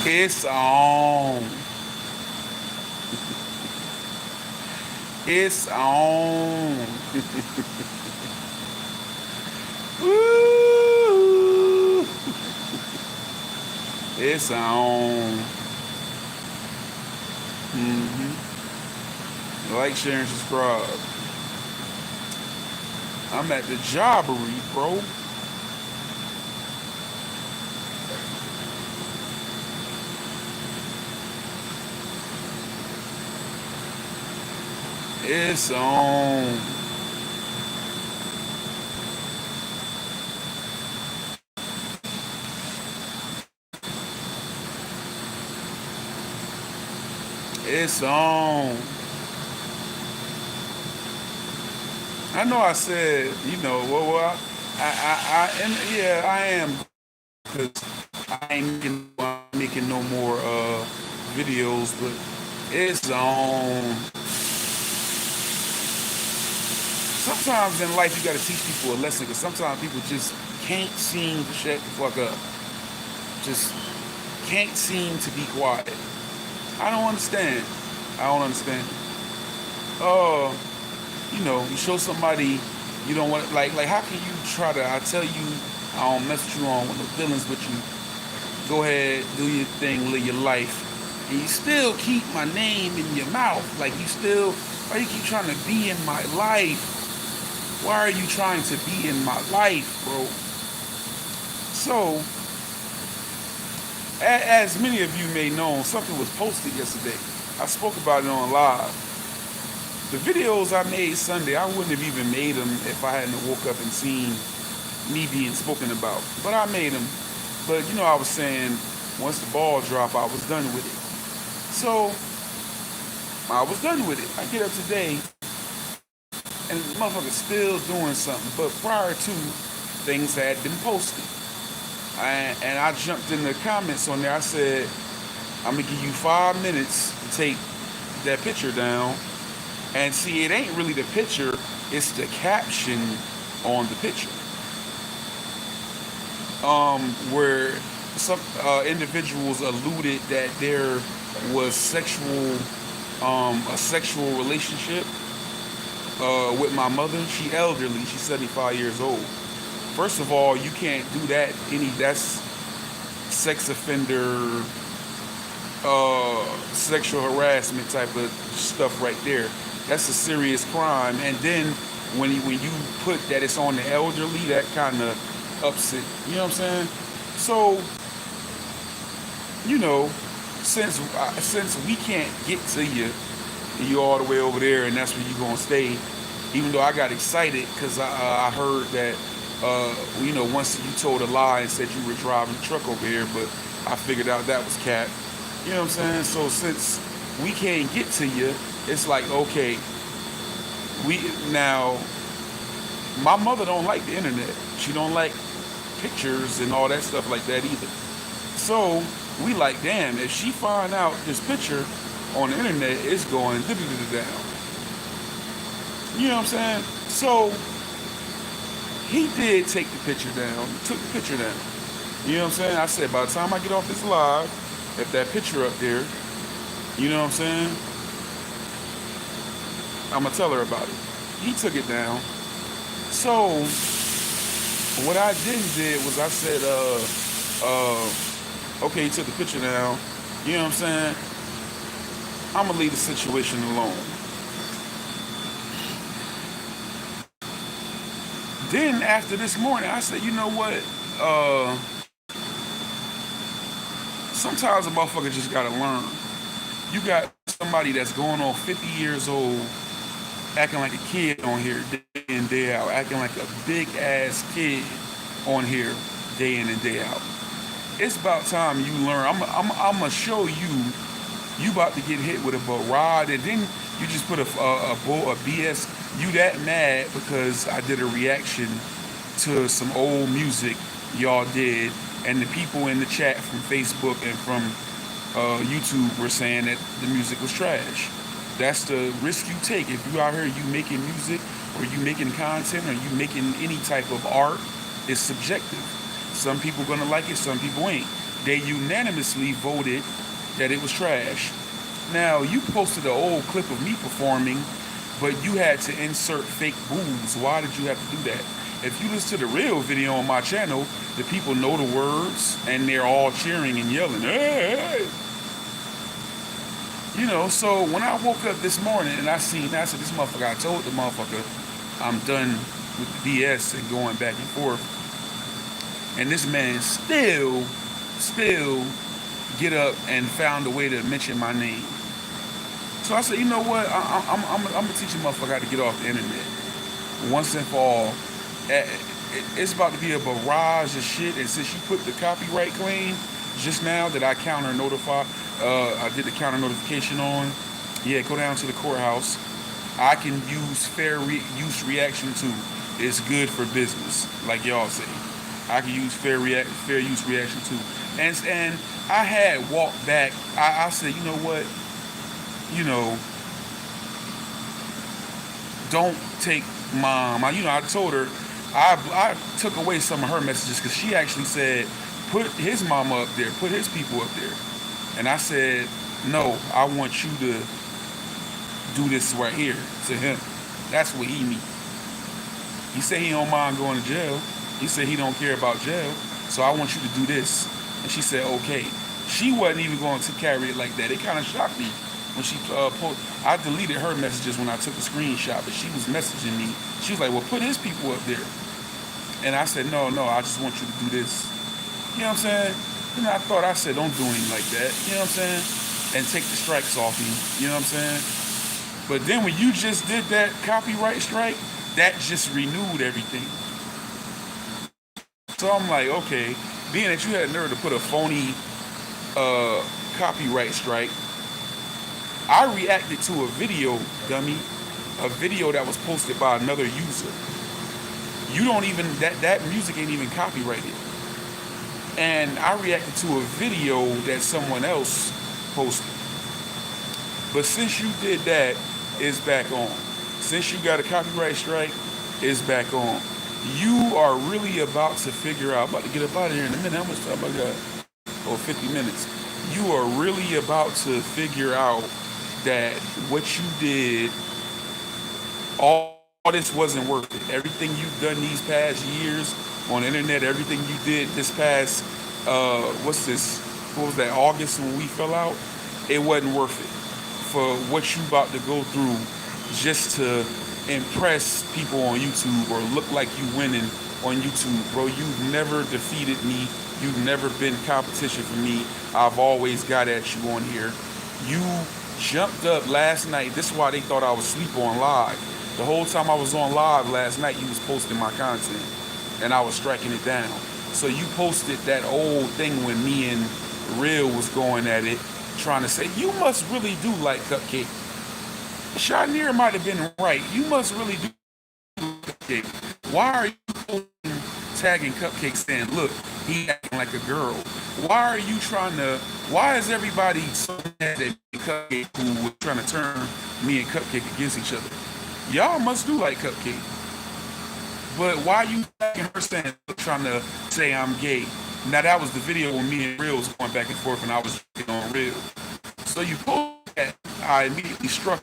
It's on. It's on. Woo! It's on. Like, share, and subscribe. I'm at the jobbery, bro. It's on. It's on. I know I said, yeah, I am, because I ain't making no more videos, but it's on. Sometimes in life you gotta teach people a lesson, because sometimes people just can't seem to shut the fuck up. Just can't seem to be quiet. I don't understand. I don't understand. Oh, you show somebody you don't want, like how can you try to, I tell you, I don't mess with you on with no feelings, but you go ahead, do your thing, live your life, and you still keep my name in your mouth. Like, why you keep trying to be in my life? Why are you trying to be in my life, bro? So, as many of you may know, something was posted yesterday. I spoke about it on live. The videos I made Sunday, I wouldn't have even made them if I hadn't woke up and seen me being spoken about. But I made them. But I was saying, once the ball dropped, I was done with it. So I was done with it. I get up today, and the motherfucker's still doing something. But prior to, things had been posted. And I jumped in the comments on there. I said, I'm going to give you 5 minutes to take that picture down. And see, it ain't really the picture, it's the caption on the picture. Where some individuals alluded that there was a sexual relationship with my mother. She elderly, she's 75 years old. First of all, you can't do that. That's sex offender, sexual harassment type of stuff right there. That's a serious crime. And then when you put that it's on the elderly, that kind of ups it. You know what I'm saying? So, since we can't get to you, and you're all the way over there, and that's where you're gonna stay. Even though I got excited because I heard that once you told a lie and said you were driving the truck over here, but I figured out that was cap. You know what I'm saying? So since we can't get to you, it's like, okay, now my mother don't like the internet. She don't like pictures and all that stuff like that either. So we like, damn, if she find out this picture on the internet, it's going down. You know what I'm saying? So he did take the picture down, took the picture down. You know what I'm saying? I said, by the time I get off this live, if that picture up there, you know what I'm saying, I'm going to tell her about it. He took it down. So what I did was I said, okay, he took the picture down. You know what I'm saying? I'm going to leave the situation alone. Then after this morning, I said, you know what? Sometimes a motherfucker just gotta learn. You got somebody that's going on 50 years old, acting like a kid on here day in, day out, acting like a big ass kid on here day in and day out. It's about time you learn. I'm gonna show you. You about to get hit with a barrage, and then you just put a BS. You that mad because I did a reaction to some old music y'all did, and the people in the chat from Facebook and from YouTube were saying that the music was trash. That's the risk you take. If you out here, you making music, or you making content, or you making any type of art, it's subjective. Some people gonna like it, some people ain't. they unanimously voted that it was trash. Now, you posted an old clip of me performing, but you had to insert fake boos. Why did you have to do that? If you listen to the real video on my channel, the people know the words and they're all cheering and yelling, hey, hey. You know, so when I woke up this morning and I said, this motherfucker, I told the motherfucker, I'm done with the BS and going back and forth. And this man still get up and found a way to mention my name. So I said, you know what? I'm gonna teach a motherfucker how to get off the internet once and for all. It's about to be a barrage of shit, and since you put the copyright claim just now that I I did the counter notification on, yeah, go down to the courthouse. I can use fair use reaction too. It's good for business, like y'all say. I can use fair use reaction too. And I had walked back. I said, you know what? You know, don't take mom. I told her, I took away some of her messages because she actually said, put his mama up there, put his people up there. And I said, no, I want you to do this right here to him. That's what he needs. He said he don't mind going to jail. He said he don't care about jail. So I want you to do this. And she said, okay. She wasn't even going to carry it like that. It kind of shocked me when she posted. I deleted her messages when I took a screenshot, but she was messaging me. She was like, well, put his people up there. And I said, no, I just want you to do this. You know what I'm saying? And I said, don't do anything like that. You know what I'm saying? And take the strikes off me. You know what I'm saying? But then when you just did that copyright strike, that just renewed everything. So I'm like, okay, being that you had nerve to put a phony copyright strike, I reacted to a video, dummy, a video that was posted by another user. You don't even, that music ain't even copyrighted. And I reacted to a video that someone else posted. But since you did that, it's back on. Since you got a copyright strike, it's back on. You are really about to figure out, I'm about to get up out of here in a minute. How much time I got? Oh, 50 minutes. You are really about to figure out that what you did, all this wasn't worth it. Everything you've done these past years on the internet, everything you did this past, what was that, August when we fell out? It wasn't worth it for what you about to go through just to impress people on YouTube or look like you winning on YouTube. Bro, you've never defeated me. You've never been competition for me. I've always got at you on here. You jumped up last night. This is why they thought I was asleep on live. The whole time I was on live last night, you was posting my content and I was striking it down. So you posted that old thing when me and Real was going at it, trying to say, you must really do like Cupcake. Sharnier might have been right. You must really do Cupcake. Why are you posting, tagging Cupcake saying, look, he acting like a girl? Why is everybody so mad at Cupcake who was trying to turn me and Cupcake against each other? Y'all must do like Cupcake. But why are you tagging her saying, trying to say I'm gay? Now that was the video when me and Real was going back and forth and I was on Real. So you posted that, I immediately struck.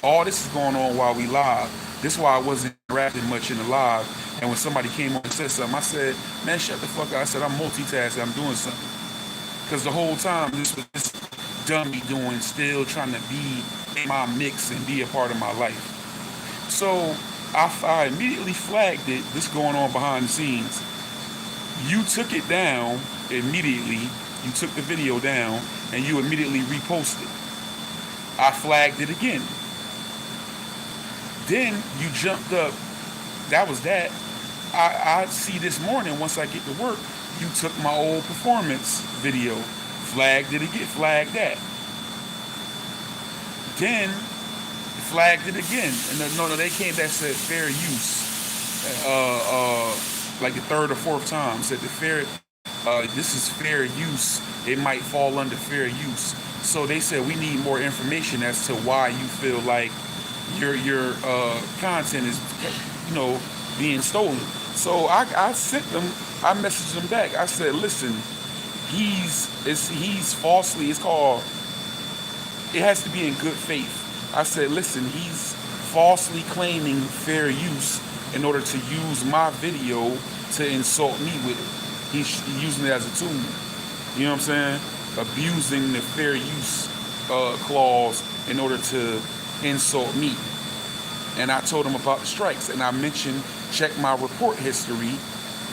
All this is going on while we live. This is why I wasn't interacting much in the live. And when somebody came on and said something, I said, man, shut the fuck up. I said, I'm multitasking, I'm doing something. Because the whole time, this was this dummy doing, still trying to be in my mix and be a part of my life. So I immediately flagged it, this going on behind the scenes. You took it down immediately. You took the video down and you immediately reposted. I flagged it again. Then you jumped up. That was that. I see this morning, once I get to work, you took my old performance video, flagged it again, flagged that. Then flagged it again. And no, they came back and said fair use. Like the third or fourth time, said this is fair use. It might fall under fair use. So they said we need more information as to why you feel like your content is, being stolen. So I sent them, I messaged them back. I said, listen, he's falsely, it's called, it has to be in good faith. I said, listen, he's falsely claiming fair use in order to use my video to insult me with it. He's using it as a tool. You know what I'm saying? Abusing the fair use clause in order to insult me. And I told him about the strikes, and I mentioned, check my report history.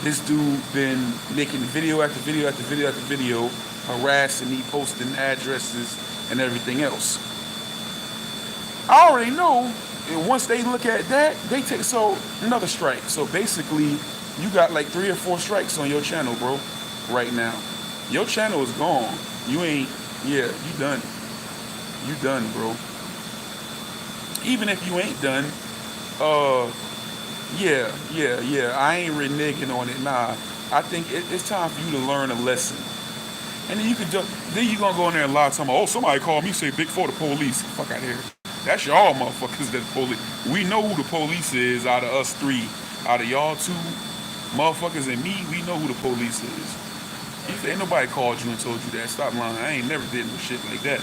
This dude been making video after video after video after video, harassing me, posting addresses and everything else. I already know, and once they look at that, they take another strike. So basically, you got like 3 or 4 strikes on your channel, bro, right now. Your channel is gone. You ain't, yeah, you done. You done, bro. Even if you ain't done, yeah, I ain't reneging on it. Nah, I think it's time for you to learn a lesson. And then then you gonna go in there and lie to them. Oh, somebody called me, say Big 4 the police. Fuck out of here. That's y'all motherfuckers that police. We know who the police is out of us 3. Out of y'all 2 motherfuckers and me, we know who the police is. If ain't nobody called you and told you that, stop lying. I ain't never did no shit like that.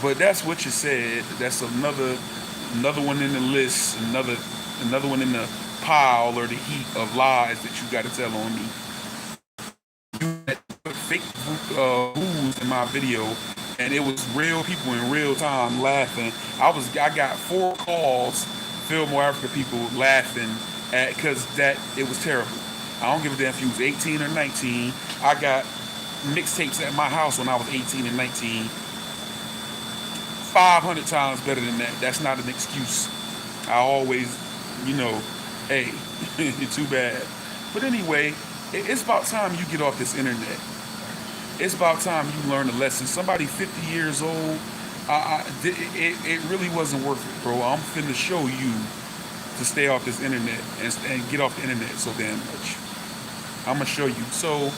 But that's what you said. That's another one in the list, another one in the pile or the heap of lies that you got to tell on me. You put fake booze in my video, and it was real people in real time laughing. I got 4 calls, Fillmore Africa people laughing at, because it was terrible. I don't give a damn if you was 18 or 19. I got mixtapes at my house when I was 18 and 19. 500 times better than that. That's not an excuse. I always, hey, too bad. But anyway, it's about time you get off this internet. It's about time you learn a lesson. Somebody 50 years old, it really wasn't worth it, bro. I'm finna show you to stay off this internet and get off the internet so damn much. I'm gonna show you. So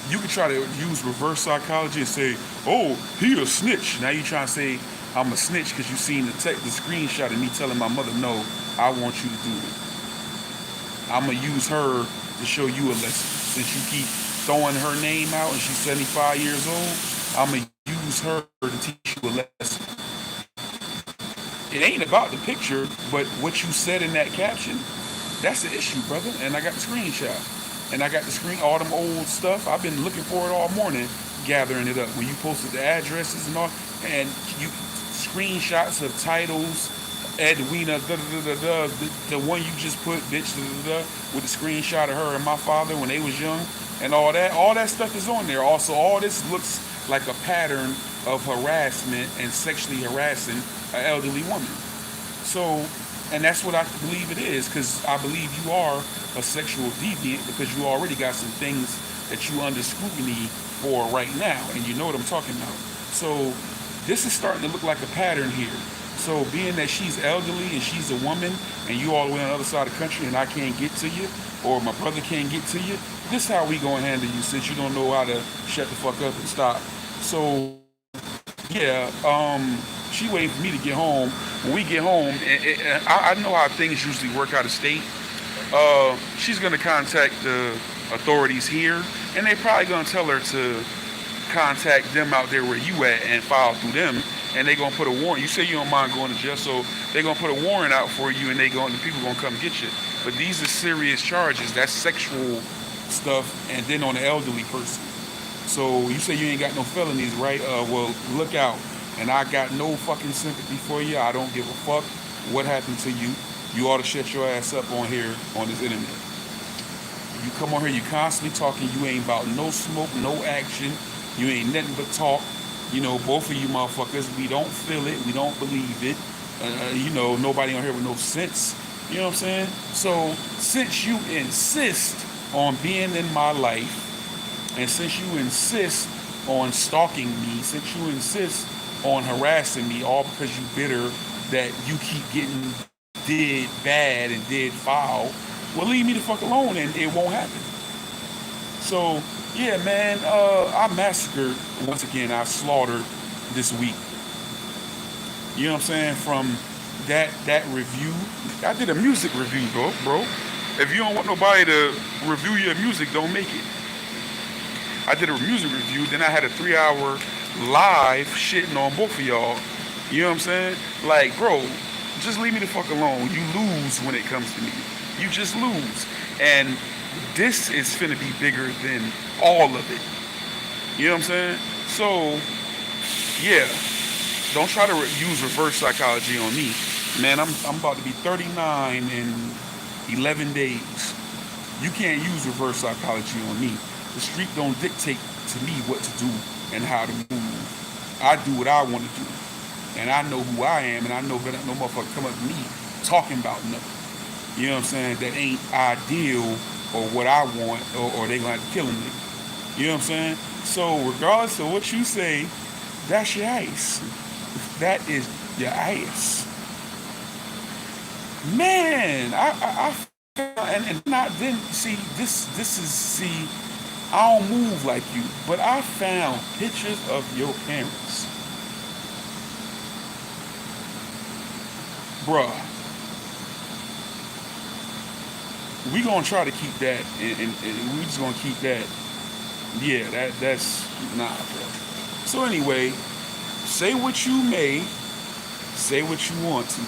you can try to use reverse psychology and say, oh, he a snitch. Now you trying to say I'm a snitch because you seen the screenshot of me telling my mother, no, I want you to do it. I'm gonna use her to show you a lesson. Since you keep throwing her name out and she's 75 years old, I'm gonna use her to teach you a lesson. It ain't about the picture, but what you said in that caption, that's the issue, brother. And I got the screenshot. And I got all them old stuff. I've been looking for it all morning, gathering it up. When you posted the addresses and all, and you screenshots of titles, Edwina, the one you just put, bitch, with the screenshot of her and my father when they was young, and all that stuff is on there. Also, all this looks like a pattern of harassment and sexually harassing an elderly woman. So, and that's what I believe it is, because I believe you are a sexual deviant, because you already got some things that you under scrutiny for right now, and you know what I'm talking about. So this is starting to look like a pattern here. So being that she's elderly and she's a woman, and you all the way on the other side of the country and I can't get to you, or my brother can't get to you, this is how we gonna handle you, since you don't know how to shut the fuck up and stop. So yeah, she waiting for me to get home. When we get home, I know how things usually work out of state. She's gonna contact the authorities here, and they probably gonna tell her to contact them out there where you at and file through them, and they gonna put a warrant. You say you don't mind going to jail, so they gonna put a warrant out for you, and the people gonna come get you. But these are serious charges. That's sexual stuff, and then on the elderly person. So you say you ain't got no felonies, right? Well, look out. And I got no fucking sympathy for you. I don't give a fuck what happened to you. You ought to shut your ass up on here, on this internet. You come on here, you constantly talking, you ain't about no smoke, no action. You ain't nothing but talk. Both of you motherfuckers, we don't feel it, we don't believe it. Nobody on here with no sense. You know what I'm saying? So, since you insist on being in my life, and since you insist on stalking me, since you insist on harassing me, all because you bitter that you keep getting did bad and did foul, well, leave me the fuck alone and it won't happen. So, yeah, man, I massacred, once again, I slaughtered this week. You know what I'm saying? From that review, I did a music review, bro. If you don't want nobody to review your music, don't make it. I did a music review, then I had a 3 hour live shitting on both of y'all. You know what I'm saying? Like, bro, just leave me the fuck alone. You lose when it comes to me. You just lose. And this is finna be bigger than all of it. You know what I'm saying? So, yeah, don't try to use reverse psychology on me. Man, I'm about to be 39 in 11 days. You can't use reverse psychology on me. The street don't dictate to me what to do and how to move. I do what I want to do. And I know who I am, and I know that no motherfucker come up to me talking about nothing. You know what I'm saying? That ain't ideal or what I want, or they gonna have to kill a nigga. You know what I'm saying? So regardless of what you say, that's your ice. That is your ice. Man, and not then see this is see I don't move like you, but I found pictures of your parents. Bruh, we gonna try to keep that, and we just gonna keep that. Yeah, that's nah, bro. So anyway, say what you may, say what you want to.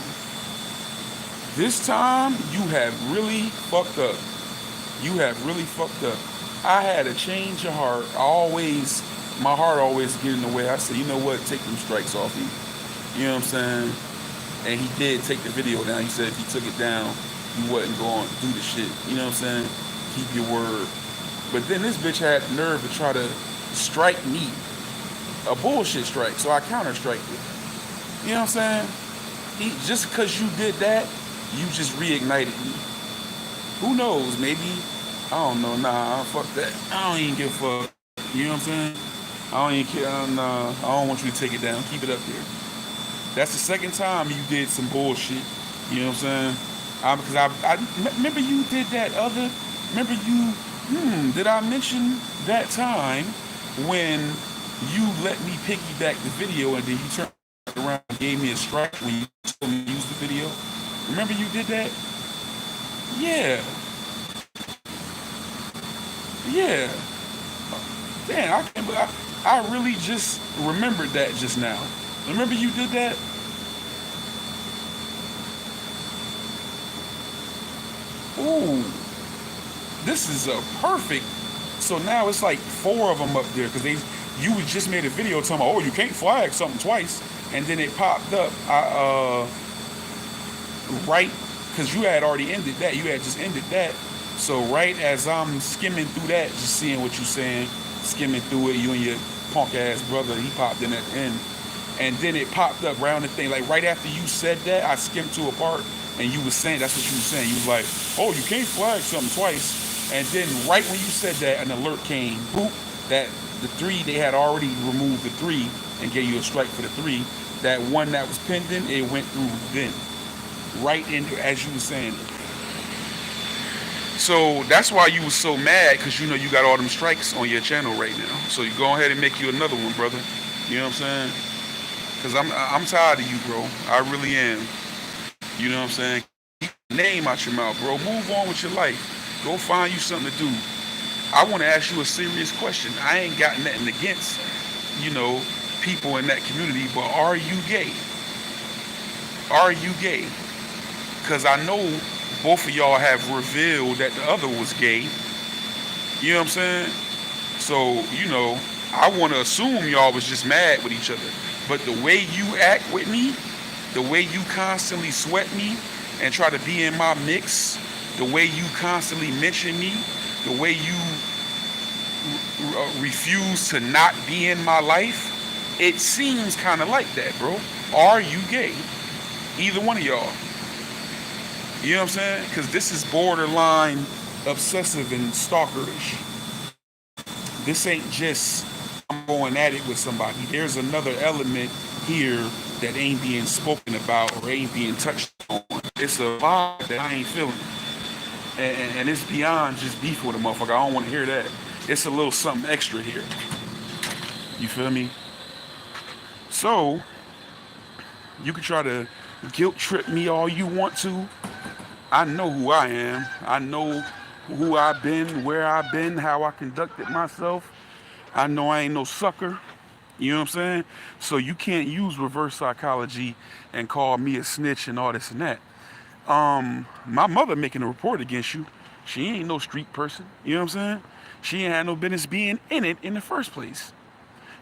This time you have really fucked up. You have really fucked up. I had a change of heart. My heart always get in the way. I said, you know what? Take them strikes off me. You know what I'm saying? And he did take the video down. He said if he took it down, he wasn't going to do the shit. You know what I'm saying? Keep your word. But then this bitch had the nerve to try to strike me. A bullshit strike. So I counter-striked it. You know what I'm saying? Just because you did that, you just reignited me. Who knows? Maybe, I don't know. Nah, fuck that. I don't even give a fuck. You know what I'm saying? I don't even care. Nah, I don't want you to take it down. Keep it up there. That's the second time you did some bullshit. You know what I'm saying? Because I remember you did that other. Remember you? Did I mention that time when you let me piggyback the video and then you turned around and gave me a strike when you told me to use the video? Remember you did that? Yeah. Yeah. Damn, I really just remembered that just now. Remember you did that? Ooh. This is a perfect. So now it's like 4 of them up there because you just made a video talking about, oh, you can't flag something twice, and then it popped up. Right, because you had already ended that. You had just ended that. So right as I'm skimming through that, just seeing what you're saying, skimming through it, you and your punk ass brother, he popped in at the end. And then it popped up around the thing. Like right after you said that, I skimmed to a part and you was saying, that's what you were saying. You was like, oh, you can't flag something twice. And then right when you said that, an alert came, boop, that the 3, they had already removed the 3 and gave you a strike for the 3. That one that was pending, it went through then. Right in as you were saying it. So that's why you was so mad, because you know you got all them strikes on your channel right now. So you go ahead and make you another one, brother. You know what I'm saying? Because I'm tired of you, bro. I really am. You know what I'm saying? Keep the name out your mouth, bro. Move on with your life. Go find you something to do. I want to ask you a serious question. I ain't got nothing against, people in that community, but are you gay? Are you gay? Because I know both of y'all have revealed that the other was gay. You know what I'm saying? So, I want to assume y'all was just mad with each other. But the way you act with me, the way you constantly sweat me and try to be in my mix, the way you constantly mention me, the way you refuse to not be in my life, it seems kind of like that, bro. Are you gay? Either one of y'all. You know what I'm saying? Because this is borderline obsessive and stalkerish. This ain't just I'm going at it with somebody. There's another element here that ain't being spoken about or ain't being touched on. It's a vibe that I ain't feeling. And it's beyond just beef with a motherfucker. I don't want to hear that. It's a little something extra here. You feel me? So, you can try to guilt trip me all you want to. I know who I am. I know who I've been, where I've been, how I conducted myself. I know I ain't no sucker. You know what I'm saying? So you can't use reverse psychology and call me a snitch and all this and that. My mother making a report against you. She ain't no street person. You know what I'm saying? She ain't had no business being in it in the first place.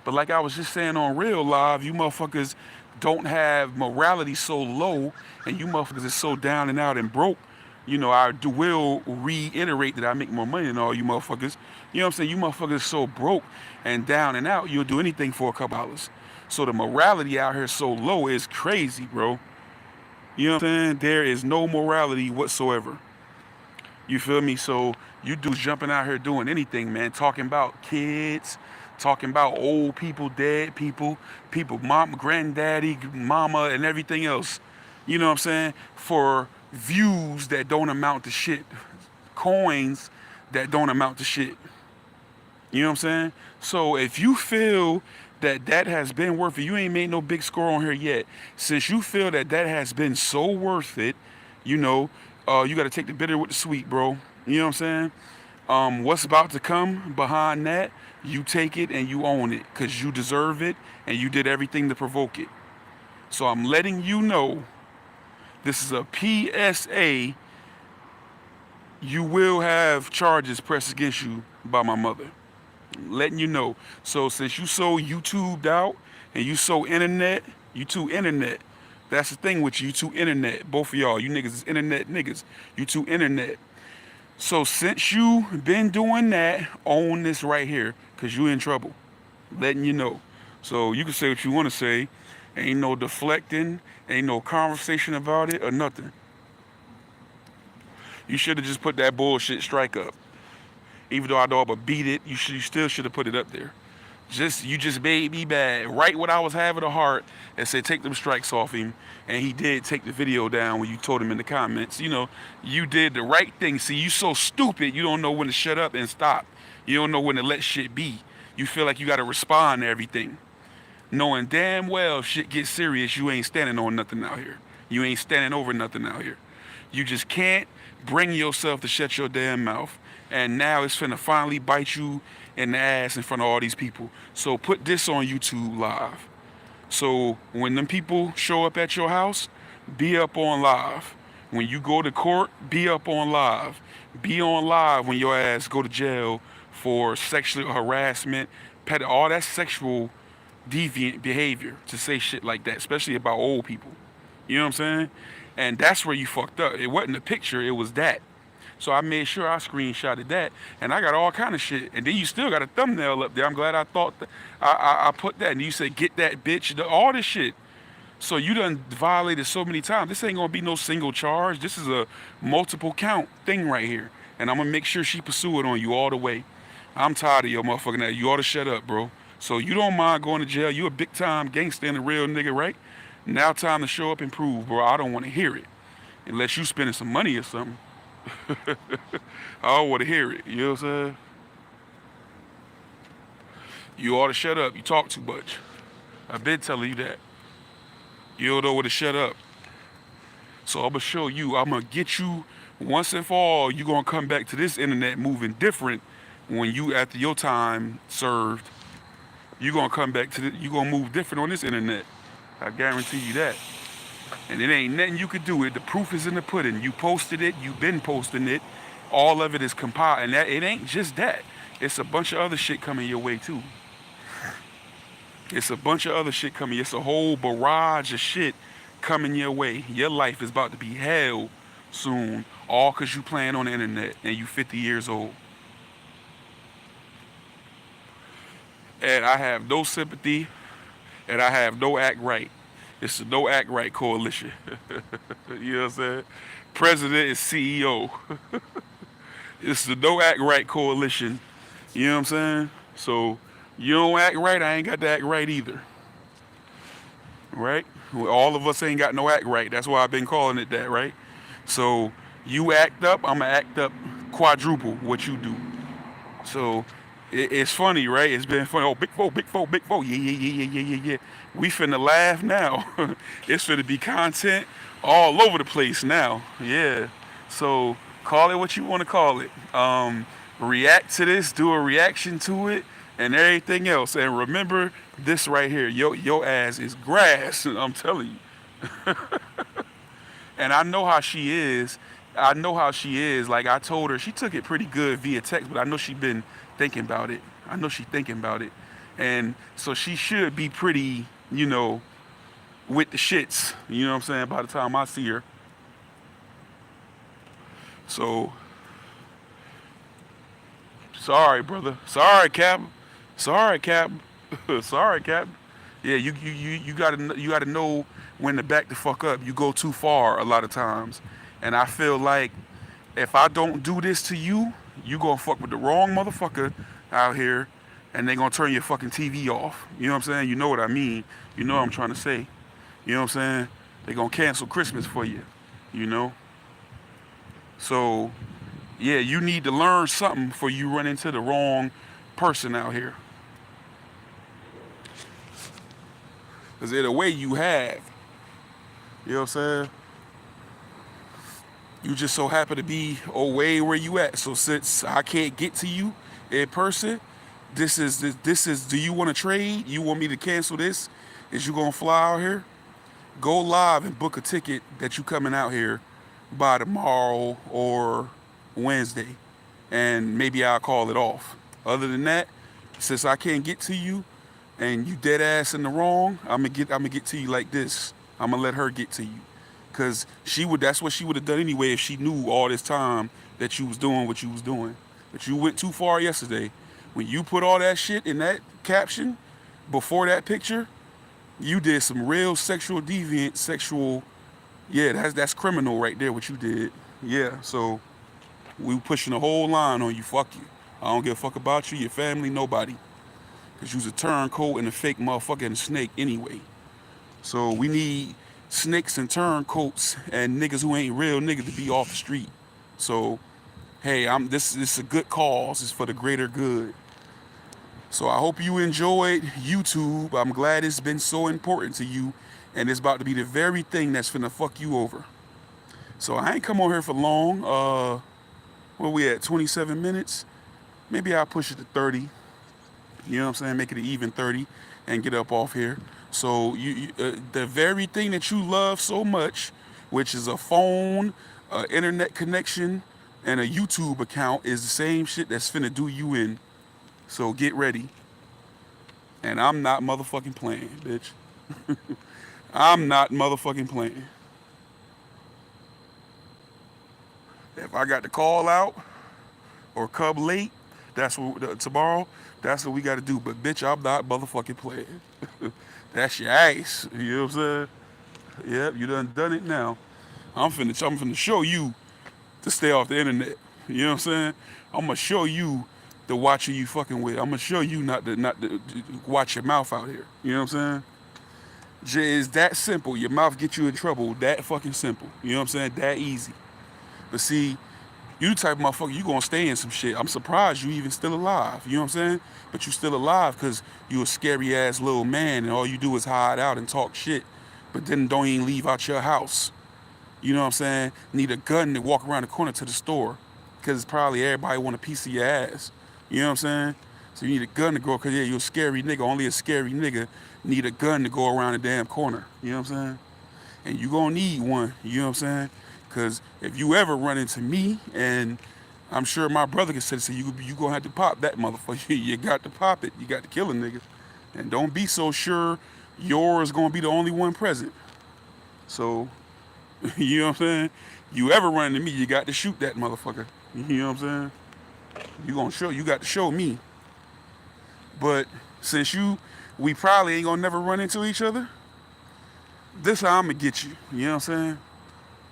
But like I was just saying on Real Live, you motherfuckers don't have morality so low, and you motherfuckers is so down and out and broke. You know, will reiterate that I make more money than all you motherfuckers. You know what I'm saying? You motherfuckers so broke and down and out, you'll do anything for a couple dollars. So the morality out here so low is crazy, bro. You know what I'm saying? There is no morality whatsoever. You feel me? So you dudes jumping out here doing anything, man. Talking about kids, talking about old people, dead people, mom, granddaddy, mama, and everything else. You know what I'm saying? For views that don't amount to shit, coins that don't amount to shit. You know what I'm saying? So if you feel that that has been worth it, you ain't made no big score on here yet. Since you feel that that has been so worth it, you know, you got to take the bitter with the sweet, bro. You know what I'm saying? What's about to come behind that, you take it and you own it because you deserve it and you did everything to provoke it. So I'm letting you know this is a PSA. You will have charges pressed against you by my mother. Letting you know. So since you so YouTubed out and you so internet, you too internet. That's the thing with you, you too internet. Both of y'all, you niggas is internet niggas. You too internet. So since you been doing that, own this right here, cause you in trouble. Letting you know. So you can say what you want to say. Ain't no deflecting, ain't no conversation about it or nothing. You should have just put that bullshit strike up. Even though I know I'ma beat it, you still should have put it up there. You just made me mad. Right when I was having a heart and said take them strikes off him, and he did take the video down when you told him in the comments. You know, you did the right thing. See, you so stupid, you don't know when to shut up and stop. You don't know when to let shit be. You feel like you gotta respond to everything. Knowing damn well if shit gets serious, you ain't standing on nothing out here. You ain't standing over nothing out here. You just can't bring yourself to shut your damn mouth. And now it's finna finally bite you in the ass in front of all these people. So put this on YouTube live. So when them people show up at your house, be up on live. When you go to court, be up on live. Be on live when your ass go to jail for sexual harassment, all that sexual deviant behavior to say shit like that, especially about old people. You know what I'm saying? And that's where you fucked up. It wasn't a picture, it was that. So I made sure I screenshotted that, and I got all kind of shit. And then you still got a thumbnail up there. I'm glad I thought that I put that. And you said, get that bitch, all this shit. So you done violated so many times. This ain't gonna be no single charge. This is a multiple count thing right here. And I'm gonna make sure she pursue it on you all the way. I'm tired of your motherfucking ass. You ought to shut up, bro. So you don't mind going to jail. You a big time gangster and a real nigga, right? Now time to show up and prove, bro. I don't want to hear it. Unless you spending some money or something. I don't want to hear it. You know what I'm saying? You ought to shut up. You talk too much. I've been telling you that. You don't know when to shut up. So I'm going to show you. I'm going to get you once and for all. You're going to come back to this internet moving different when you, after your time served, you're going to come back to you're going to move different on this internet. I guarantee you that. And it ain't nothing you could do. The proof is in the pudding. You posted it. You've been posting it. All of it is compiled. And that it ain't just that. It's a bunch of other shit coming your way, too. It's a bunch of other shit coming. It's a whole barrage of shit coming your way. Your life is about to be hell soon. All because you playing on the internet and you 50 years old. And I have no sympathy. And I have no act right. It's the No Act Right Coalition. You know what I'm saying? President is CEO. It's the No Act Right Coalition. You know what I'm saying? So you don't act right, I ain't got to act right either. Right? Well, all of us ain't got no act right. That's why I've been calling it that, right? So you act up, I'm going to act up quadruple what you do. So it's funny, right? It's been funny. Oh, big four, big four, big four. Yeah. We finna laugh now. It's finna be content all over the place now. Yeah. So call it what you want to call it. React to this, do a reaction to it, and everything else. And remember this right here, your ass is grass. I'm telling you. And I know how she is. I know how she is. Like I told her, she took it pretty good via text, but I know she been thinking about it. I know she thinking about it, and so she should be pretty, with the shits. You know what I'm saying? By the time I see her, so sorry, brother. Sorry, Cap. Sorry, Cap. Sorry, Cap. Yeah, you gotta know when to back the fuck up. You go too far a lot of times, and I feel like if I don't do this to you, you gonna fuck with the wrong motherfucker out here, and they gonna turn your fucking TV off. You know what I'm saying? You know what I mean? You know what I'm trying to say? You know what I'm saying? They gonna cancel Christmas for you. You know? So yeah, you need to learn something before you run into the wrong person out here. Cause in a way you have. You know what I'm saying? You just so happen to be away where you at. So since I can't get to you in person, this is. Do you want to trade? You want me to cancel this? Is you gonna fly out here? Go live and book a ticket that you coming out here by tomorrow or Wednesday, and maybe I'll call it off. Other than that, since I can't get to you and you dead ass in the wrong, I'm gonna get to you like this. I'm gonna let her get to you. Cause that's what she would have done anyway if she knew all this time that you was doing what you was doing. But you went too far yesterday. When you put all that shit in that caption before that picture, you did some real sexual deviant sexual. Yeah, that's criminal right there what you did. Yeah, so we pushing the whole line on you. Fuck you. I don't give a fuck about you, your family, nobody. Cause you's a turncoat and a fake motherfucker and a snake anyway. So we need snakes and turncoats and niggas who ain't real niggas to be off the street. So hey, this is a good cause. It's for the greater good. So I hope you enjoyed YouTube. I'm glad it's been so important to you, and it's about to be the very thing that's finna fuck you over. So I ain't come on here for long. Where we at? 27 minutes. Maybe I'll push it to 30. You know what I'm saying? Make it an even 30 and get up off here. So the very thing that you love so much, which is a phone, internet connection, and a YouTube account, is the same shit that's finna do you in. So get ready. And I'm not motherfucking playing, bitch. I'm not motherfucking playing. If I got to call out or come late, that's what tomorrow. That's what we got to do. But bitch, I'm not motherfucking playing. That's your ass. You know what I'm saying? Yep, you done it now. I'm finna show you to stay off the internet. You know what I'm saying? I'm gonna show you the watcher you fucking with. I'm gonna show you not to watch your mouth out here. You know what I'm saying? It's that simple. Your mouth get you in trouble. That fucking simple. You know what I'm saying? That easy. But see, you the type of motherfucker, you gonna stay in some shit. I'm surprised you even still alive. You know what I'm saying? But you still alive because you a scary ass little man and all you do is hide out and talk shit. But then don't even leave out your house. You know what I'm saying? Need a gun to walk around the corner to the store. Because probably everybody want a piece of your ass. You know what I'm saying? So you need a gun to go, because yeah, you're a scary nigga. Only a scary nigga need a gun to go around the damn corner. You know what I'm saying? And you gonna need one. You know what I'm saying? Because if you ever run into me, and I'm sure my brother can say, you gonna have to pop that motherfucker. You got to pop it. You got to kill a nigga. And don't be so sure yours gonna be the only one present. So, you know what I'm saying? You ever run into me, you got to shoot that motherfucker. You know what I'm saying? You got to show me. But since we probably ain't gonna never run into each other, this how I'm gonna get you. You know what I'm saying?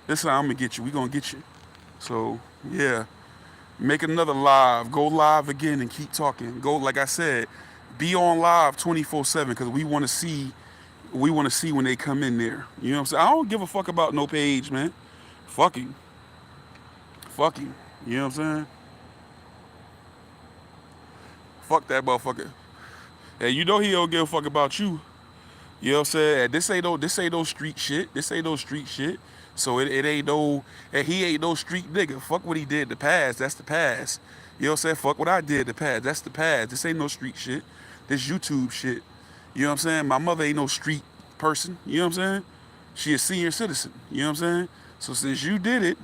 This how I'm gonna get you. We gonna get you. So, yeah. Make another live. Go live again and keep talking. Go, like I said, be on live 24/7 because we want to see when they come in there. You know what I'm saying? I don't give a fuck about no page, man. Fucking. You know what I'm saying? Fuck that motherfucker. Hey, you know he don't give a fuck about you. You know what I'm saying? This ain't no street shit. This ain't no street shit. So it ain't no, and he ain't no street nigga. Fuck what he did in the past. That's the past. You know what I'm saying? Fuck what I did in the past. That's the past. This ain't no street shit. This YouTube shit. You know what I'm saying? My mother ain't no street person. You know what I'm saying? She a senior citizen. You know what I'm saying? So since you did it,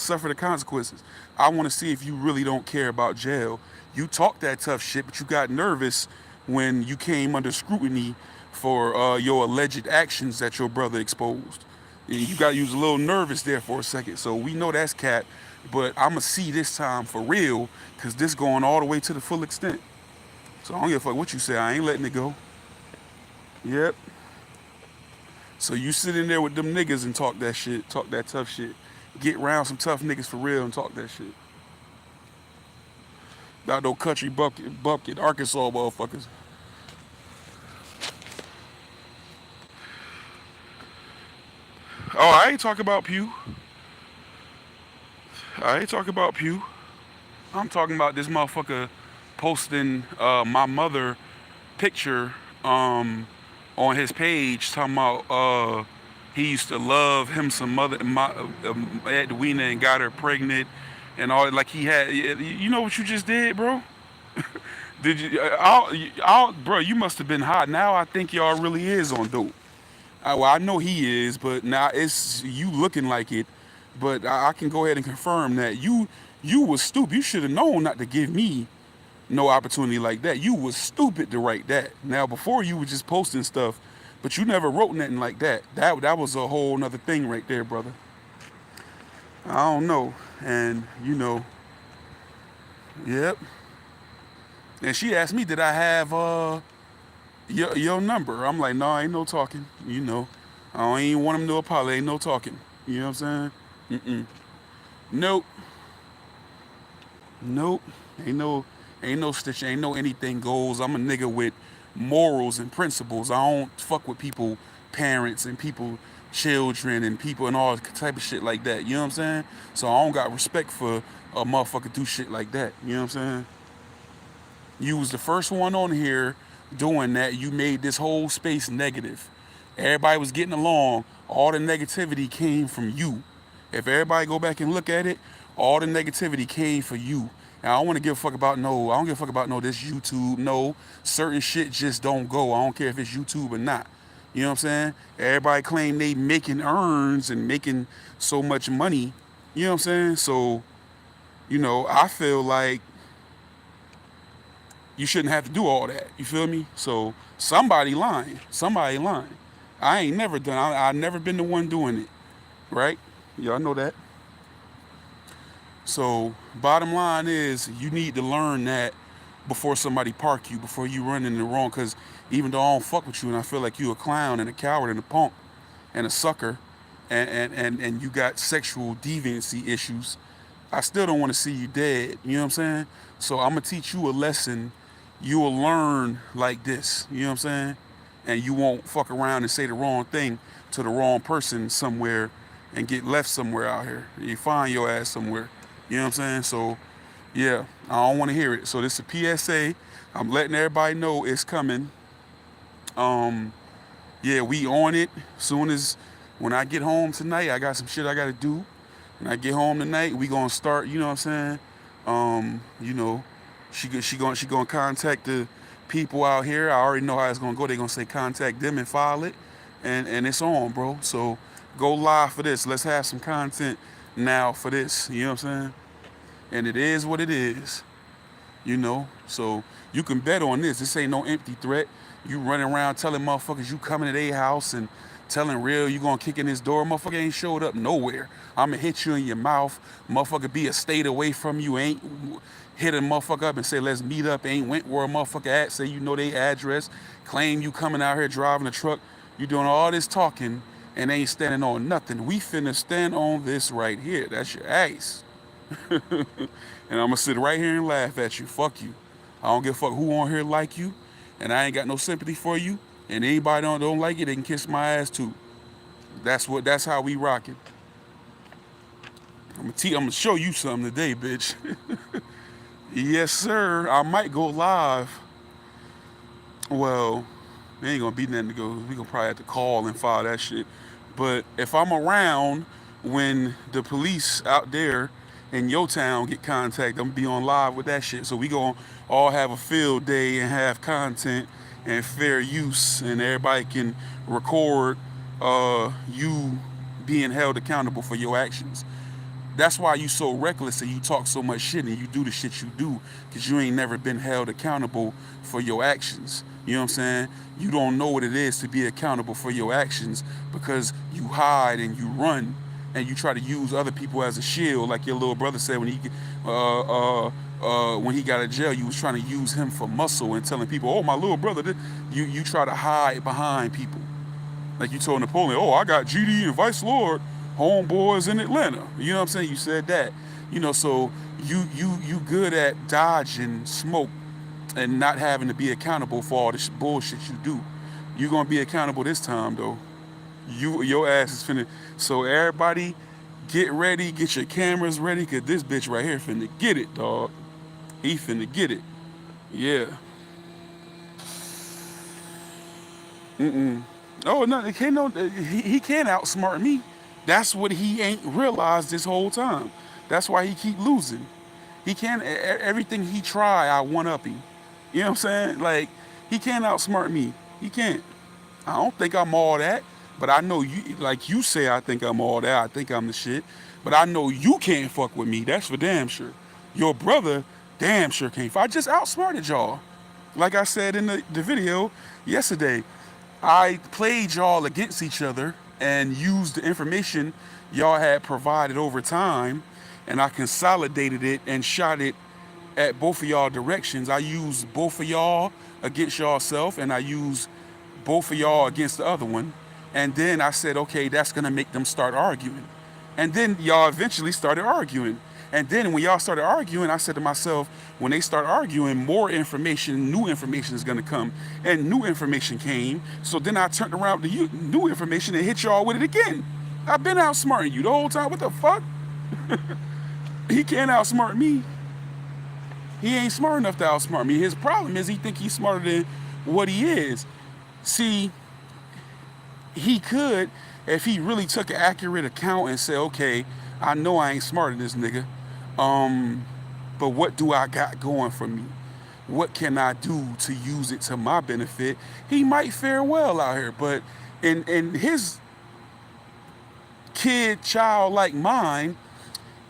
suffer the consequences. I want to see if you really don't care about jail. You talk that tough shit, but you got nervous when you came under scrutiny for your alleged actions that your brother exposed. And you was a little nervous there for a second. So we know that's cat, but I'ma see this time for real, cause this going all the way to the full extent. So I don't give a fuck what you say. I ain't letting it go. Yep. So you sit in there with them niggas and talk that shit, talk that tough shit. Get around some tough niggas for real and talk that shit. About no country bucket, Arkansas motherfuckers. Oh, I ain't talking about Pew. I ain't talking about Pew. I'm talking about this motherfucker posting my mother picture on his page, talking about he used to love him some mother Edwina and got her pregnant and all, like he had. You know what you just did, bro? Did you? Bro, you must have been hot. Now I think y'all really is on dope. Well, I know he is, but now it's you looking like it. But I can go ahead and confirm that you was stupid. You should have known not to give me no opportunity like that. You was stupid to write that. Now before you were just posting stuff, but you never wrote nothing like that. That was a whole nother thing right there, brother. I don't know. And yep. And she asked me, did I have your number? I'm like, no, ain't no talking. I don't even want him to apologize. Ain't no talking. You know what I'm saying? Nope. Nope. Ain't no stitch. Ain't no anything goes. I'm a nigga with morals and principles. I don't fuck with people, parents and people, children and people and all type of shit like that. You know what I'm saying? So I don't got respect for a motherfucker do shit like that. You know what I'm saying? You was the first one on here doing that. You made this whole space negative. Everybody was getting along. All the negativity came from you. If everybody go back and look at it, all the negativity came for you. And I don't want to give a fuck about I don't give a fuck about this YouTube. No, certain shit just don't go. I don't care if it's YouTube or not. You know what I'm saying? Everybody claim they making earns and making so much money. You know what I'm saying? So, I feel like you shouldn't have to do all that. You feel me? So somebody lying. Somebody lying. I ain't never done. I've never been the one doing it. Right? Y'all know that. So bottom line is you need to learn that before somebody park you, before you run in the wrong. Because even though I don't fuck with you and I feel like you a clown and a coward and a punk and a sucker and you got sexual deviancy issues, I still don't want to see you dead. You know what I'm saying? So I'm going to teach you a lesson. You will learn like this. You know what I'm saying? And you won't fuck around and say the wrong thing to the wrong person somewhere and get left somewhere out here. You find your ass somewhere. You know what I'm saying? So, yeah, I don't want to hear it. So this is a PSA. I'm letting everybody know it's coming. Yeah, we on it. Soon as when I get home tonight, I got some shit I got to do. When I get home tonight, we gonna start. You know what I'm saying? She gonna contact the people out here. I already know how it's gonna go. They're gonna say contact them and file it, and it's on, bro. So go live for this. Let's have some content now for this. You know what I'm saying? And it is what it is. So you can bet on this. This ain't no empty threat. You running around telling motherfuckers you coming to their house and telling real you gonna kick in this door. Motherfucker ain't showed up nowhere. I'ma hit you in your mouth. Motherfucker be a state away from you. Ain't hit a motherfucker up and say let's meet up. Ain't went where a motherfucker at. Say you know their address. Claim you coming out here driving a truck. You doing all this talking and ain't standing on nothing. We finna stand on this right here. That's your ass. And I'ma sit right here and laugh at you. Fuck you. I don't give a fuck who on here like you. And I ain't got no sympathy for you. And anybody don't like it, they can kiss my ass too. That's how we rockin'. I'm gonna show you something today, bitch. Yes, sir. I might go live. Well, there ain't gonna be nothing to go. We gonna probably have to call and file that shit. But if I'm around when the police out there in your town get contact, I'm gonna be on live with that shit. So we gonna all have a field day and have content and fair use, and everybody can record you being held accountable for your actions. That's why you so reckless and you talk so much shit and you do the shit you do, because you ain't never been held accountable for your actions. You know what I'm saying? You don't know what it is to be accountable for your actions because you hide and you run and you try to use other people as a shield, like your little brother said when he got out of jail. You was trying to use him for muscle and telling people, "Oh, my little brother." You try to hide behind people. Like you told Napoleon, "Oh, I got GD and Vice Lord homeboys in Atlanta." You know what I'm saying? You said that. So you good at dodging smoke and not having to be accountable for all this bullshit you do. You gonna be accountable this time though. Your ass is finna. So everybody, get ready, get your cameras ready, cause this bitch right here finna get it, dog. He finna get it. Yeah. Oh no, he can't outsmart me. That's what he ain't realized this whole time. That's why he keep losing. He can't. Everything he try, I one up him. You know what I'm saying? Like he can't outsmart me. He can't. I don't think I'm all that, but I know you. Like you say, I think I'm all that. I think I'm the shit, but I know you can't fuck with me. That's for damn sure. Your brother, damn sure can't. I just outsmarted y'all. Like I said in the video yesterday, I played y'all against each other and used the information y'all had provided over time, and I consolidated it and shot it at both of y'all directions. I used both of y'all against y'all self, and I used both of y'all against the other one. And then I said, okay, that's gonna make them start arguing. And then y'all eventually started arguing. And then when y'all started arguing, I said to myself, when they start arguing, more information, new information is gonna come. And new information came. So then I turned around to you, new information, and hit y'all with it again. I've been outsmarting you the whole time. What the fuck? He can't outsmart me. He ain't smart enough to outsmart me. His problem is he think he's smarter than what he is. See, he could, if he really took an accurate account and said, okay, I know I ain't smarter than this nigga, but what do I got going for me? What can I do to use it to my benefit? He might fare well out here, but in his child like mine,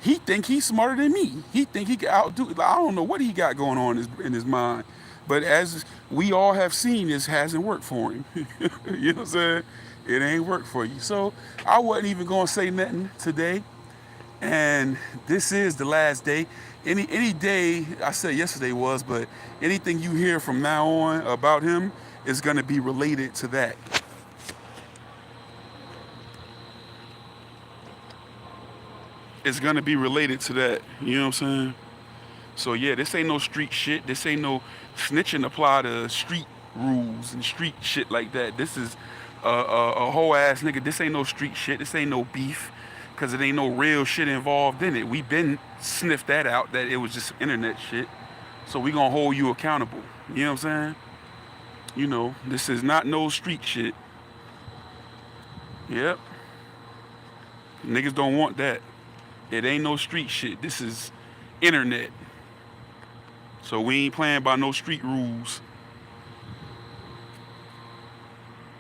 he think he's smarter than me. He think he can outdo. I don't know what he got going on in his mind, but as we all have seen, this hasn't worked for him. You know what I'm saying? It ain't worked for you. So I wasn't even gonna say nothing today. And this is the last day. Any day, I said yesterday was, but anything you hear from now on about him is gonna be related to that. It's gonna be related to that. You know what I'm saying? So yeah, this ain't no street shit. This ain't no snitching apply to street rules and street shit like that. This is a whole ass nigga. This ain't no street shit. This ain't no beef, cause it ain't no real shit involved in it. We been sniffed that out, that it was just internet shit. So we gonna hold you accountable. You know what I'm saying? You know, this is not no street shit. Yep. Niggas don't want that. It ain't no street shit. This is internet. So we ain't playing by no street rules.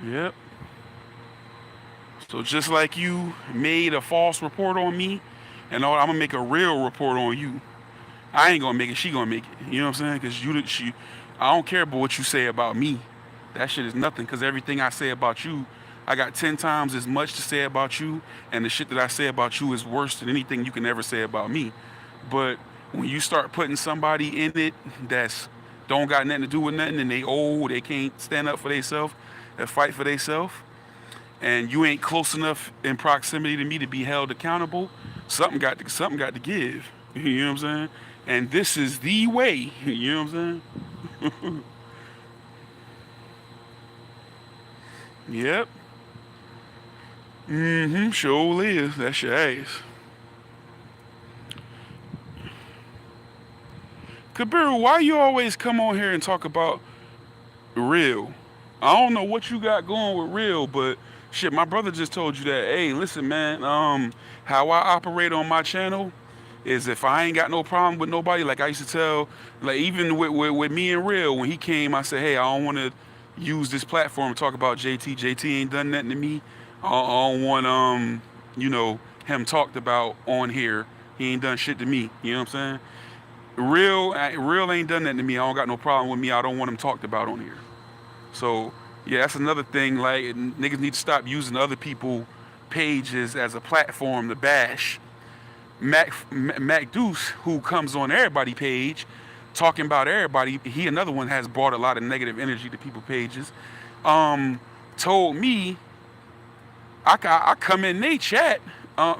Yep. So just like you made a false report on me, and I'm gonna make a real report on you. I ain't gonna make it. She gonna make it. You know what I'm saying? Cause I don't care about what you say about me. That shit is nothing. Cause everything I say about you, I got 10 times as much to say about you, and the shit that I say about you is worse than anything you can ever say about me. But when you start putting somebody in it that's don't got nothing to do with nothing, and they old, they can't stand up for themselves and fight for themselves, and you ain't close enough in proximity to me to be held accountable, something got to give. You know what I'm saying? And this is the way. You know what I'm saying? Yep. Sure is. That's your ass. Kabiru, why you always come on here and talk about real? I don't know what you got going with real, but Shit, my brother just told you that. Hey, listen, man. How I operate on my channel is if I ain't got no problem with nobody, like I used to tell, like even with me and Real, when he came, I said, hey, I don't want to use this platform to talk about JT. JT ain't done nothing to me. I don't want you know, him talked about on here. He ain't done shit to me. You know what I'm saying? Real ain't done that to me. I don't got no problem with me. I don't want him talked about on here. So yeah, that's another thing. Like niggas need to stop using other people pages as a platform to bash. Mac Deuce, who comes on everybody page, talking about everybody. He another one has brought a lot of negative energy to people pages. Told me I come in they chat,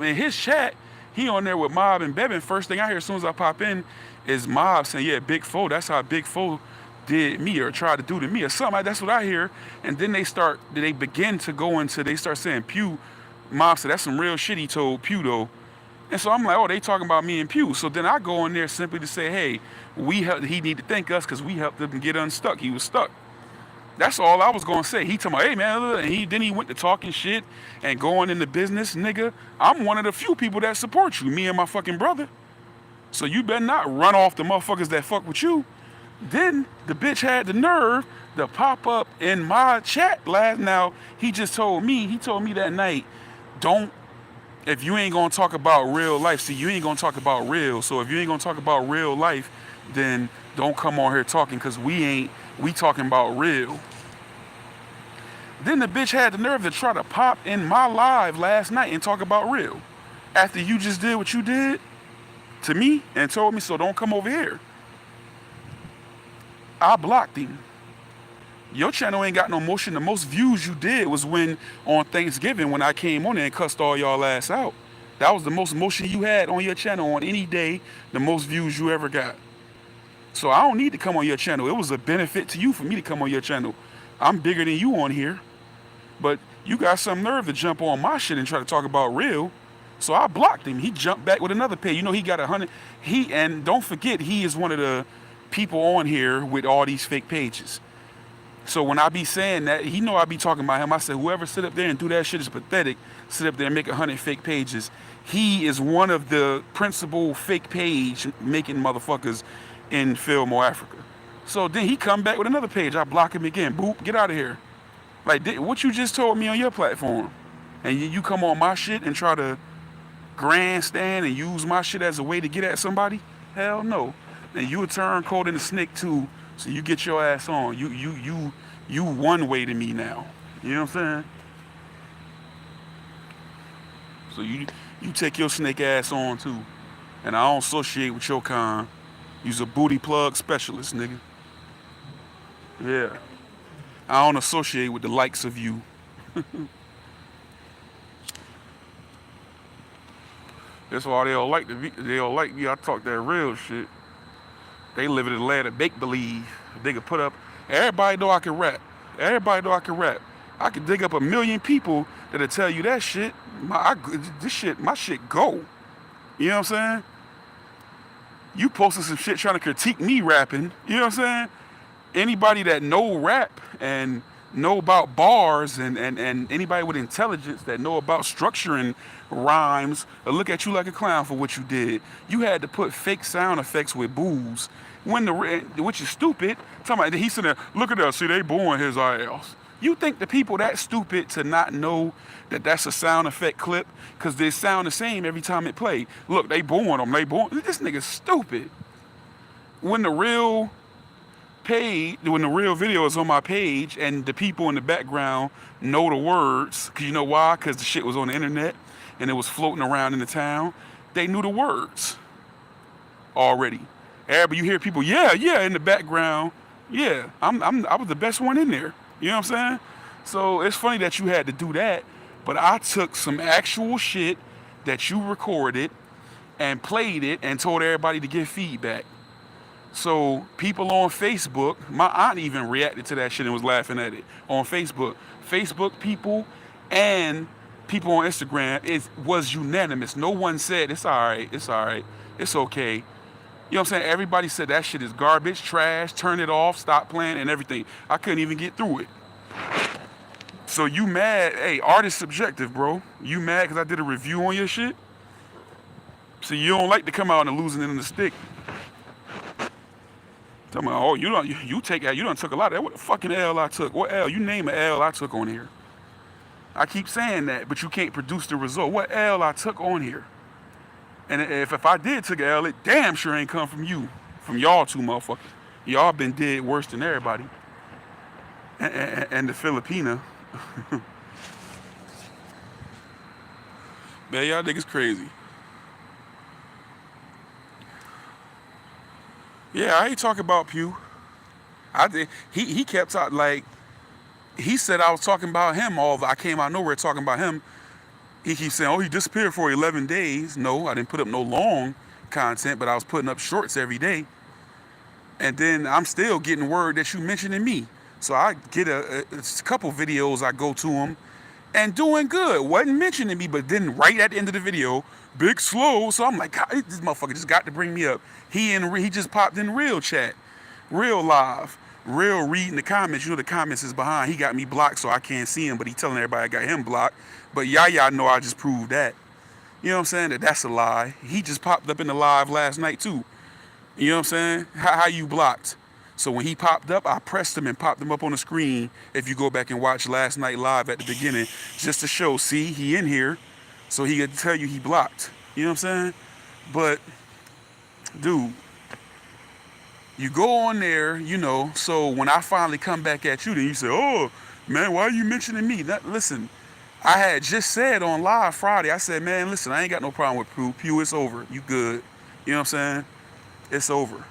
in his chat. He on there with Mob and Bevin. First thing I hear as soon as I pop in is Mob saying, yeah, Big Foe, that's how Big Foe did me or tried to do to me or something. That's what I hear. And then they begin to go into, they start saying Pew. Mob said, that's some real shit he told Pew though. And so I'm like, oh, they talking about me and Pew. So then I go in there simply to say, hey, he need to thank us because we helped him get unstuck. He was stuck. That's all I was gonna say. He told me, hey man, and then he went to talking shit and going into business, nigga. I'm one of the few people that support you, me and my fucking brother. So you better not run off the motherfuckers that fuck with you. Then the bitch had the nerve to pop up in my chat last. Now he told me that night, if you ain't gonna talk about real life, see, you ain't gonna talk about real. So if you ain't gonna talk about real life, then don't come on here talking, cause we talking about real. Then the bitch had the nerve to try to pop in my live last night and talk about real. After you just did what you did to me and told me, so don't come over here. I blocked him. Your channel ain't got no motion. The most views you did was when on Thanksgiving when I came on there and cussed all y'all ass out. That was the most motion you had on your channel on any day, the most views you ever got. So I don't need to come on your channel. It was a benefit to you for me to come on your channel. I'm bigger than you on here. But you got some nerve to jump on my shit and try to talk about real. So I blocked him. He jumped back with another page. You know, he got 100. And don't forget, he is one of the people on here with all these fake pages. So when I be saying that, he know I be talking about him. I said, whoever sit up there and do that shit is pathetic. Sit up there and make 100 fake pages. He is one of the principal fake page making motherfuckers in Fillmore, Africa. So then he come back with another page. I block him again. Boop, get out of here. Like, what you just told me on your platform. And you come on my shit and try to grandstand and use my shit as a way to get at somebody? Hell no. And you a turncoat and a snake too, so you get your ass on. You one way to me now. You know what I'm saying? So you take your snake ass on too. And I don't associate with your kind. You's a booty plug specialist, nigga. Yeah. I don't associate with the likes of you. That's why they don't like me. I talk that real shit. They live in the land of make-believe. They could put up, everybody know I can rap. Everybody know I can rap. I could dig up 1 million people that'll tell you that shit. My shit go. You know what I'm saying? You posted some shit trying to critique me rapping. You know what I'm saying? Anybody that know rap and know about bars and anybody with intelligence that know about structuring rhymes will look at you like a clown for what you did. You had to put fake sound effects with boos. Which is stupid. Talking about, he's sitting there, look at us, see, they booing his ass. You think the people that stupid to not know that that's a sound effect clip? Because they sound the same every time it play. Look, they booing them, This nigga's stupid. When the real video is on my page and the people in the background know the words, because you know why? Because the shit was on the internet and it was floating around in the town. They knew the words already. Everybody, you hear people, yeah, in the background. Yeah, I was the best one in there. You know what I'm saying? So it's funny that you had to do that, but I took some actual shit that you recorded and played it and told everybody to give feedback. So people on Facebook, my aunt even reacted to that shit and was laughing at it on Facebook. Facebook people and people on Instagram, it was unanimous. No one said, it's all right, it's okay. You know what I'm saying? Everybody said that shit is garbage, trash, turn it off, stop playing and everything. I couldn't even get through it. So you mad? Hey, art is subjective, bro. You mad because I did a review on your shit? So you don't like to come out and losing it in the stick. Tell me, oh, you take L. You done took a lot of that. What the fucking L I took? What L? You name an L I took on here. I keep saying that, but you can't produce the result. What L I took on here? And if I did take an L, it damn sure ain't come from you. From y'all two motherfuckers. Y'all been dead worse than everybody. And the Filipina. Man, y'all niggas crazy. Yeah, I ain't talking about Pew. I did. He kept talking like he said I was talking about him. I came out of nowhere talking about him. He keeps saying, "Oh, he disappeared for 11 days." No, I didn't put up no long content, but I was putting up shorts every day. And then I'm still getting word that you mentioning me. So I get a couple videos. I go to him and doing good. Wasn't mentioning me, but then right at the end of the video, big slow. So I'm like, God, this motherfucker just got to bring me up. He just popped in real chat, real live, real reading the comments. You know the comments is behind. He got me blocked, so I can't see him. But he telling everybody I got him blocked. But y'all know I just proved that. You know what I'm saying? That's a lie. He just popped up in the live last night too. You know what I'm saying? How you blocked? So when he popped up, I pressed him and popped him up on the screen. If you go back and watch last night live at the beginning, just to show, see, he in here, so he could tell you he blocked. You know what I'm saying? But, dude, you go on there, you know, so when I finally come back at you, then you say, oh, man, why are you mentioning me? Listen, I had just said on live Friday, I said, man, listen, I ain't got no problem with Pew. Pew, it's over. You good. You know what I'm saying? It's over.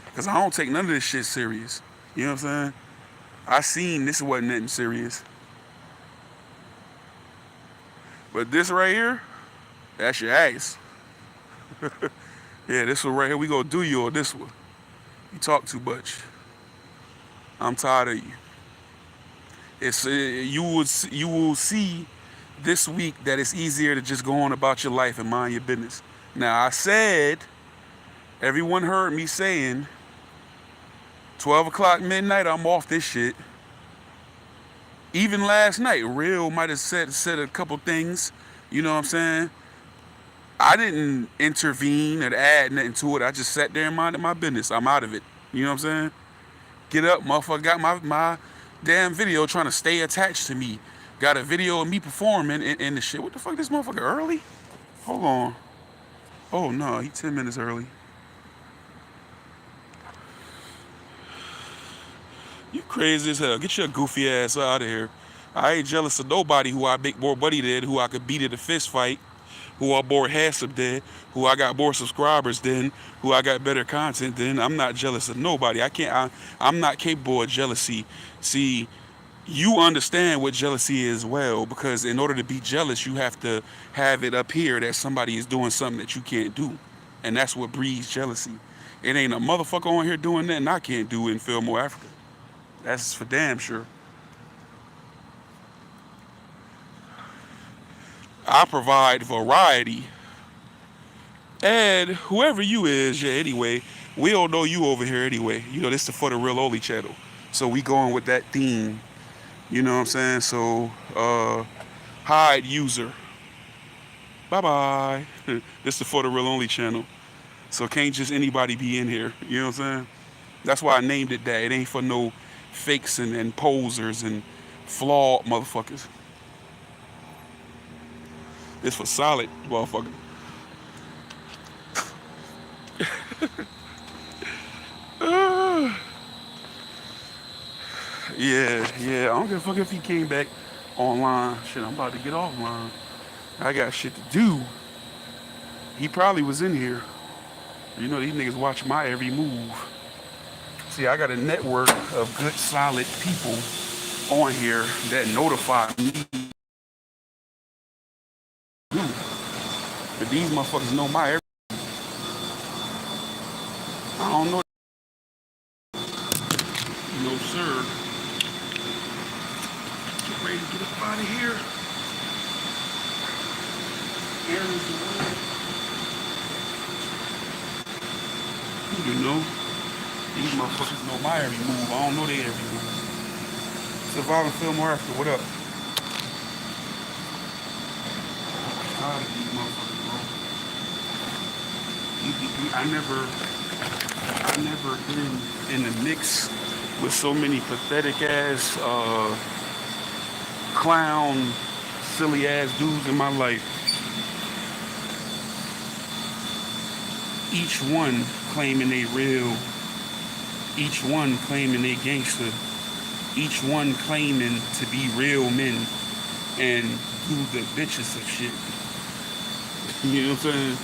Because I don't take none of this shit serious. You know what I'm saying? I seen this wasn't nothing serious. But this right here, that's your ass. Yeah, this one right here, we gonna do you on this one. You talk too much. I'm tired of you. You will see this week that it's easier to just go on about your life and mind your business. Now I said, everyone heard me saying, 12 o'clock midnight, I'm off this shit. Even last night, Real might have said a couple things, you know what I'm saying? I didn't intervene or add nothing to it. I just sat there and minded my business. I'm out of it. You know what I'm saying? Get up, motherfucker. Got my damn video trying to stay attached to me. Got a video of me performing in the shit. What the fuck, this motherfucker early? Hold on. Oh, no, he 10 minutes early. You crazy as hell. Get your goofy ass out of here. I ain't jealous of nobody who I big more buddy did, who I could beat at a fist fight, who I more handsome than, who I got more subscribers than, who I got better content than. I'm not jealous of nobody. I'm not capable of jealousy. See, you understand what jealousy is well, because in order to be jealous, you have to have it up here that somebody is doing something that you can't do. And that's what breeds jealousy. It ain't a motherfucker on here doing that and I can't do in Fillmore, Africa. That's for damn sure. I provide variety. And whoever you is, yeah, anyway, we don't know you over here anyway. You know, this is the For the Real Only channel. So we going with that theme. You know what I'm saying? So, hide user. Bye-bye. This is the For the Real Only channel. So can't just anybody be in here. You know what I'm saying? That's why I named it that. It ain't for no fakes and posers and flawed motherfuckers. It's for solid motherfuckers. Yeah. I don't give a fuck if he came back online. Shit, I'm about to get offline. I got shit to do. He probably was in here. You know, these niggas watch my every move. See, I got a network of good, solid people on here that notify me. But these motherfuckers know my every. I don't know. No, sir. Get ready to get up out of here. Aaron's the way. You know, these motherfuckers know my every move. I don't know their every move. Surviving Fillmore Africa, what up? tired of these motherfuckers, bro. I never been in the mix with so many pathetic ass, clown, silly ass dudes in my life. Each one claiming they real, each one claiming they gangster, each one claiming to be real men and do the bitches of shit. You know what I'm saying?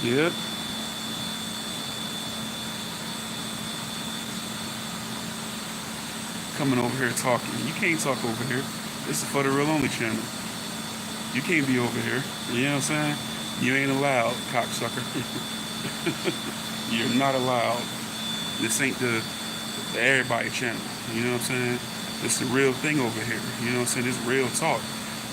Yep. Coming over here talking. You can't talk over here. This is for the Real Only channel. You can't be over here. You know what I'm saying? You ain't allowed, cocksucker. You're not allowed. This ain't the everybody channel. You know what I'm saying? It's the real thing over here. You know what I'm saying? It's real talk.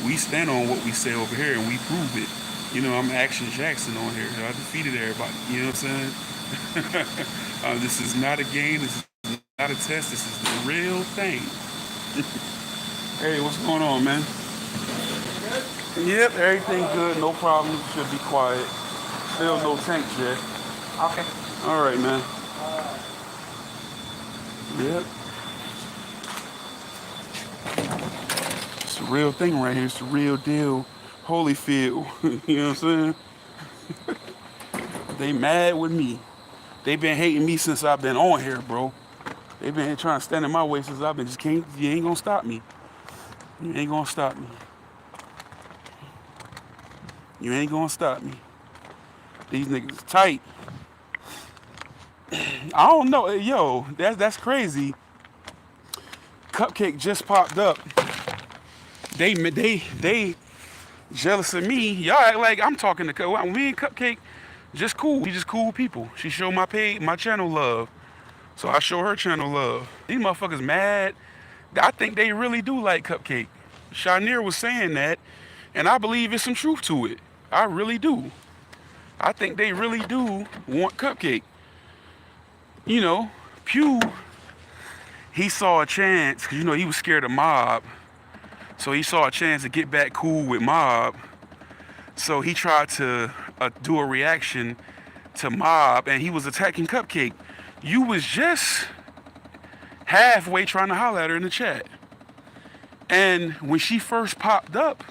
We stand on what we say over here and we prove it. You know, I'm Action Jackson on here. I defeated everybody. You know what I'm saying? This is not a game. This is not a test. This is the real thing. Hey, what's going on, man? Good? Yep, everything good. No problem. Should be quiet. Still no tank yet. Okay. All right, man. Yep. It's the real thing right here. It's the real deal. Holyfield. You know what I'm saying? They mad with me. They been hating me since I've been on here, bro. They been trying to stand in my way since I've been just can't. You ain't gonna stop me. You ain't gonna stop me. You ain't gonna stop me. These niggas tight. I don't know. Yo, that's crazy. Cupcake just popped up. They jealous of me. Y'all act like I'm talking to me and Cupcake just cool. We just cool people. She showed my channel love. So I show her channel love. These motherfuckers mad. I think they really do like Cupcake. Shanir was saying that, and I believe there's some truth to it. I really do. I think they really do want Cupcake. You know, Pew, he saw a chance, because, you know, he was scared of Mob. So he saw a chance to get back cool with Mob. So he tried to do a reaction to Mob, and he was attacking Cupcake. You was just halfway trying to holler at her in the chat. And when she first popped up,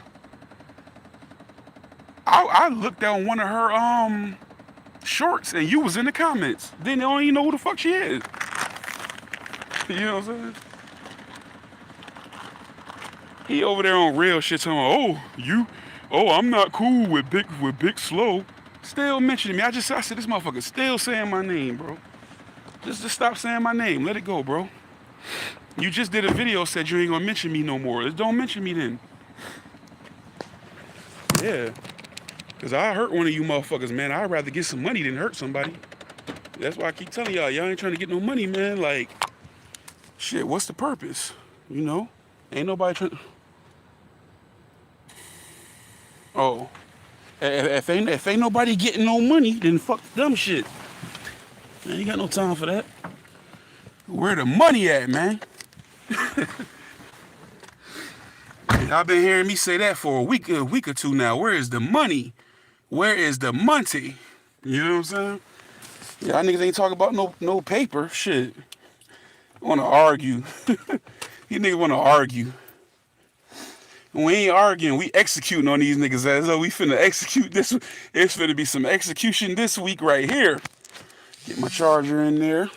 I looked down one of her shorts, and you was in the comments. Then they don't even know who the fuck she is. You know what I'm saying? He over there on real shit talking, I'm not cool with Big Slow. Still mentioning me. I said this motherfucker still saying my name, bro. Just stop saying my name. Let it go, bro. You just did a video, said you ain't gonna mention me no more. Don't mention me then. Yeah. Cause I hurt one of you motherfuckers, man. I'd rather get some money than hurt somebody. That's why I keep telling y'all ain't trying to get no money, man. Like, shit, what's the purpose? You know? Ain't nobody trying. Oh. If ain't nobody getting no money, then fuck the dumb shit. I ain't got no time for that. Where the money at, man? Y'all been hearing me say that for a week or two now. Where is the money? Where is the money? You know what I'm saying? Y'all niggas ain't talking about no paper. Shit. Wanna argue. You niggas wanna argue. We ain't arguing, we executing on these niggas as though we finna execute this. It's finna be some execution this week right here. Get my charger in there.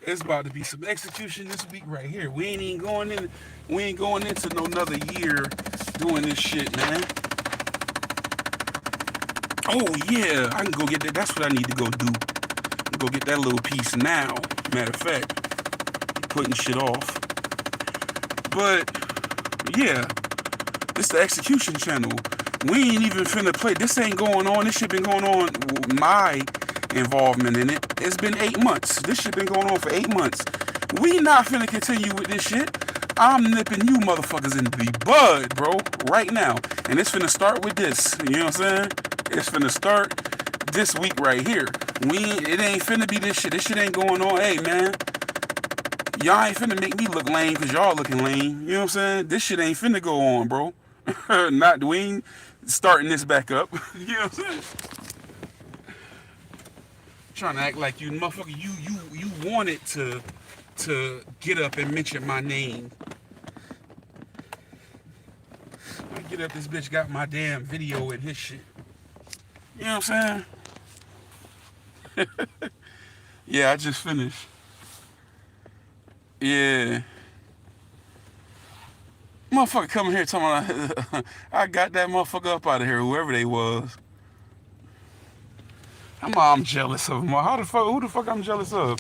It's about to be some execution this week right here. We ain't going into no another year doing this shit, man. Oh yeah, I can go get that. That's what I need to go do. Go get that little piece now. Matter of fact, putting shit off. But yeah, this the execution channel. We ain't even finna play. This ain't going on. This shit been going on. My involvement in it. It's been 8 months. This shit been going on for 8 months. We not finna continue with this shit. I'm nipping you motherfuckers in the bud, bro, right now. And it's finna start with this. You know what I'm saying? It's finna start this week right here. It ain't finna be this shit. This shit ain't going on. Hey, man. Y'all ain't finna make me look lame because y'all looking lame. You know what I'm saying? This shit ain't finna go on, bro. Not we ain't starting this back up. You know what I'm saying? Trying to act like you motherfucker. You wanted to get up and mention my name. I get up, this bitch got my damn video and his shit. You know what I'm saying? Yeah, I just finished. Yeah. Motherfucker coming here talking about I got that motherfucker up out of here, whoever they was. I'm jealous of them. Who the fuck I'm jealous of?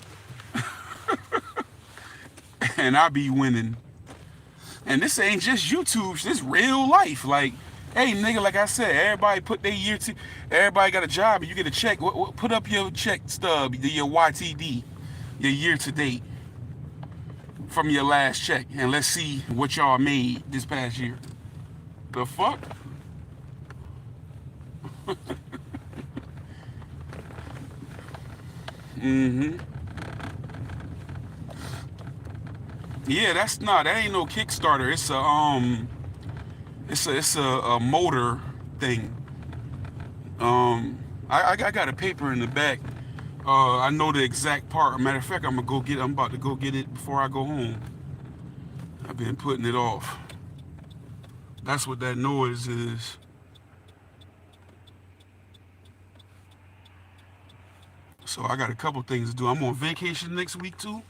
And I be winning. And this ain't just YouTube, this real life. Like, hey nigga, like I said, everybody put their year to everybody got a job and you get a check. Put up your check stub, your YTD, your year to date from your last check, and let's see what y'all made this past year. The fuck? Mm-hmm. Yeah, that ain't no Kickstarter. It's a motor thing. I got a paper in the back. I know the exact part. Matter of fact, I'm about to go get it before I go home. I've been putting it off. That's what that noise is. So I got a couple things to do. I'm on vacation next week too.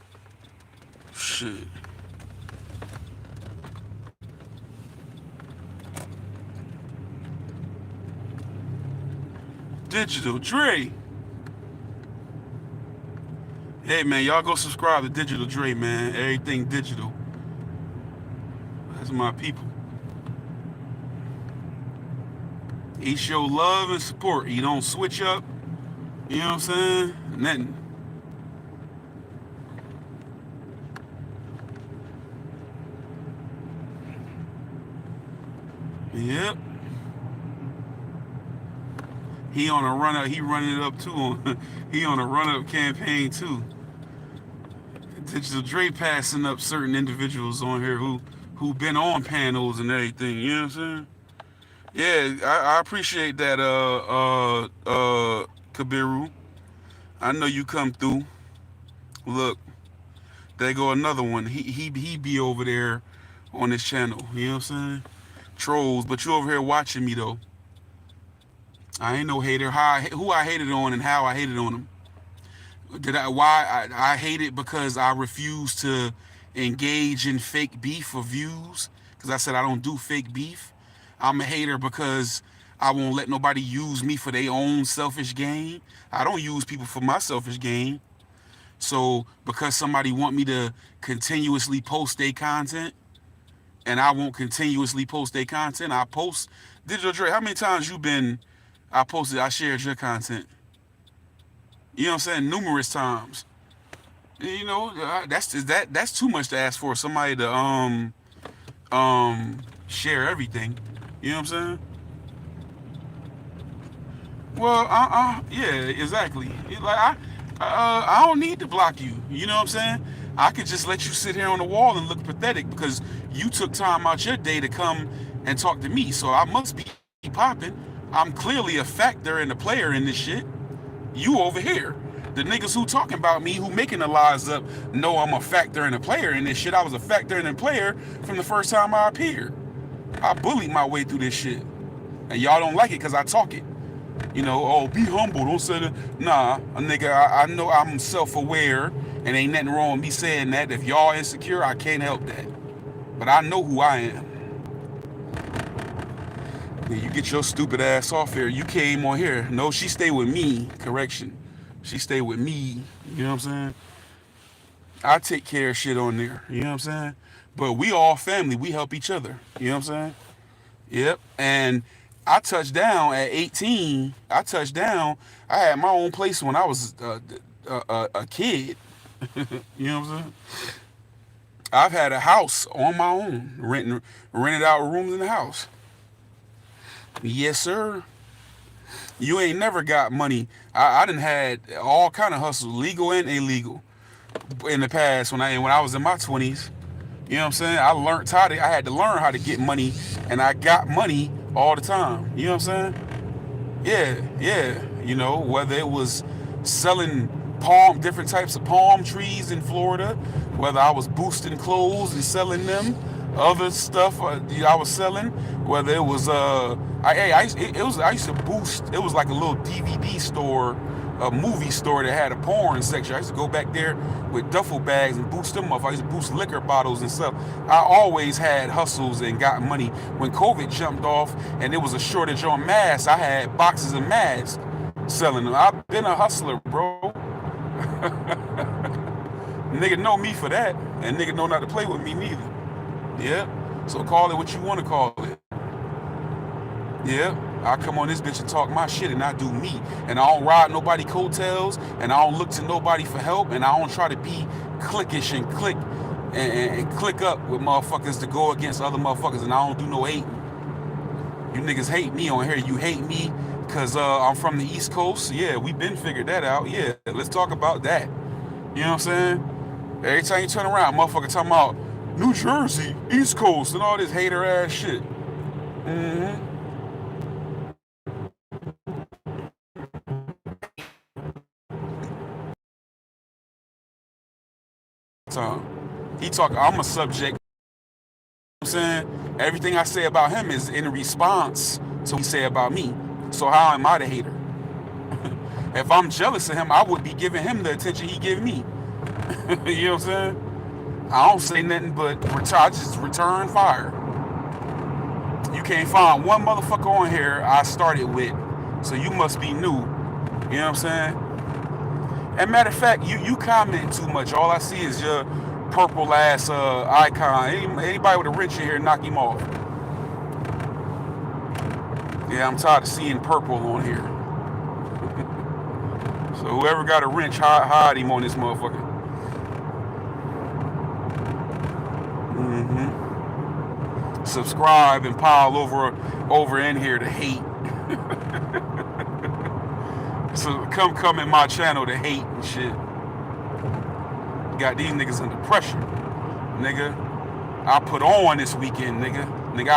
Shit. Digital Dre. Hey man, y'all go subscribe to Digital Dre, man. Everything digital. That's my people. He show love and support. He don't switch up. You know what I'm saying? Nothing. Yep. He on a run up. He running it up too. He on a run up campaign too. Digital Dre passing up certain individuals on here who been on panels and everything. You know what I'm saying? Yeah, I appreciate that. Kabiru. I know you come through. Look, there go another one. He be over there on this channel. You know what I'm saying? Trolls, but you over here watching me though. I ain't no hater. Who I hated on and how I hated on him. I hate it because I refuse to engage in fake beef for views. Because I said I don't do fake beef. I'm a hater because I won't let nobody use me for their own selfish gain. I don't use people for my selfish gain. So because somebody want me to continuously post their content, and I won't continuously post their content, I post. Digital Dre, how many times I shared your content? You know what I'm saying? Numerous times. You know, that's too much to ask for somebody to share everything. You know what I'm saying? Well, yeah, exactly. Like I don't need to block you. You know what I'm saying? I could just let you sit here on the wall and look pathetic because you took time out your day to come and talk to me. So I must be popping. I'm clearly a factor and a player in this shit. You over here. The niggas who talking about me, who making the lies up, know I'm a factor and a player in this shit. I was a factor and a player from the first time I appeared. I bullied my way through this shit. And y'all don't like it because I talk it. You know, oh, be humble. Don't say that. Nah, a nigga, I know I'm self-aware and ain't nothing wrong with me saying that. If y'all insecure, I can't help that. But I know who I am. Then you get your stupid ass off here. You came on here. No, she stay with me. Correction. She stay with me. You know what I'm saying? I take care of shit on there. You know what I'm saying? But we all family. We help each other. You know what I'm saying? Yep. And I touched down at 18. I touched down. I had my own place when I was a kid. You know what I'm saying? I've had a house on my own, rented out rooms in the house. Yes, sir. You ain't never got money. I done had all kind of hustles, legal and illegal. in the past when I was in my 20s. You know what I'm saying? I had to learn how to get money, and I got money all the time. You know what I'm saying? Yeah. You know, whether it was selling different types of palm trees in Florida, whether I was boosting clothes and selling them, other stuff I was selling, whether it was I used to boost. It was like a little DVD store, a movie store that had a porn section. I used to go back there with duffel bags and boost them up. I used to boost liquor bottles and stuff. I always had hustles and got money. When COVID jumped off and there was a shortage on masks, I had boxes of masks selling them. I've been a hustler, bro. Nigga know me for that, and nigga know not to play with me neither. Yeah. So call it what you want to call it. Yeah. I come on this bitch and talk my shit, and I do me. And I don't ride nobody coattails, and I don't look to nobody for help, and I don't try to be cliquish and click up with motherfuckers to go against other motherfuckers, and I don't do no hating. You niggas hate me on here. You hate me because I'm from the East Coast. Yeah, we been figured that out. Yeah, let's talk about that. You know what I'm saying? Every time you turn around, motherfucker talking about New Jersey, East Coast, and all this hater ass shit. Mm-hmm. He talk. I'm a subject. You know what I'm saying? Everything I say about him is in response to what he say about me. So how am I the hater? If I'm jealous of him, I would be giving him the attention he give me. You know what I'm saying? I don't say nothing but I just return fire. You can't find one motherfucker on here I started with, so you must be new. You know what I'm saying? And matter of fact, you comment too much. All I see is your purple ass icon. Anybody with a wrench in here, knock him off. Yeah, I'm tired of seeing purple on here. So whoever got a wrench, hide him on this motherfucker. Mm-hmm. Subscribe and pile over in here to hate. So come in my channel to hate and shit. Got these niggas under pressure, nigga. I put on this weekend, nigga. Nigga,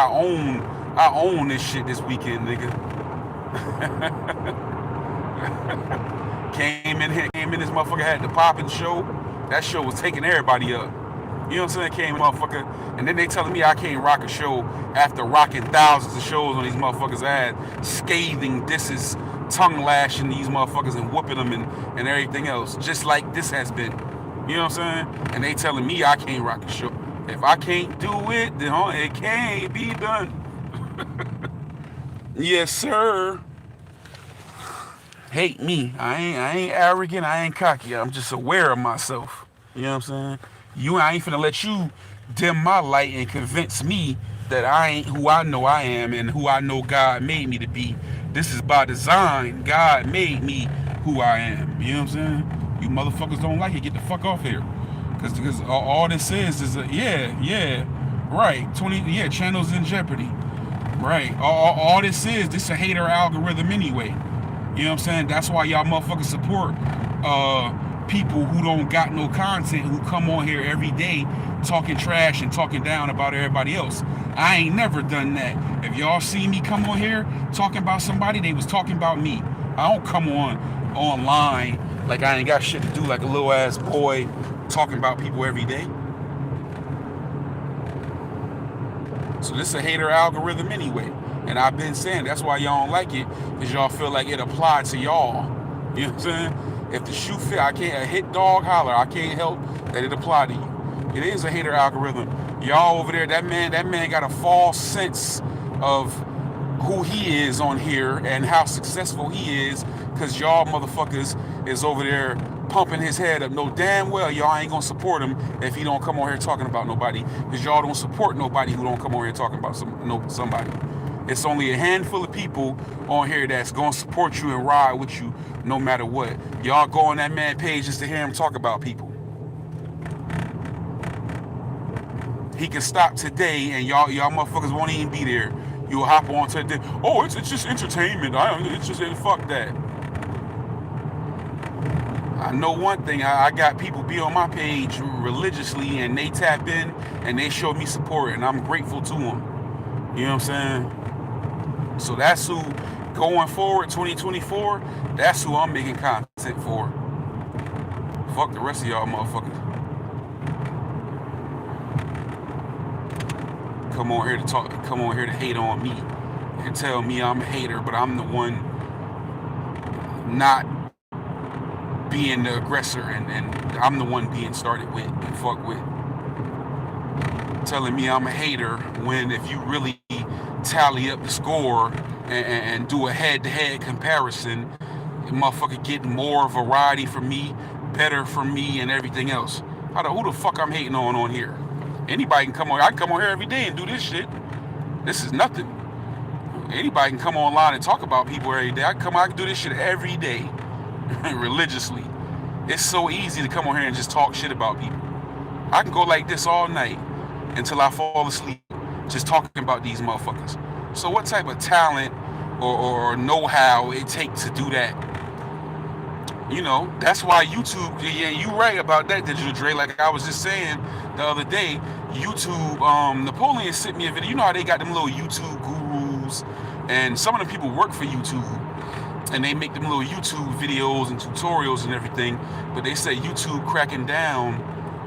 I own this shit this weekend, nigga. Came in this motherfucker, had the poppin' show. That show was taking everybody up. You know what I'm saying? Came motherfucker, and then they telling me I can't rock a show after rocking thousands of shows on these motherfuckers' ass, scathing disses, tongue lashing these motherfuckers and whooping them and everything else, just like this has been. You know what I'm saying? And they telling me I can't rock a show. If I can't do it, then it can't be done. Yes, sir. Hate me. I ain't arrogant. I ain't cocky. I'm just aware of myself. You know what I'm saying? I ain't finna let you dim my light and convince me that I ain't who I know I am and who I know God made me to be. This is by design. God made me who I am. You know what I'm saying? You motherfuckers don't like it, get the fuck off here. Because all this is right. 20 channels in jeopardy. Right. All this is a hater algorithm anyway. You know what I'm saying? That's why y'all motherfuckers support people who don't got no content, who come on here every day talking trash and talking down about everybody else. I ain't never done that. If y'all see me come on here talking about somebody, they was talking about me. I don't come online like I ain't got shit to do, like a little ass boy talking about people every day. So this is a hater algorithm anyway. And I've been saying that's why y'all don't like it, because y'all feel like it applied to y'all. You know what I'm saying? If the shoe fit, I can't hit dog holler. I can't help that it applied to you. It is a hater algorithm. Y'all over there, that man got a false sense of who he is on here and how successful he is, because y'all motherfuckers is over there pumping his head up. No damn well y'all ain't gonna support him if he don't come on here talking about nobody, because y'all don't support nobody who don't come on here talking about somebody. It's only a handful of people on here that's gonna support you and ride with you no matter what. Y'all go on that man page just to hear him talk about people. He can stop today and y'all motherfuckers won't even be there. You'll hop on to the it's just entertainment. It's just fuck that. I know one thing, I got people be on my page religiously and they tap in and they show me support and I'm grateful to them. You know what I'm saying? So that's who, going forward, 2024, that's who I'm making content for. Fuck the rest of y'all motherfuckers. Come on here to talk, come on here to hate on me and tell me I'm a hater, but I'm the one not being the aggressor and I'm the one being started with and fucked with. Telling me I'm a hater when if you really tally up the score and do a head-to-head comparison, the motherfucker getting more variety from me, better from me, and everything else. Who the fuck I'm hating on here? Anybody can come on. I can come on here every day and do this shit. This is nothing. Anybody can come online and talk about people every day. I can do this shit every day, religiously. It's so easy to come on here and just talk shit about people. I can go like this all night until I fall asleep, just talking about these motherfuckers. So what type of talent or know-how it takes to do that? You know, that's why YouTube, yeah, you right about that, Digital Dre. Like I was just saying the other day, YouTube, Napoleon sent me a video. You know how they got them little YouTube gurus, and some of them people work for YouTube, and they make them little YouTube videos and tutorials and everything, but they say YouTube cracking down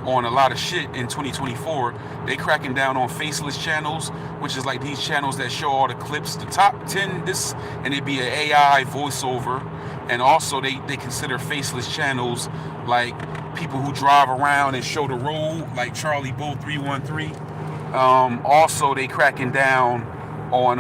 on a lot of shit in 2024. They cracking down on faceless channels, which is like these channels that show all the clips, the top 10, this, and it'd be an AI voiceover. And also they consider faceless channels like people who drive around and show the road, like Charlie Bull 313. Also they cracking down on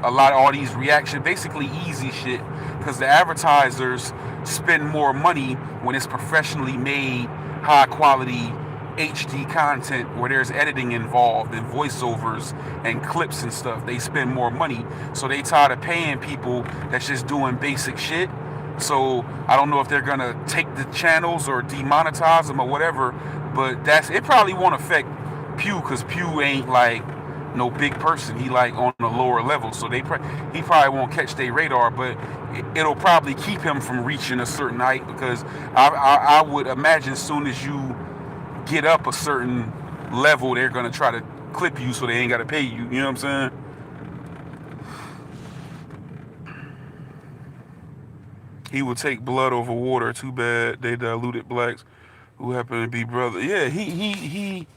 a lot of all these reaction, basically easy shit, because the advertisers spend more money when it's professionally made, high quality HD content where there's editing involved and voiceovers and clips and stuff. They spend more money, so they tired of paying people that's just doing basic shit. So I don't know if they're gonna take the channels or demonetize them or whatever, but it probably won't affect Pew, because Pew ain't like no big person. He like on a lower level, so he probably won't catch their radar, but it'll probably keep him from reaching a certain height, because I would imagine as soon as you get up a certain level, they're gonna try to clip you so they ain't gotta pay you. You know what I'm saying? He would take blood over water. Too bad they diluted blacks who happen to be brother. Yeah, he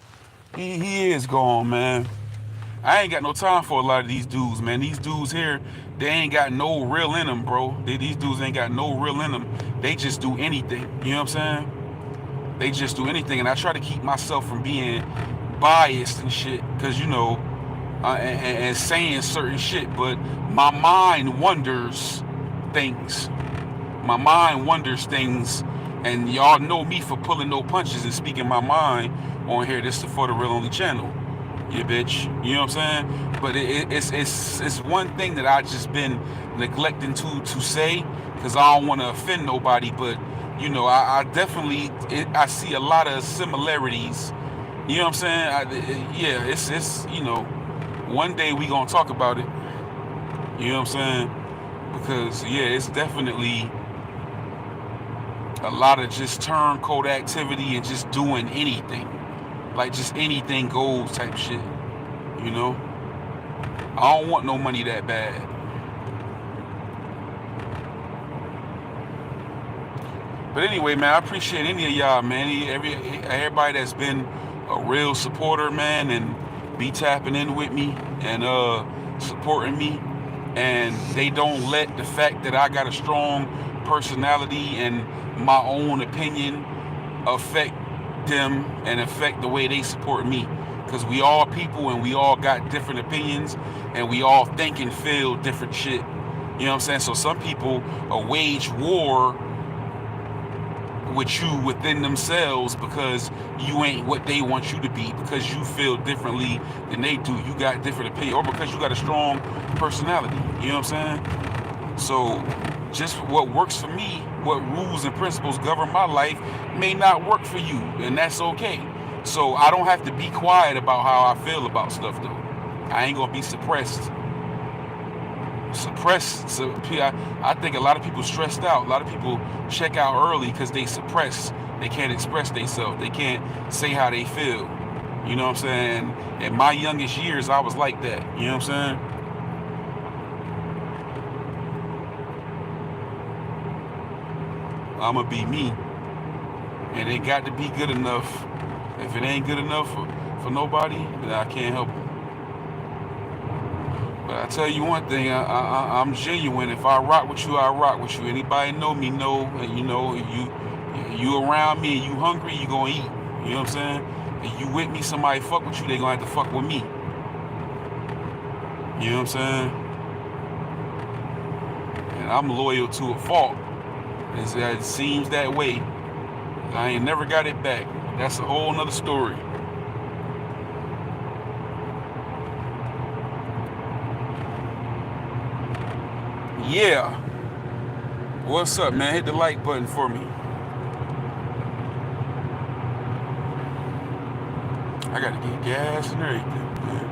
is gone, man. I ain't got no time for a lot of these dudes, man. These dudes here, they ain't got no real in them, bro. These dudes ain't got no real in them. They just do anything. You know what I'm saying? They just do anything, and I try to keep myself from being biased and shit, because you know, and saying certain shit. But my mind wonders things. My mind wonders things, and y'all know me for pulling no punches and speaking my mind on here. This is the For the Real Only channel. Yeah, bitch. You know what I'm saying? But it's one thing that I just been neglecting to say, because I don't want to offend nobody. But you know, I definitely I see a lot of similarities. You know what I'm saying? Yeah, it's you know, one day we gonna talk about it. You know what I'm saying? Because yeah, it's definitely a lot of just turncoat activity and just doing anything. Like just anything goes type shit. You know? I don't want no money that bad. But anyway, man, I appreciate any of y'all, man. Everybody that's been a real supporter, man, and be tapping in with me and supporting me. And they don't let the fact that I got a strong personality and my own opinion affect them and affect the way they support me, because we all people and we all got different opinions and we all think and feel different shit. You know what I'm saying? So some people wage war with you within themselves because you ain't what they want you to be, because you feel differently than they do. You got different opinion, or because you got a strong personality. You know what I'm saying? So just what works for me, what rules and principles govern my life, may not work for you, and that's okay. So I don't have to be quiet about how I feel about stuff, though. I ain't gonna be suppressed. suppress. So I think a lot of people stressed out. A lot of people check out early because they suppress. They can't express themselves. They can't say how they feel. You know what I'm saying? In my youngest years, I was like that. You know what I'm saying? I'ma be me, and it got to be good enough. If it ain't good enough for nobody, then I can't help it. But I tell you one thing, I'm genuine. If I rock with you, I rock with you. Anybody know me know, and you know, you around me and you hungry, you gonna eat. You know what I'm saying? If you with me, somebody fuck with you, they gonna have to fuck with me. You know what I'm saying? And I'm loyal to a fault. It seems that way. I ain't never got it back. That's a whole nother story. Yeah. What's up, man? Hit the like button for me. I gotta get gas and everything, man.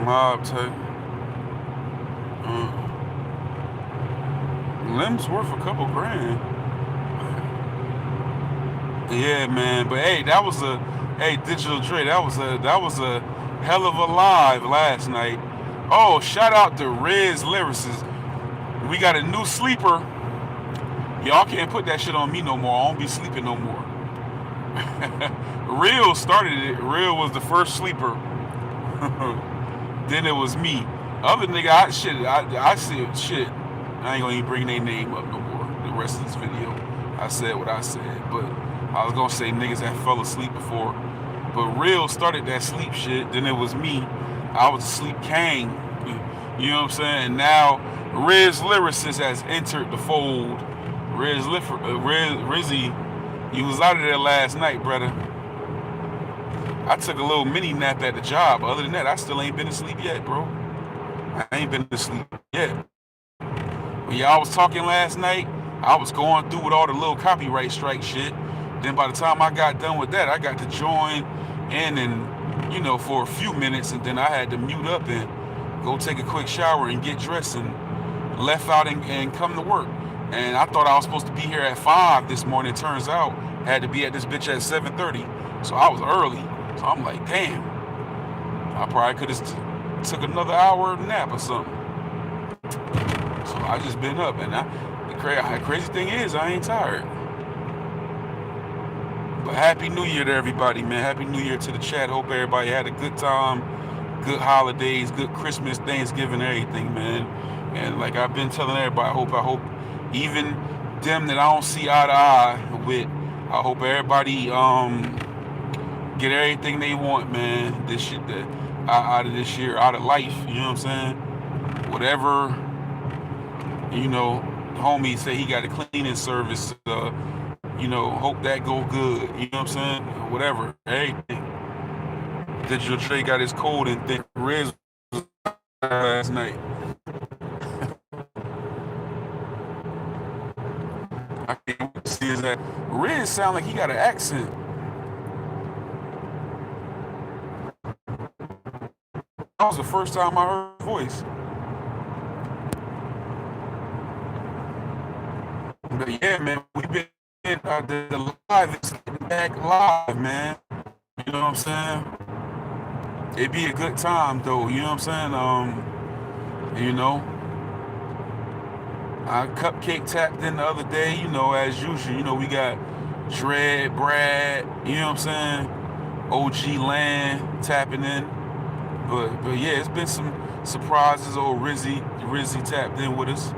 Mob type. Limbs worth a couple grand. Yeah, man. But hey, that was a Digital Dre. That was a hell of a live last night. Oh, shout out to Riz Lyricist. We got a new sleeper. Y'all can't put that shit on me no more. I don't be sleeping no more. Real started it. Real was the first sleeper. Then it was me. Other nigga, I said shit. I ain't gonna even bring their name up no more. The rest of this video, I said what I said. But I was gonna say niggas that fell asleep before. But Real started that sleep shit. Then it was me. I was a sleep king. You know what I'm saying? And now Riz Lyricist has entered the fold. Rizzy, you was out of there last night, brother. I took a little mini nap at the job. Other than that, I still ain't been asleep yet, bro. I ain't been asleep yet. When y'all was talking last night, I was going through with all the little copyright strike shit. Then by the time I got done with that, I got to join in and, you know, for a few minutes, and then I had to mute up and go take a quick shower and get dressed and left out and come to work. And I thought I was supposed to be here at 5 this morning. Turns out I had to be at this bitch at 7:30. So I was early. So I'm like, damn. I probably could have took another hour nap or something. So I just been up, and the crazy thing is I ain't tired. But Happy New Year to everybody, man. Happy New Year to the chat. Hope everybody had a good time, good holidays, good Christmas, Thanksgiving, everything, man. And like I've been telling everybody, I hope even them that I don't see eye to eye with, I hope everybody get everything they want, man. This shit out of this year, out of life. You know what I'm saying? Whatever, you know, homie say he got a cleaning service. You know, hope that go good. You know what I'm saying? Whatever, everything. Digital Trey got his code and think Riz was last night. I can't wait to see that. Riz sound like he got an accent. That was the first time I heard his voice. But yeah, man, we've been the live, it's back live, man. You know what I'm saying? It'd be a good time though, you know what I'm saying? You know, I cupcake tapped in the other day, you know, as usual. You know, we got Dread, Brad, you know what I'm saying? OG Land tapping in. But yeah, it's been some surprises. Old Rizzy tapped in with us.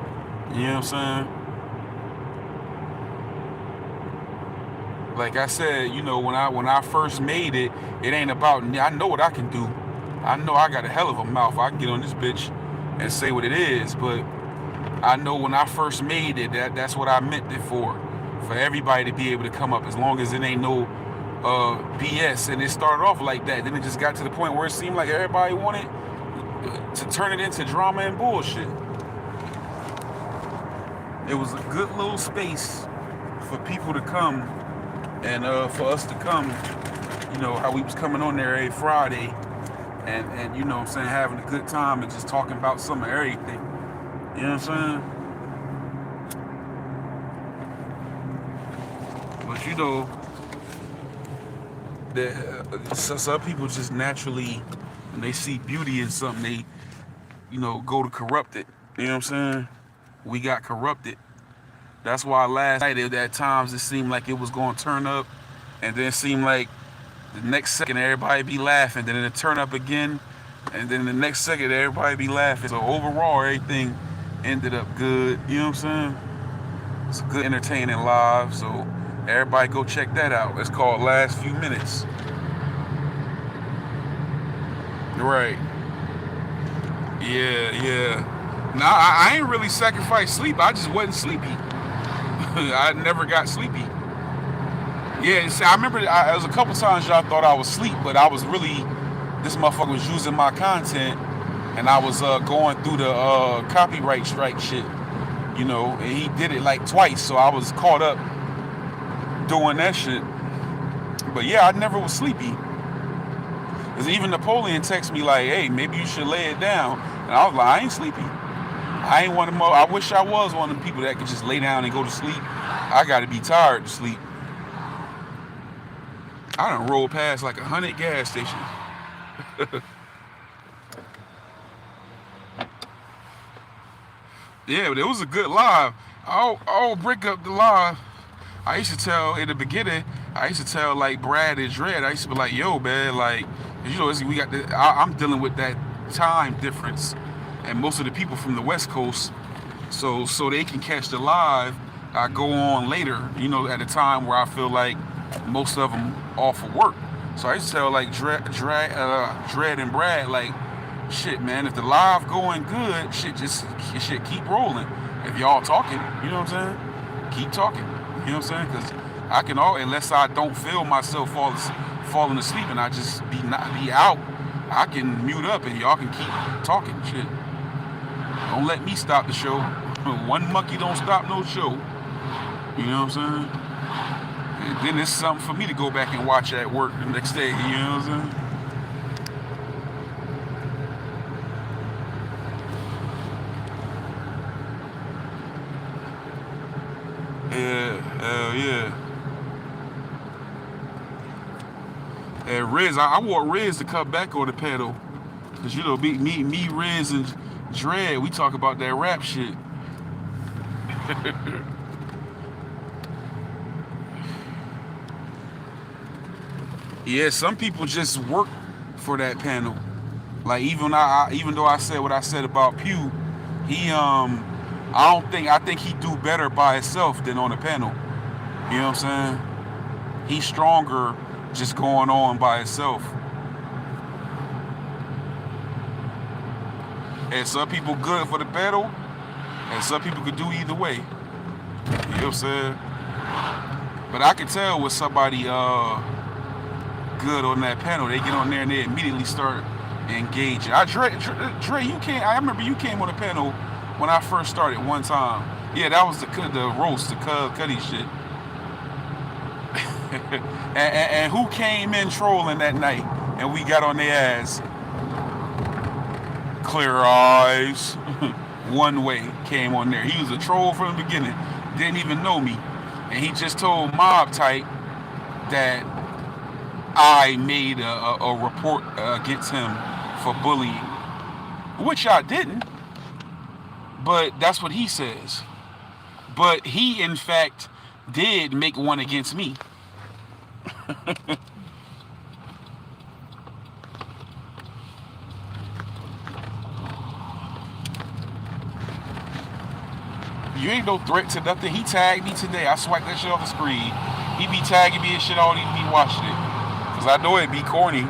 You know what I'm saying? Like I said, you know, when I first made it, it ain't about me. I know what I can do. I know I got a hell of a mouth. I can get on this bitch and say what it is. But I know when I first made it, that's what I meant it for everybody to be able to come up, as long as it ain't no BS. And it started off like that. Then it just got to the point where it seemed like everybody wanted to turn it into drama and bullshit. It was a good little space for people to come and for us to come You know, how we was coming on there every Friday and you know what I'm saying, having a good time and just talking about some of everything. You know what I'm saying? But you know, some people just naturally, when they see beauty in something, they, you know, go to corrupt it. You know what I'm saying? We got corrupted. That's why last night at times it seemed like it was going to turn up, and then it seemed like the next second everybody be laughing, then it turn up again, and then the next second everybody be laughing. So overall, everything ended up good. You know what I'm saying? It's a good entertaining live. So everybody go check that out. It's called Last Few Minutes. Right. Yeah. Now I ain't really sacrificed sleep. I just wasn't sleepy. I never got sleepy. Yeah, see, I remember there was a couple times y'all thought I was asleep, but I was really, this motherfucker was using my content, and I was going through the copyright strike shit, you know, and he did it like twice, so I was caught up doing that shit. But yeah, I never was sleepy. Because even Napoleon texted me like, hey, maybe you should lay it down. And I was like, I ain't sleepy. I ain't one of them. I wish I was one of them people that could just lay down and go to sleep. I got to be tired to sleep. I done rolled past like 100 gas stations. Yeah, but it was a good live. I'll break up the live. I used to tell in the beginning, I used to tell like Brad and Dread, I used to be like, yo, man, like, you know, we got I'm dealing with that time difference, and most of the people from the West Coast, so they can catch the live. I go on later, you know, at a time where I feel like most of them off of work. So I used to tell like Dread and Brad, like, shit, man, if the live going good, shit keep rolling. If y'all talking, you know what I'm saying? Keep talking. You know what I'm saying? Because I can unless I don't feel myself falling asleep and I just be out, I can mute up and y'all can keep talking. Shit. Don't let me stop the show. One monkey don't stop no show. You know what I'm saying? And then it's something for me to go back and watch at work the next day. You know what I'm saying? Yeah, hell yeah. And Riz, I want Riz to come back on the panel. Cause you know, me, Riz, and Dread, we talk about that rap shit. Yeah, some people just work for that panel. Like even though I said what I said about Pew, he I think he do better by himself than on the panel. You know what I'm saying? He's stronger just going on by himself. And some people good for the panel, and some people could do either way. You know what I'm saying? But I can tell with somebody good on that panel, they get on there and they immediately start engaging. Dre, you came. I remember you came on the panel when I first started one time. Yeah, that was the roast, the Cuddy shit. and who came in trolling that night and we got on their ass? Clear Eyes. One Way came on there. He was a troll from the beginning. Didn't even know me. And he just told Mob Type that I made a report against him for bullying, which I didn't, but that's what he says. But he, in fact, did make one against me. You ain't no threat to nothing. He tagged me today. I swiped that shit off the screen. He be tagging me and shit, all he be watching it. Because I know it'd be corny.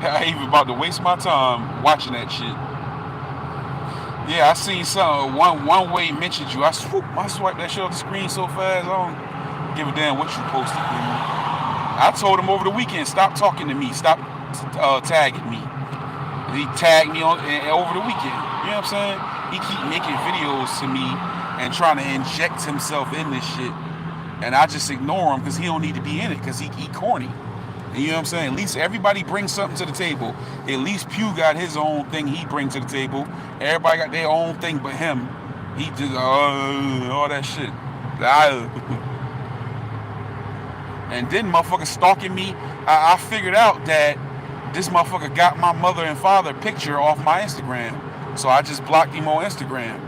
I ain't even about to waste my time watching that shit. Yeah, I seen something. One Way mentioned you. I swiped that shit off the screen so fast, I don't give a damn what you posted. I told him over the weekend, stop talking to me. Stop tagging me. And he tagged me over the weekend. You know what I'm saying? He keep making videos to me and trying to inject himself in this shit. and I just ignore him because he don't need to be in it because he corny. You know what I'm saying? At least everybody brings something to the table. At least Pew got his own thing he brings to the table. Everybody got their own thing but him. He just all that shit. And then motherfucker stalking me. I figured out that this motherfucker got my mother and father picture off my Instagram. So I just blocked him on Instagram.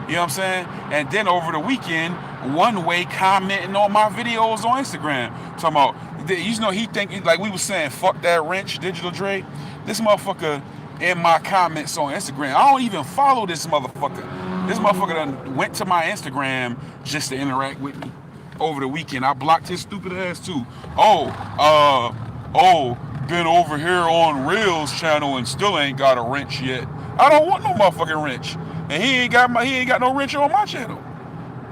You know what I'm saying? And then over the weekend, one way commenting on my videos on Instagram. Talking about, you know, he think, like we was saying, fuck that wrench, Digital Dre. This motherfucker in my comments on Instagram. I don't even follow this motherfucker. This motherfucker done went to my Instagram just to interact with me. Over the weekend, I blocked his stupid ass too. Been over here on Reel's channel and still ain't got a wrench yet. I don't want no motherfucking wrench. And he ain't got no wrench on my channel.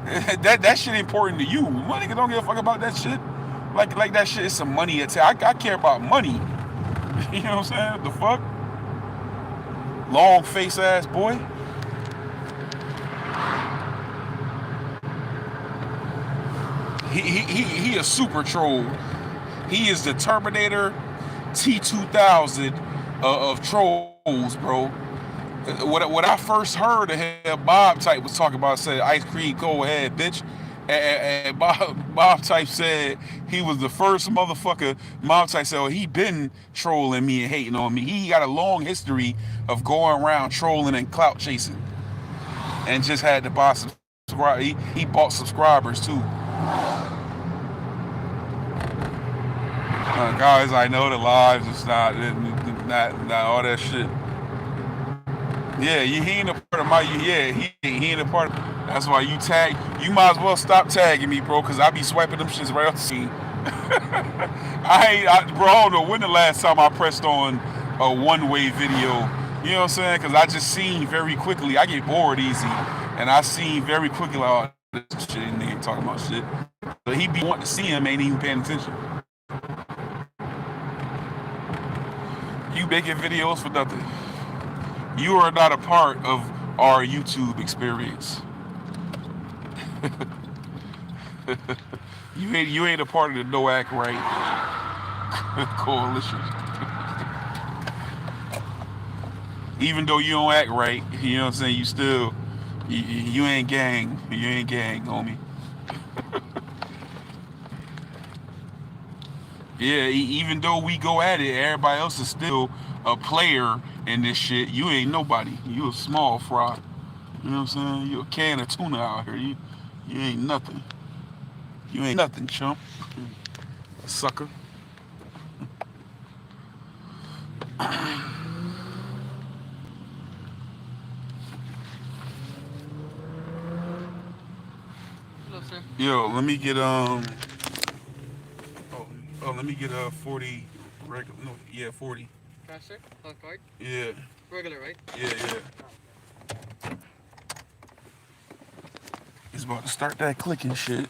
that shit important to you. My nigga don't give a fuck about that shit. Like that shit is some money attack. I care about money. You know what I'm saying? The fuck? Long face ass boy. He a super troll. He is the Terminator T2000 of trolls, bro. What I first heard of him, Bob Type was talking about, said, Ice Cream, go ahead, bitch. And Bob Type said he was the first motherfucker. Bob Type said, he been trolling me and hating on me. He got a long history of going around trolling and clout chasing. And just had to buy subscribers. He bought subscribers too. Guys, I know the lives, it's not all that shit. Yeah, he ain't a part of my. Yeah, he ain't a part of. That's why you tag. You might as well stop tagging me, bro, because I be swiping them shits right off the scene. Bro, I don't know when the last time I pressed on a one-way video. You know what I'm saying? Because I just seen very quickly. I get bored easy, and I seen very quickly like, oh, this shit nigga talking about shit. But he be wanting to see him, ain't even paying attention. You making videos for nothing. You are not a part of our YouTube experience. You ain't a part of the No Act Right coalition. Even though you don't act right, you know what I'm saying, you still you ain't gang. You ain't gang, homie. Yeah, even though we go at it, everybody else is still a player in this shit. You ain't nobody. You a small fry. You know what I'm saying? You a can of tuna out here. You ain't nothing. You ain't nothing, chump. Sucker. Hello, sir. Yo, let me get let me get 40 regular. No, yeah, 40. Cash, sir? On card? Yeah. Regular, right? Yeah. He's about to start that clicking shit.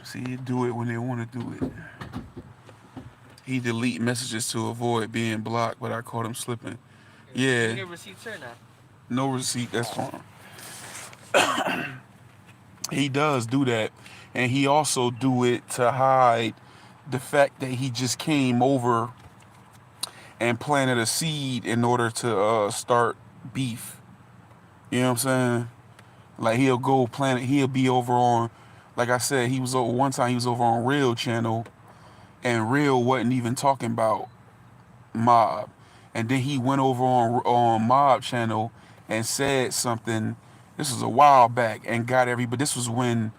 See, you do it when they want to do it. He delete messages to avoid being blocked, but I caught him slipping. Yeah. No receipt, sir, now? No receipt, that's fine. He does do that, and he also do it to hide the fact that he just came over and planted a seed in order to start beef. You know what I'm saying? Like he'll go plant it. He'll be over on, like I said, he was over one time. He was over on Real channel, and Real wasn't even talking about Mob, and then he went over on Mob channel and said something. This was a while back, and got everybody. This was when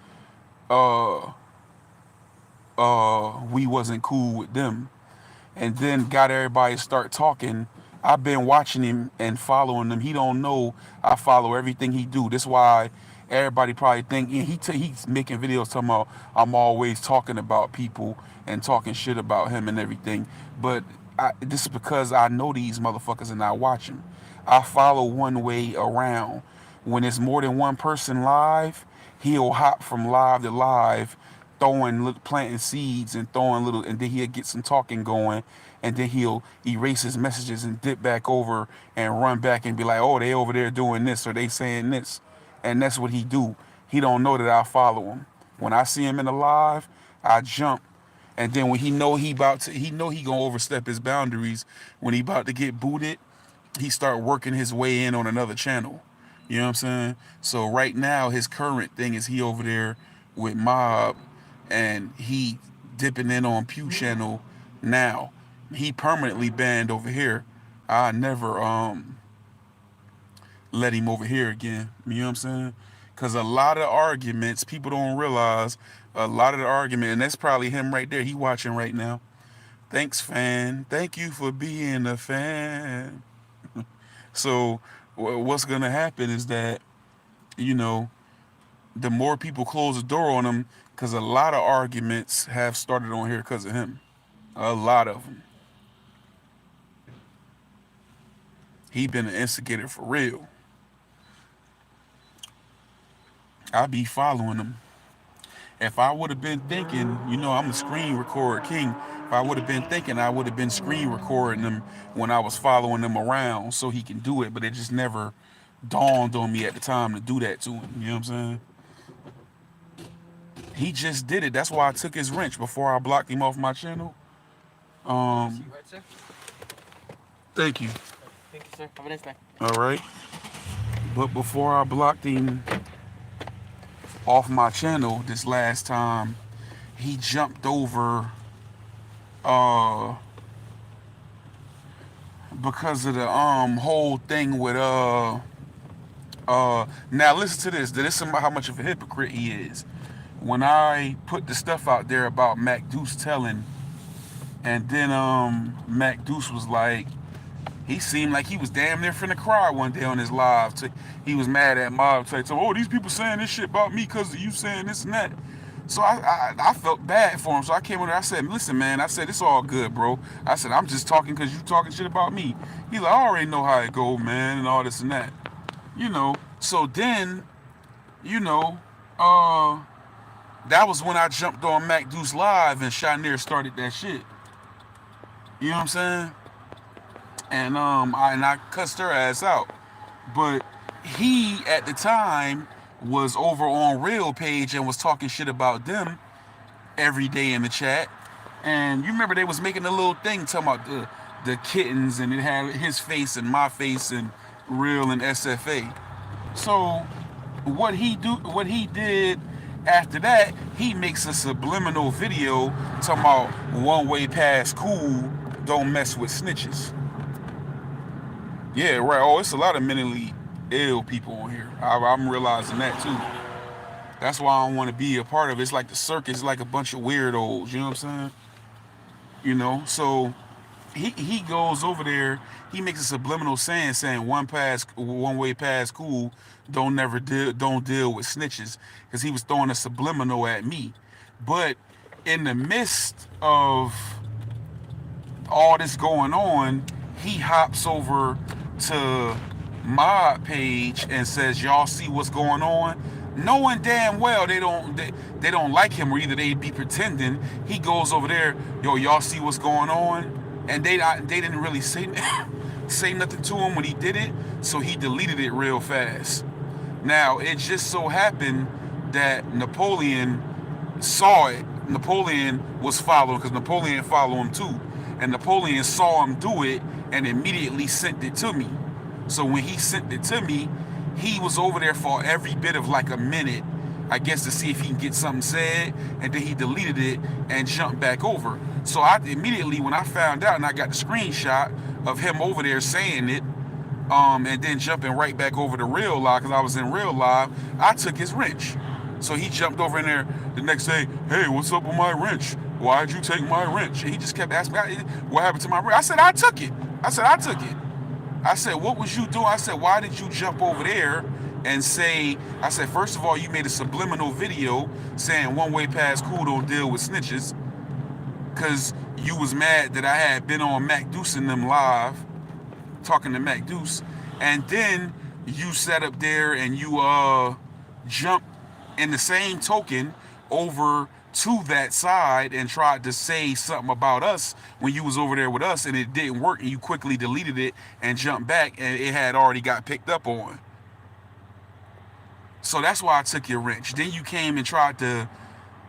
we wasn't cool with them, and then got everybody to start talking. I've been watching him and following him. He don't know I follow everything he do. That's why everybody probably think he's making videos talking about I'm always talking about people and talking shit about him and everything. But this is because I know these motherfuckers and I watch them. I follow one way around. When it's more than one person live, he'll hop from live to live, planting seeds and throwing little, and then he'll get some talking going, and then he'll erase his messages and dip back over and run back and be like, oh, they over there doing this or they saying this, and that's what he do. He don't know that I follow him. When I see him in the live, I jump. And then when he know he gonna overstep his boundaries. When he about to get booted, he start working his way in on another channel. You know what I'm saying? So right now his current thing is he over there with Mob, and he dipping in on Pew channel now. He permanently banned over here. I never let him over here again. You know what I'm saying? Because a lot of arguments, people don't realize a lot of the argument, and that's probably him right there. He watching right now. Thanks, fan. Thank you for being a fan. So what's going to happen is that, you know, the more people close the door on him, because a lot of arguments have started on here because of him. A lot of them. He been an instigator for real. I be following him. If I would have been thinking, you know, I'm a screen recorder king. If I would have been thinking, I would have been screen recording him when I was following him around so he can do it. But it just never dawned on me at the time to do that to him. You know what I'm saying? He just did it. That's why I took his wrench before I blocked him off my channel. Right, sir? Thank you. Thank you, sir. Have a nice day. All right. But before I blocked him off my channel this last time, he jumped over because of the whole thing with now listen to this. This is how much of a hypocrite he is. When I put the stuff out there about Mac Deuce telling, and then Mac Deuce was like, he seemed like he was damn near finna cry one day on his live. He was mad at Mob. So, oh, these people saying this shit about me because of you saying this and that. So I felt bad for him. So I came over there. I said, listen, man. I said, it's all good, bro. I said, I'm just talking because you talking shit about me. He's like, I already know how it go, man, and all this and that. You know. So then, you know, that was when I jumped on Mac Deuce Live and Shanair started that shit. You know what I'm saying? And I cussed her ass out. But he at the time was over on Real page and was talking shit about them every day in the chat. And you remember they was making a little thing talking about the kittens, and it had his face and my face and Real and SFA. So what he did after that, he makes a subliminal video talking about one way past cool, don't mess with snitches. Yeah, right. Oh, it's a lot of mentally ill people on here. I'm realizing that too. That's why I don't want to be a part of it. It's like the circus, it's like a bunch of weirdos. You know what I'm saying? You know, so he goes over there. He makes a subliminal saying one way past cool, don't deal with snitches, because he was throwing a subliminal at me. But in the midst of all this going on, he hops over to my page and says, y'all see what's going on, knowing damn well they don't like him, or either they be pretending. He goes over there, yo, y'all see what's going on, and they didn't really say nothing to him when he did it, so he deleted it real fast. Now it just so happened that Napoleon saw it. Napoleon was following, because Napoleon followed him too, and Napoleon saw him do it and immediately sent it to me. So when he sent it to me, he was over there for every bit of like a minute, I guess, to see if he can get something said, and then he deleted it and jumped back over. So I immediately, when I found out and I got the screenshot of him over there saying it, and then jumping right back over to Real Live, because I was in Real Live, I took his wrench. So he jumped over in there the next day, hey, what's up with my wrench? Why'd you take my wrench? And he just kept asking me, what happened to my wrench? I said, I took it. I said, what was you doing? I said, why did you jump over there and say, I said, first of all, you made a subliminal video saying one way past cool, don't deal with snitches, because you was mad that I had been on Mac Deuce and them live, talking to Mac Deuce, and then you sat up there and you jumped in the same token over to that side and tried to say something about us when you was over there with us, and it didn't work, and you quickly deleted it and jumped back, and it had already got picked up on. So that's why I took your wrench. Then you came and tried to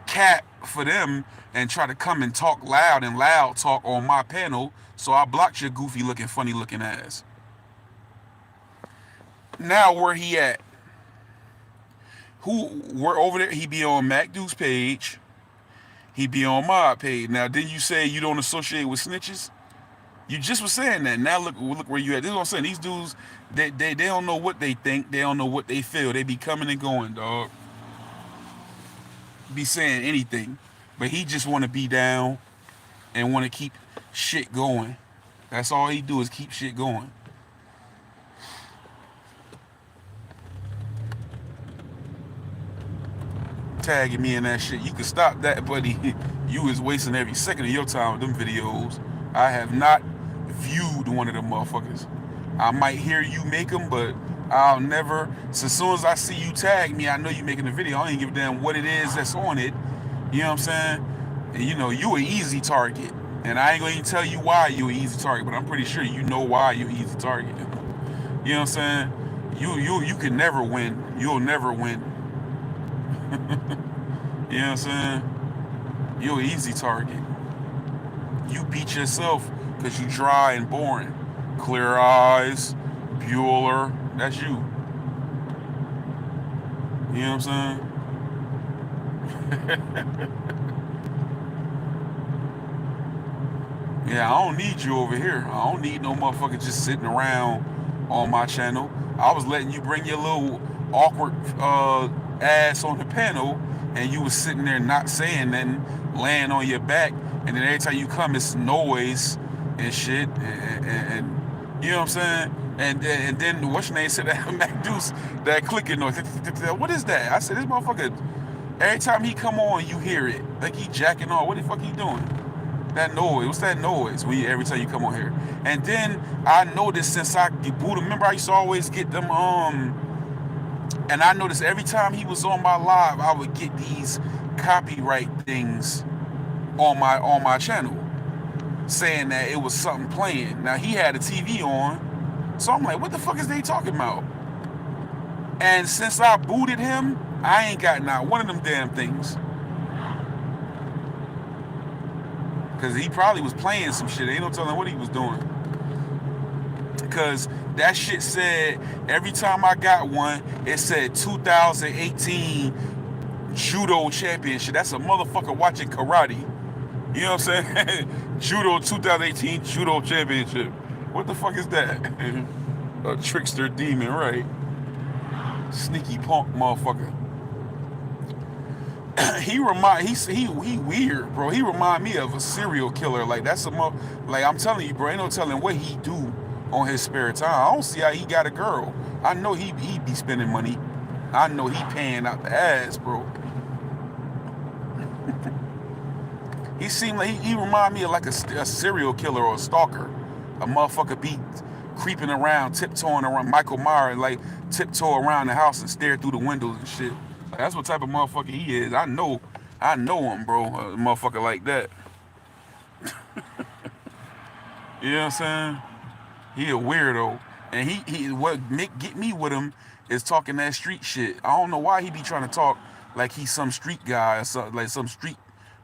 cap for them and try to come and talk loud and loud talk on my panel. So I blocked your goofy looking, funny looking ass. Now where he at? We're over there? He be on Mac Deuce page. He be on my page. Now, didn't you say you don't associate with snitches? You just was saying that. Now look where you at. This is what I'm saying. These dudes, they don't know what they think. They don't know what they feel. They be coming and going, dog. Be saying anything. But he just want to be down and want to keep shit going. That's all he do is keep shit going. Tagging me in that shit. You can stop that, buddy. You is wasting every second of your time with them videos. I have not viewed one of them motherfuckers. I might hear you make them, but I'll never. So as soon as I see you tag me, I know you making a video. I don't even give a damn what it is that's on it. You know what I'm saying? And you know, you an easy target. And I ain't gonna even tell you why you an easy target, but I'm pretty sure you know why you an easy target. You know what I'm saying? You can never win. You'll never win. You know what I'm saying? You're an easy target. You beat yourself because you dry and boring. Clear Eyes, Bueller, that's you. You know what I'm saying? Yeah, I don't need you over here. I don't need no motherfucker just sitting around on my channel. I was letting you bring your little awkward ass on the panel, and you was sitting there not saying nothing, laying on your back, and then every time you come, it's noise and shit, and you know what I'm saying? And then what's your name said that Mac Deuce, that clicking noise. What is that? I said, this motherfucker, every time he come on, you hear it. Like he jacking off. What the fuck he doing? That noise. What's that noise when every time you come on here? And then I noticed since I booted, remember I used to always get them, and I noticed every time he was on my live, I would get these copyright things on my channel saying that it was something playing. Now he had a TV on, so I'm like, what the fuck is they talking about? And since I booted him, I ain't got not one of them damn things. Because he probably was playing some shit. Ain't no telling what he was doing. Because that shit said, every time I got one, it said 2018 Judo Championship. That's a motherfucker watching karate. You know what I'm saying? Judo 2018 Judo Championship. What the fuck is that? A trickster demon, right? Sneaky punk motherfucker. He weird, bro. He remind me of a serial killer. Like that's like I'm telling you, bro. Ain't no telling what he do on his spare time. I don't see how he got a girl. I know he be spending money. I know he paying out the ass, bro. He seemed like he remind me of like a serial killer or a stalker. A motherfucker be creeping around, tiptoeing around Michael Myers, like tiptoe around the house and stare through the windows and shit. That's what type of motherfucker he is. I know him, bro. A motherfucker like that. You know what I'm saying? He a weirdo. And he what get me with him is talking that street shit. I don't know why he be trying to talk like he's some street guy or something, like some street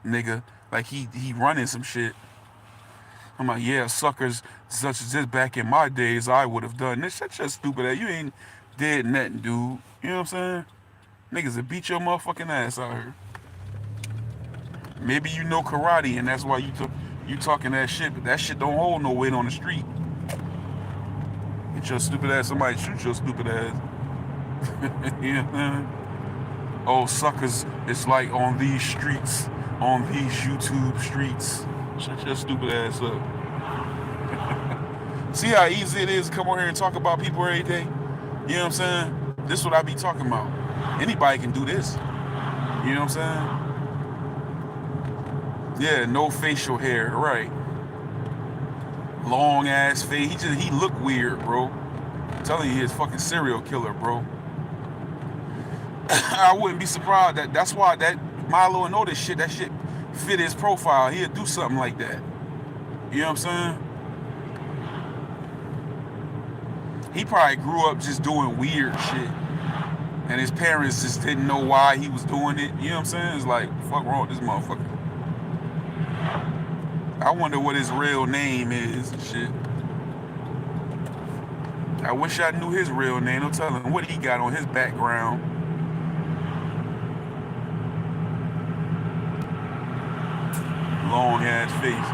nigga. Like he running some shit. I'm like, yeah, suckers such as this back in my days, I would have done this. Shut your stupid ass. You ain't did nothing, dude. You know what I'm saying? Niggas will beat your motherfucking ass out here. Maybe you know karate and that's why you talking that shit, but that shit don't hold no weight on the street. Get your stupid ass, somebody shoot your stupid ass. You know what I'm saying? Oh, suckers, it's like on these streets, on these YouTube streets. Shut your stupid ass up. See how easy it is to come on here and talk about people every day? You know what I'm saying? This is what I be talking about. Anybody can do this. You know what I'm saying? Yeah, no facial hair, right. Long ass face. He look weird, bro. I'm telling you, he's fucking serial killer, bro. I wouldn't be surprised that's why that Milo and Otis shit, that shit fit his profile. He'll do something like that. You know what I'm saying? He probably grew up just doing weird shit. and his parents just didn't know why he was doing it. You know what I'm saying? It's like, fuck wrong with this motherfucker. I wonder what his real name is and shit. I wish I knew his real name. No telling what he got on his background. Long ass face.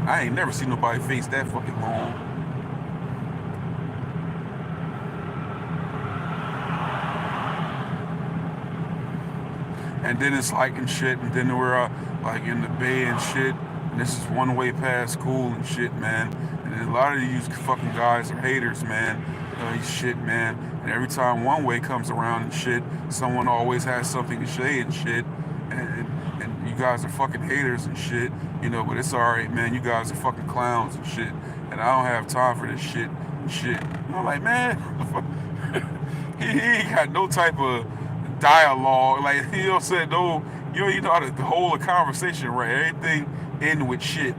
I ain't never seen nobody face that fucking long. And then it's like and shit, and then we're like in the bay and shit, and this is one way past school and shit, man. And then a lot of these fucking guys are haters, man. Shit, man. And every time one way comes around and shit, someone always has something to say and shit. And you guys are fucking haters and shit, you know, but it's alright, man. You guys are fucking clowns and shit. And I don't have time for this shit and shit. And I'm like, man, he ain't got no type of dialogue, like, you know what I'm saying? No, you know how to hold a conversation right. Everything end with shit.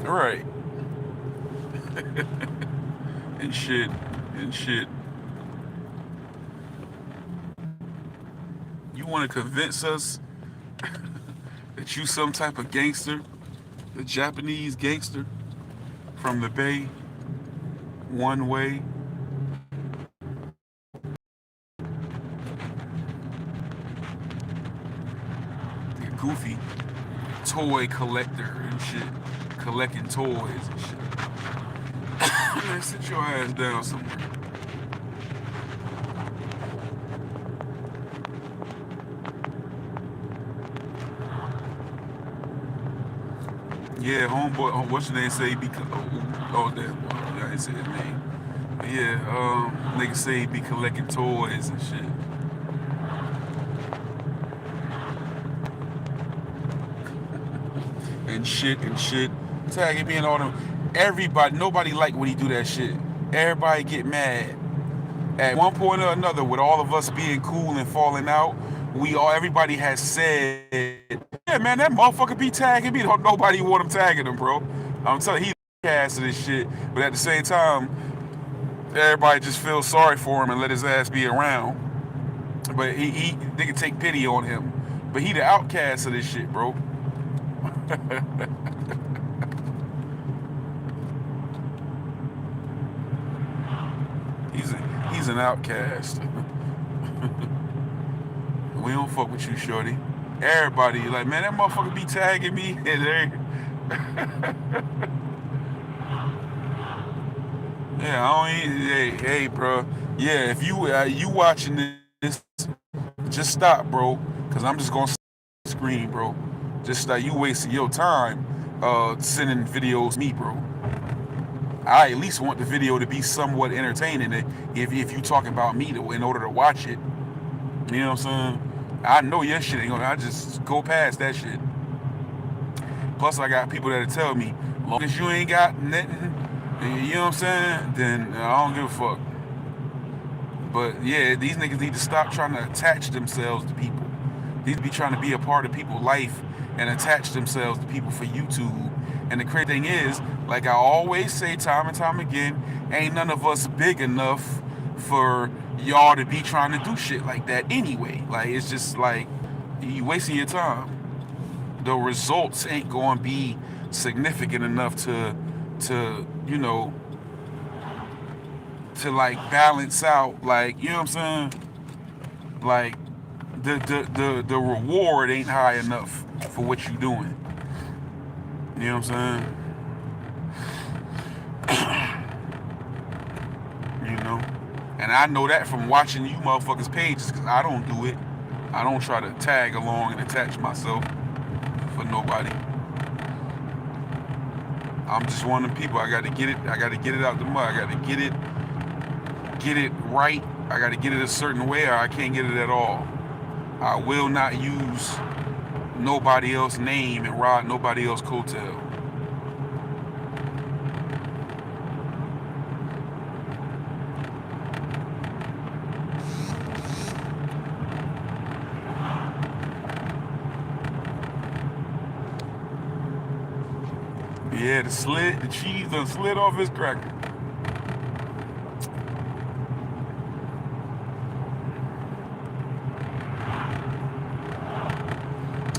Right. and shit. You want to convince us that you some type of gangster, a Japanese gangster from the Bay, one way. The goofy toy collector and shit, collecting toys and shit. Man, sit your ass down somewhere. Yeah, homeboy, what's your name say? Oh, damn, I didn't say his name. But yeah, niggas say he be collecting toys and shit. and shit. Tagging me and all them. Everybody, nobody like when he do that shit. Everybody get mad. At one point or another, with all of us being cool and falling out, everybody has said, yeah, man, that motherfucker be tagging me. Don't nobody want him tagging him, bro. I'm telling you, he ass of this shit. But at the same time, everybody just feels sorry for him and let his ass be around. But they can take pity on him. But he the outcast of this shit, bro. He's an outcast. We don't fuck with you, shorty. Everybody like, man, that motherfucker be tagging me. Yeah, I don't. Hey, bro. Yeah, if you watching this, just stop, bro. Cause I'm just gonna screen, bro. Just stop. You wasting your time sending videos to me, bro. I at least want the video to be somewhat entertaining. If you talking about me in order to watch it, you know what I'm saying? I know your shit ain't gonna. I just go past that shit. Plus, I got people that tell me, as long as you ain't got nothing, you know what I'm saying? Then I don't give a fuck. But yeah, these niggas need to stop trying to attach themselves to people. They need to be trying to be a part of people's life and attach themselves to people for YouTube. And the crazy thing is, like I always say time and time again, ain't none of us big enough for y'all to be trying to do shit like that anyway. Like, it's just like, you wasting your time. The results ain't gonna be significant enough to you know, to like balance out, like, you know what I'm saying? Like, the reward ain't high enough for what you doing. You know what I'm saying? You know? And I know that from watching you motherfuckers' pages, because I don't do it. I don't try to tag along and attach myself for nobody. I'm just one of them people. I gotta get it out the mud. I gotta get it right. I gotta get it a certain way, or I can't get it at all. I will not use nobody else's name and ride nobody else's coattail. Yeah, the cheese done slid off his cracker.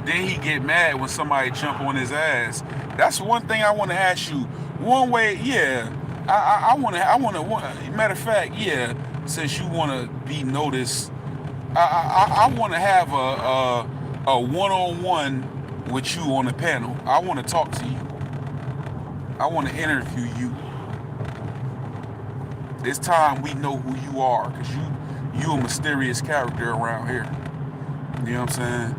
Then he get mad when somebody jump on his ass. That's one thing I want to ask you. One way, yeah, I want to. Matter of fact, yeah. Since you want to be noticed, I want to have a one-on-one with you on the panel. I want to talk to you. I want to interview you. It's time we know who you are, because you a mysterious character around here. You know what I'm saying?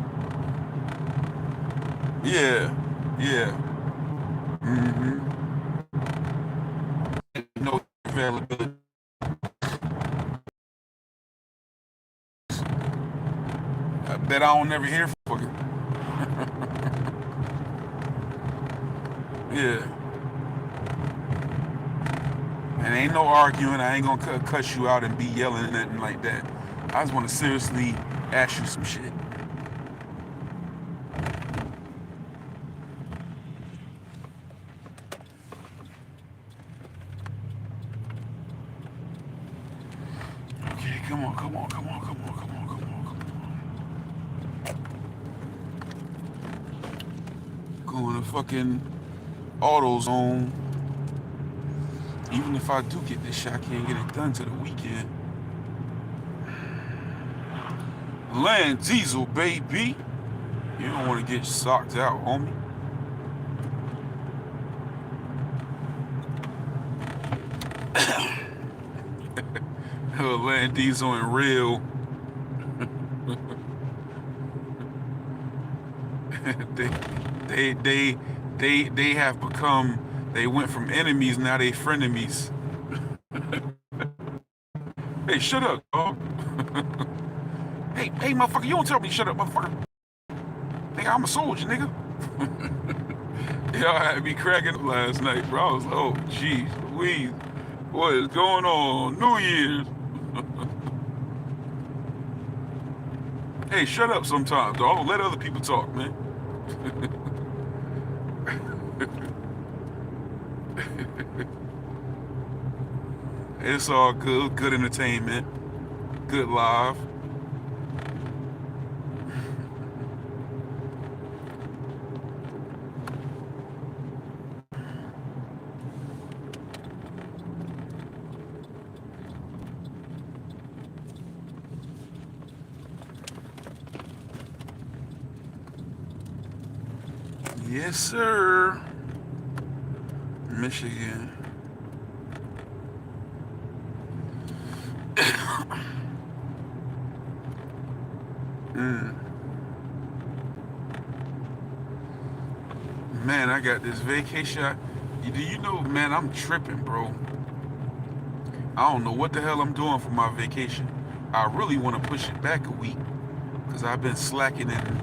Yeah, yeah. Mm-hmm. No availability. I bet I don't never hear from you. Yeah. And ain't no arguing. I ain't gonna cuss you out and be yelling and nothing like that. I just want to seriously ask you some shit. Okay, come on. Going to fucking AutoZone. Even if I do get this shit, I can't get it done till the weekend. Land Diesel, baby. You don't want to get socked out, homie. Land Diesel and real. they have become. They went from enemies, now they frenemies. Hey, shut up, dog. Hey, motherfucker, you don't tell me shut up, motherfucker. Nigga, I'm a soldier, nigga. Y'all had me cracking up last night, bro. I was like, oh, jeez, Louise, what is going on? New Year's. Hey, shut up sometimes, dog. Let other people talk, man. It's all good. Good entertainment. Good live. Yes, sir. Michigan. Man, I got this vacation. Do you know, man, I'm tripping, bro. I don't know what the hell I'm doing for my vacation. I really want to push it back a week because I've been slacking in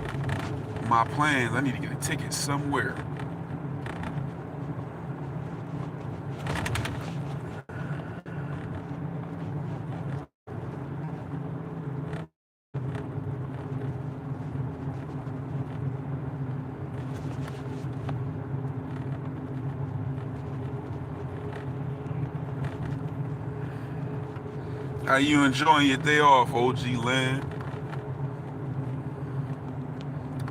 my plans. I need to get a ticket somewhere. How you enjoying your day off, OG Land?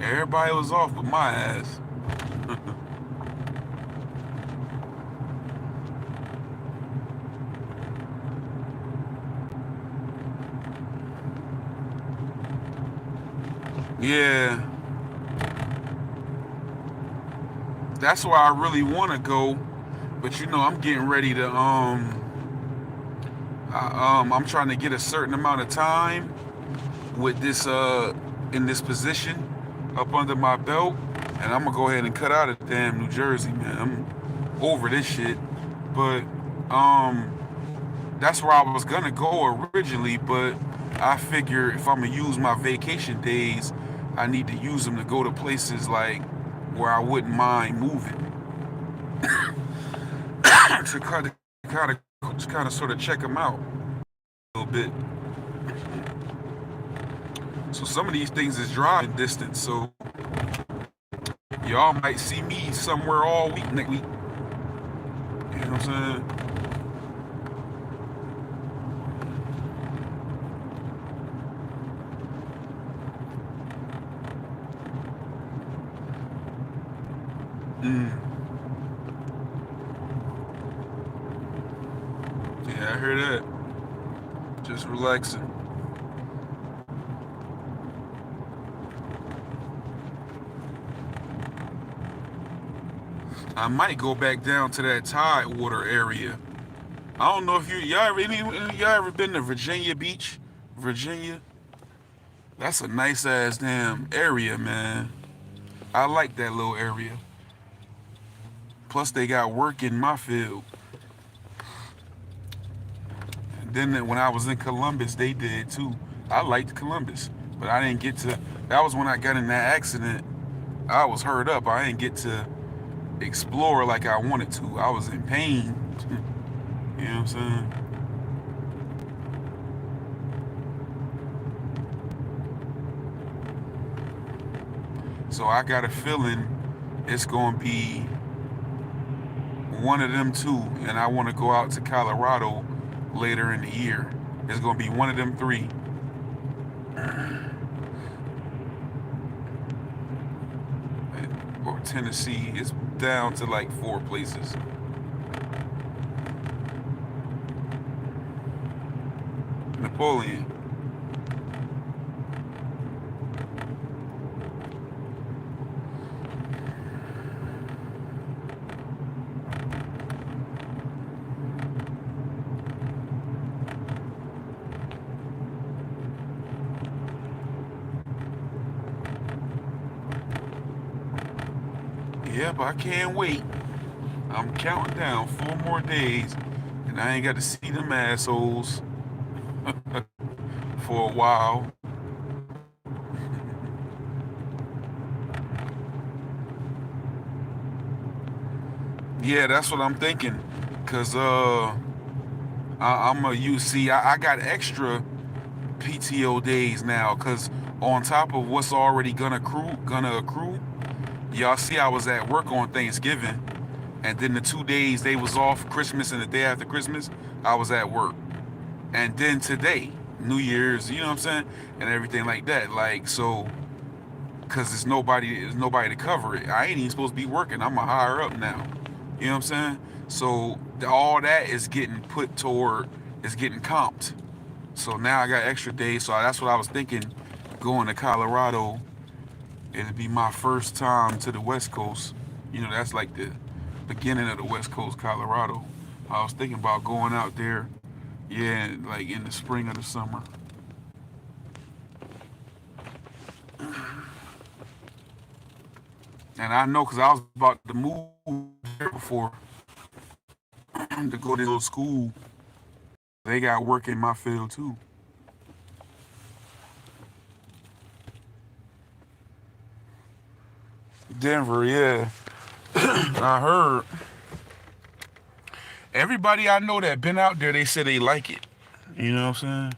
Everybody was off but my ass. Yeah. That's why I really want to go, but you know, I'm getting ready to I'm trying to get a certain amount of time with this in this position up under my belt, and I'm gonna go ahead and cut out of damn New Jersey, man. I'm over this shit. But that's where I was gonna go originally, but I figure if I'm gonna use my vacation days, I need to use them to go to places like where I wouldn't mind moving to kind of sort of check them out a little bit. So some of these things is driving distance, so y'all might see me somewhere all week next week. what I'm saying? Mm. Yeah, I hear that. Just relaxing. I might go back down to that Tidewater area. I don't know if y'all ever been to Virginia Beach, Virginia? That's a nice ass damn area, man. I like that little area. Plus, they got work in my field. And then when I was in Columbus, they did too. I liked Columbus, but I didn't get to. That was when I got in that accident. I was hurt up. I didn't get to explore like I wanted to. I was in pain. You know what I'm saying? So I got a feeling it's gonna be one of them two, and I want to go out to Colorado later in the year. It's gonna be one of them three. Or Tennessee. It's down to like 4 places. Napoleon. Yeah, but I can't wait. I'm counting down 4 more days, and I ain't got to see them assholes for a while. Yeah, that's what I'm thinking. Cause I'm a you see I got extra PTO days now. Cause on top of what's already gonna accrue, y'all see I was at work on Thanksgiving, and then the 2 days they was off, Christmas and the day after Christmas, I was at work. And then today, New Year's, you know what I'm saying, and everything like that. Like so, cause there's nobody to cover it. I ain't even supposed to be working. I'm a higher up now. You know what I'm saying? So all that is getting put toward is getting comped. So now I got extra days. So that's what I was thinking. Going to Colorado, it'd be my first time to the West Coast. You know, that's like the beginning of the West Coast, Colorado. I was thinking about going out there, yeah, like in the spring or the summer. And I know because I was about to move there before to go to this little school. They got work in my field too. Denver, yeah. I heard everybody I know that been out there, they say they like it. You know what I'm saying?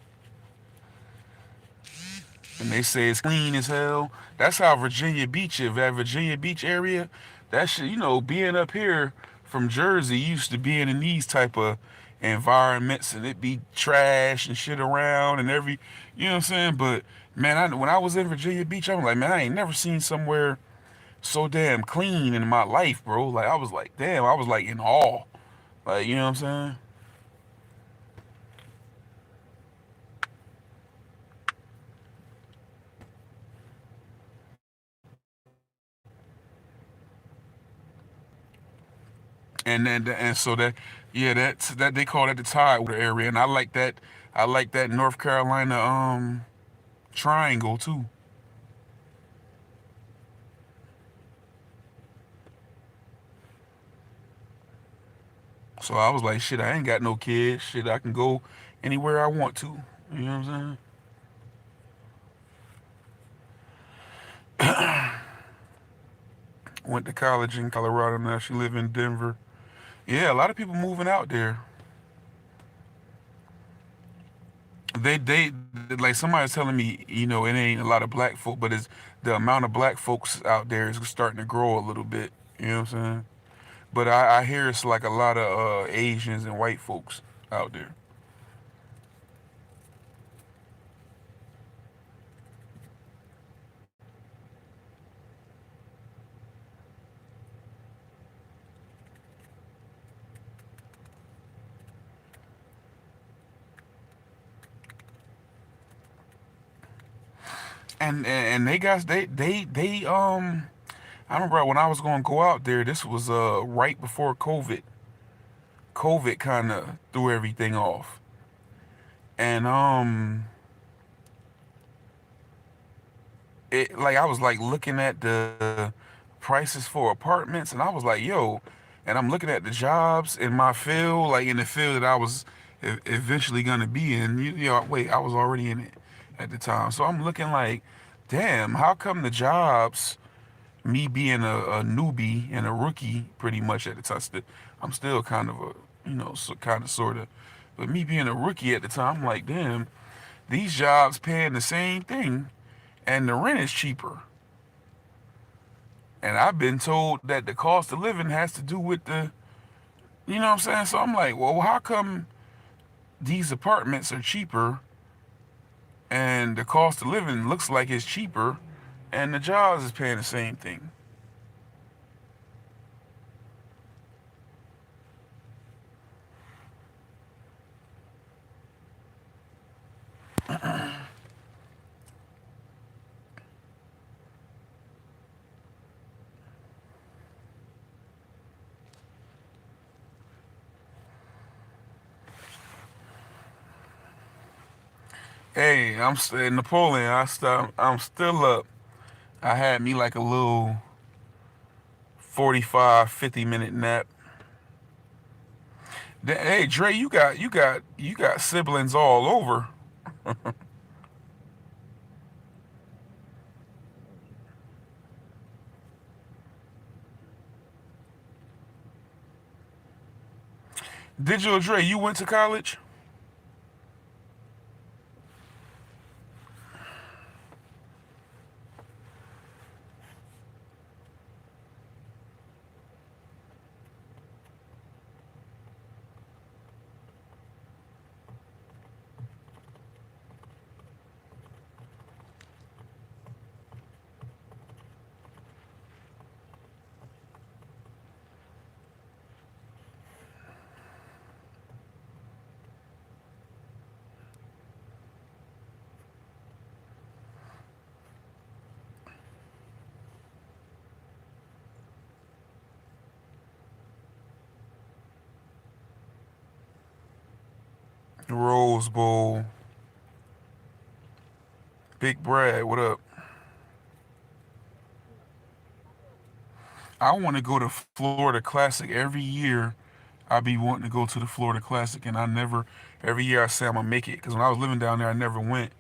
And they say it's clean as hell. That's how Virginia Beach is. That Virginia Beach area, that shit, being up here from Jersey, used to being in these type of environments and it be trash and shit around and you know what I'm saying? But man, when I was in Virginia Beach, I was like, man, I ain't never seen somewhere so damn clean in my life, bro. Like I was like, damn, I was like in awe. Like, you know what I'm saying? And so that yeah, that they call that the Tidewater area, and I like that. I like that North Carolina triangle too. So I was like, shit, I ain't got no kids. Shit, I can go anywhere I want to. You know what I'm saying? Went to college in Colorado. Now she live in Denver. Yeah, a lot of people moving out there. They like somebody's telling me, it ain't a lot of black folk, but it's the amount of black folks out there is starting to grow a little bit. You know what I'm saying? But I hear it's like a lot of Asians and white folks out there. And they I remember when I was going to go out there. This was right before COVID. COVID kind of threw everything off, and it like I was like looking at the prices for apartments, and I was like, yo, and I'm looking at the jobs in my field, like in the field that I was eventually gonna be in. Wait, I was already in it at the time, so I'm looking like, damn, how come the jobs? Me being a newbie and a rookie, pretty much at the time, I'm still kind of kind of sort of, but me being a rookie at the time, I'm like, damn, these jobs paying the same thing, and the rent is cheaper. And I've been told that the cost of living has to do with you know what I'm saying? So I'm like, well, how come these apartments are cheaper and the cost of living looks like it's cheaper and the jobs is paying the same thing? Hey, in Napoleon. I'm still up. I had me like a little 45, 50 minute nap. Hey, Dre, you got siblings all over. Digital Dre, you went to college? Rose Bowl. Big Brad, what up? I want to go to Florida Classic every year. I be wanting to go to the Florida Classic, and I never. Every year I say I'm gonna make it because when I was living down there, I never went.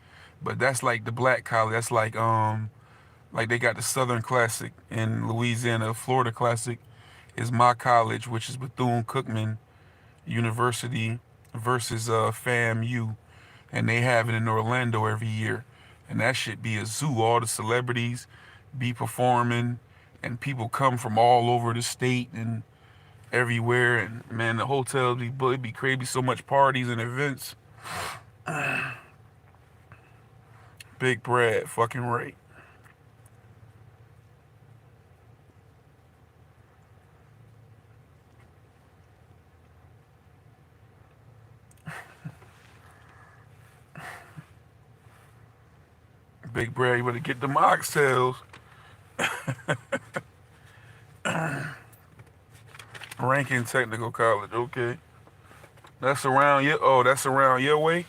But that's like the black college. That's like they got the Southern Classic in Louisiana. Florida Classic is my college, which is Bethune Cookman University versus FAMU, and they have it in Orlando every year, and that should be a zoo. All the celebrities be performing, and people come from all over the state and everywhere. And man, the hotels be crazy. So much parties and events. Big Brad, fucking right. Big Brad, you better get the oxtails. Rankin Technical College, okay. That's around your way.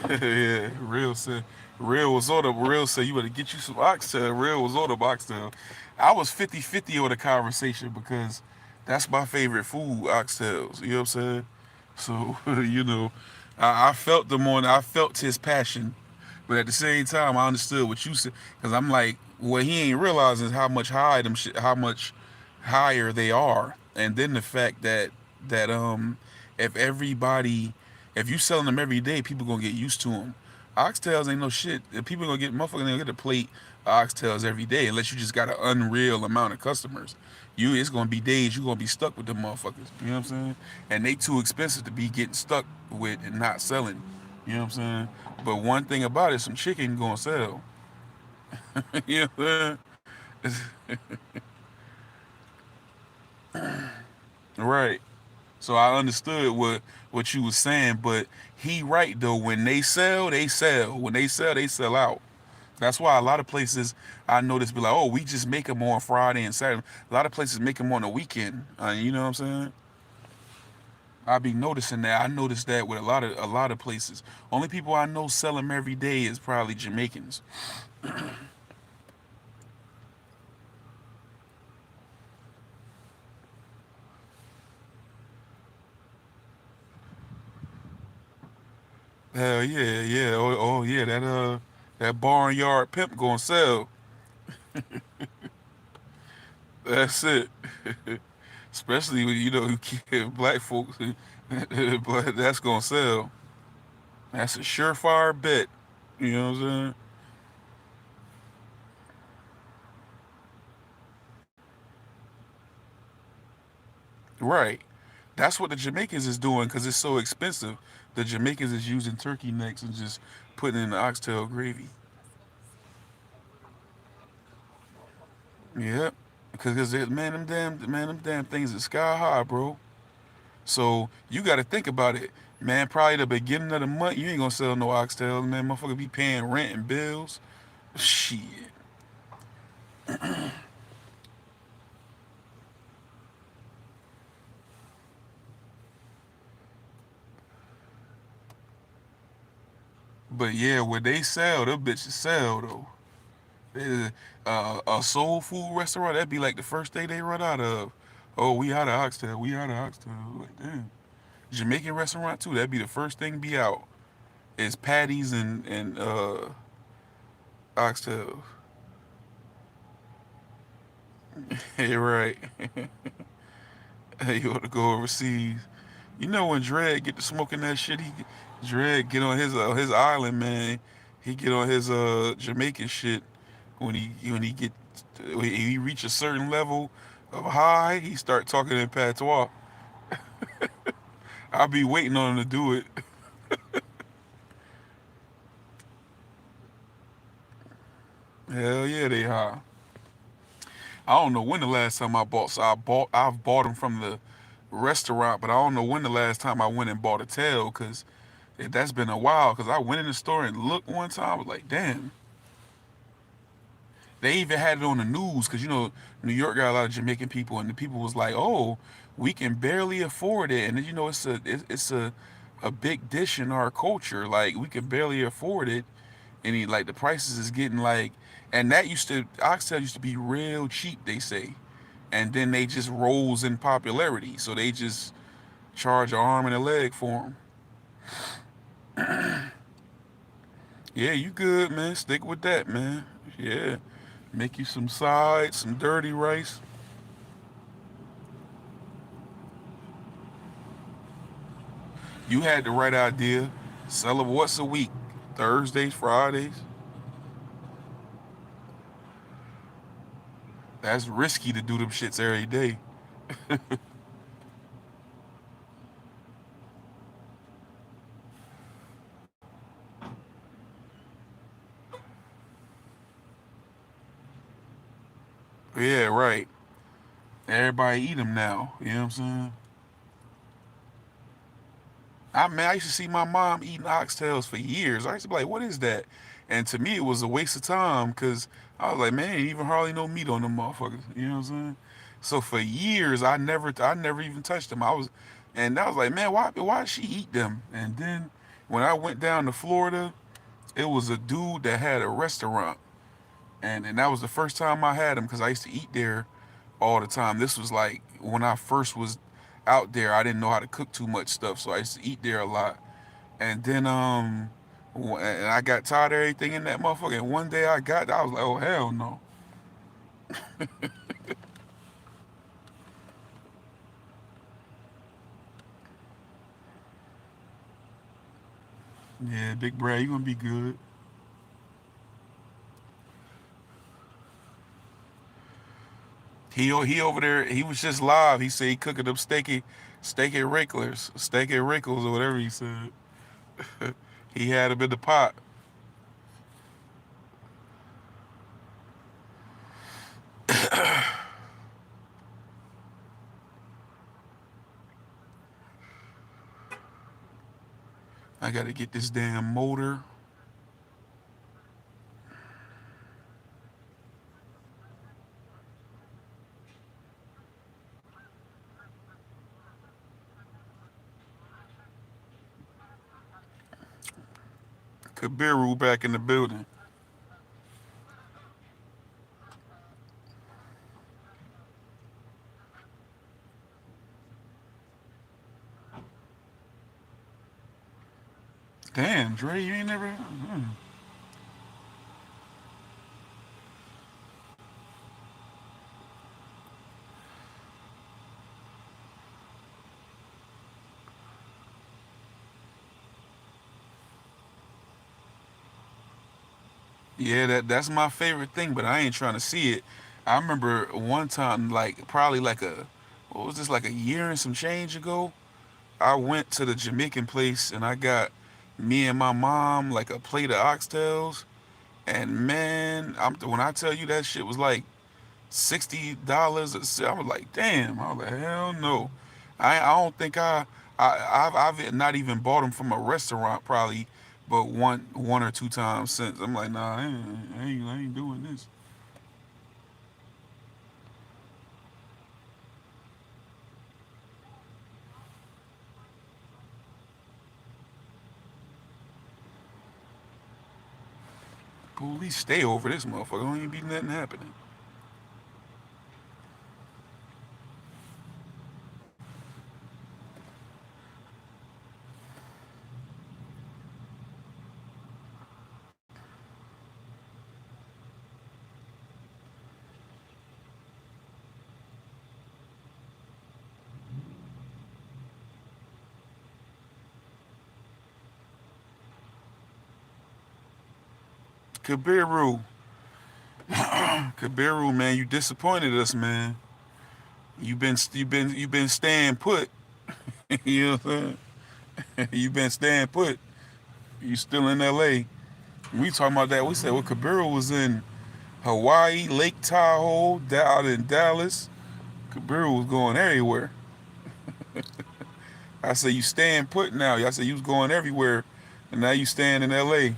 Yeah, real said you better get you some oxtail. Real was on the oxtail. I was 50-50 on the conversation because that's my favorite food, oxtails. You know what I'm saying? So, I felt I felt his passion But at the same time, I understood what you said because I'm like, what he ain't realizing is how much higher they are, and then the fact that if everybody, if you selling them every day, people gonna get used to them. Oxtails ain't no shit. If people gonna get motherfuckers gonna get a plate of oxtails every day unless you just got an unreal amount of customers. It's gonna be days you gonna be stuck with them motherfuckers. You know what I'm saying? And they too expensive to be getting stuck with and not selling. You know what I'm saying? But one thing about it, some chicken gonna sell. You know what I'm saying? Right. So I understood what you was saying, but he right though. When they sell, they sell. When they sell out. That's why a lot of places I notice be like, oh, we just make them on Friday and Saturday. A lot of places make them on the weekend. You know what I'm saying? I be noticing that. I noticed that with a lot of places. Only people I know sell them every day is probably Jamaicans. Hell yeah, yeah. Oh yeah, that barnyard pimp gonna sell. That's it. Especially when black folks, that's gonna sell. That's a surefire bet. You know what I'm saying? Right. That's what the Jamaicans is doing because it's so expensive. The Jamaicans is using turkey necks and just putting in the oxtail gravy. Yep. Because them damn things is sky high, bro. So you got to think about it, man. Probably the beginning of the month, you ain't gonna sell no oxtails, man. Motherfucker be paying rent and bills. Shit. But yeah, when they sell, them bitches sell though. A soul food restaurant, that'd be like the first day they run out of. Oh, we out of oxtail. We out of oxtail. Like damn. Jamaican restaurant too. That'd be the first thing be out. Is patties and oxtail. Hey, right. You ought to go overseas. You know when Dredd get to smoking that shit, Dredd get on his island, man. He get on his Jamaican shit when he get when he reach a certain level of high, he start talking in patois. I'll be waiting on him to do it. Hell yeah, they high. I don't know when the last time I bought. So I've bought them from the restaurant, but I don't know when the last time I went and bought a tail because that's been a while. Because I went in the store and looked one time, I was like, damn. They even had it on the news because New York got a lot of Jamaican people, and the people was like, "Oh, we can barely afford it," and then, it's a big dish in our culture. Like we can barely afford it, and like the prices is getting like, and that oxtail used to be real cheap. They say, and then they just rose in popularity, so they just charge an arm and a leg for them. Yeah, you good, man. Stick with that, man. Yeah, make you some sides, some dirty rice. You had the right idea. Sell them once a week, Thursdays, Fridays. That's risky to do them shits every day. Yeah, right. Everybody eat them now. You know what I'm saying? I used to see my mom eating oxtails for years. I used to be like, "What is that?" And to me, it was a waste of time because I was like, "Man, ain't even hardly no meat on them motherfuckers." You know what I'm saying? So for years, I never even touched them. And I was like, "Man, why did she eat them?" And then when I went down to Florida, it was a dude that had a restaurant, and that was the first time I had him because I used to eat there all the time. This was like when I first was out there. I didn't know how to cook too much stuff, so I used to eat there a lot. And then And I got tired of everything in that motherfucker. And one day I was like, oh hell no. Yeah, Big Brad, you gonna be good. He over there. He was just live. He said he cooking up steak and wrinkles or whatever he said. He had him in the pot. I gotta get this damn motor. Kabiru back in the building. Damn, Dre, you ain't never. Yeah, that's my favorite thing, but I ain't trying to see it. I remember one time, like probably like what was this, like a year and some change ago? I went to the Jamaican place and I got me and my mom like a plate of oxtails, and man, when I tell you that shit was like $60. I was like, damn. I was like, hell no. I don't think I've not even bought them from a restaurant probably, but one or two times since. I'm like, nah, I ain't doing this. Police stay over this motherfucker. Don't even be nothing happening. Kabiru, Kabiru, man, you disappointed us, man. You've been staying put. You know what I'm saying? You've been staying put. You still in L.A. We talking about that. We said, well, Kabiru was in Hawaii, Lake Tahoe, out in Dallas. Kabiru was going everywhere. I said, you staying put now. I said, you was going everywhere, and now you staying in L.A.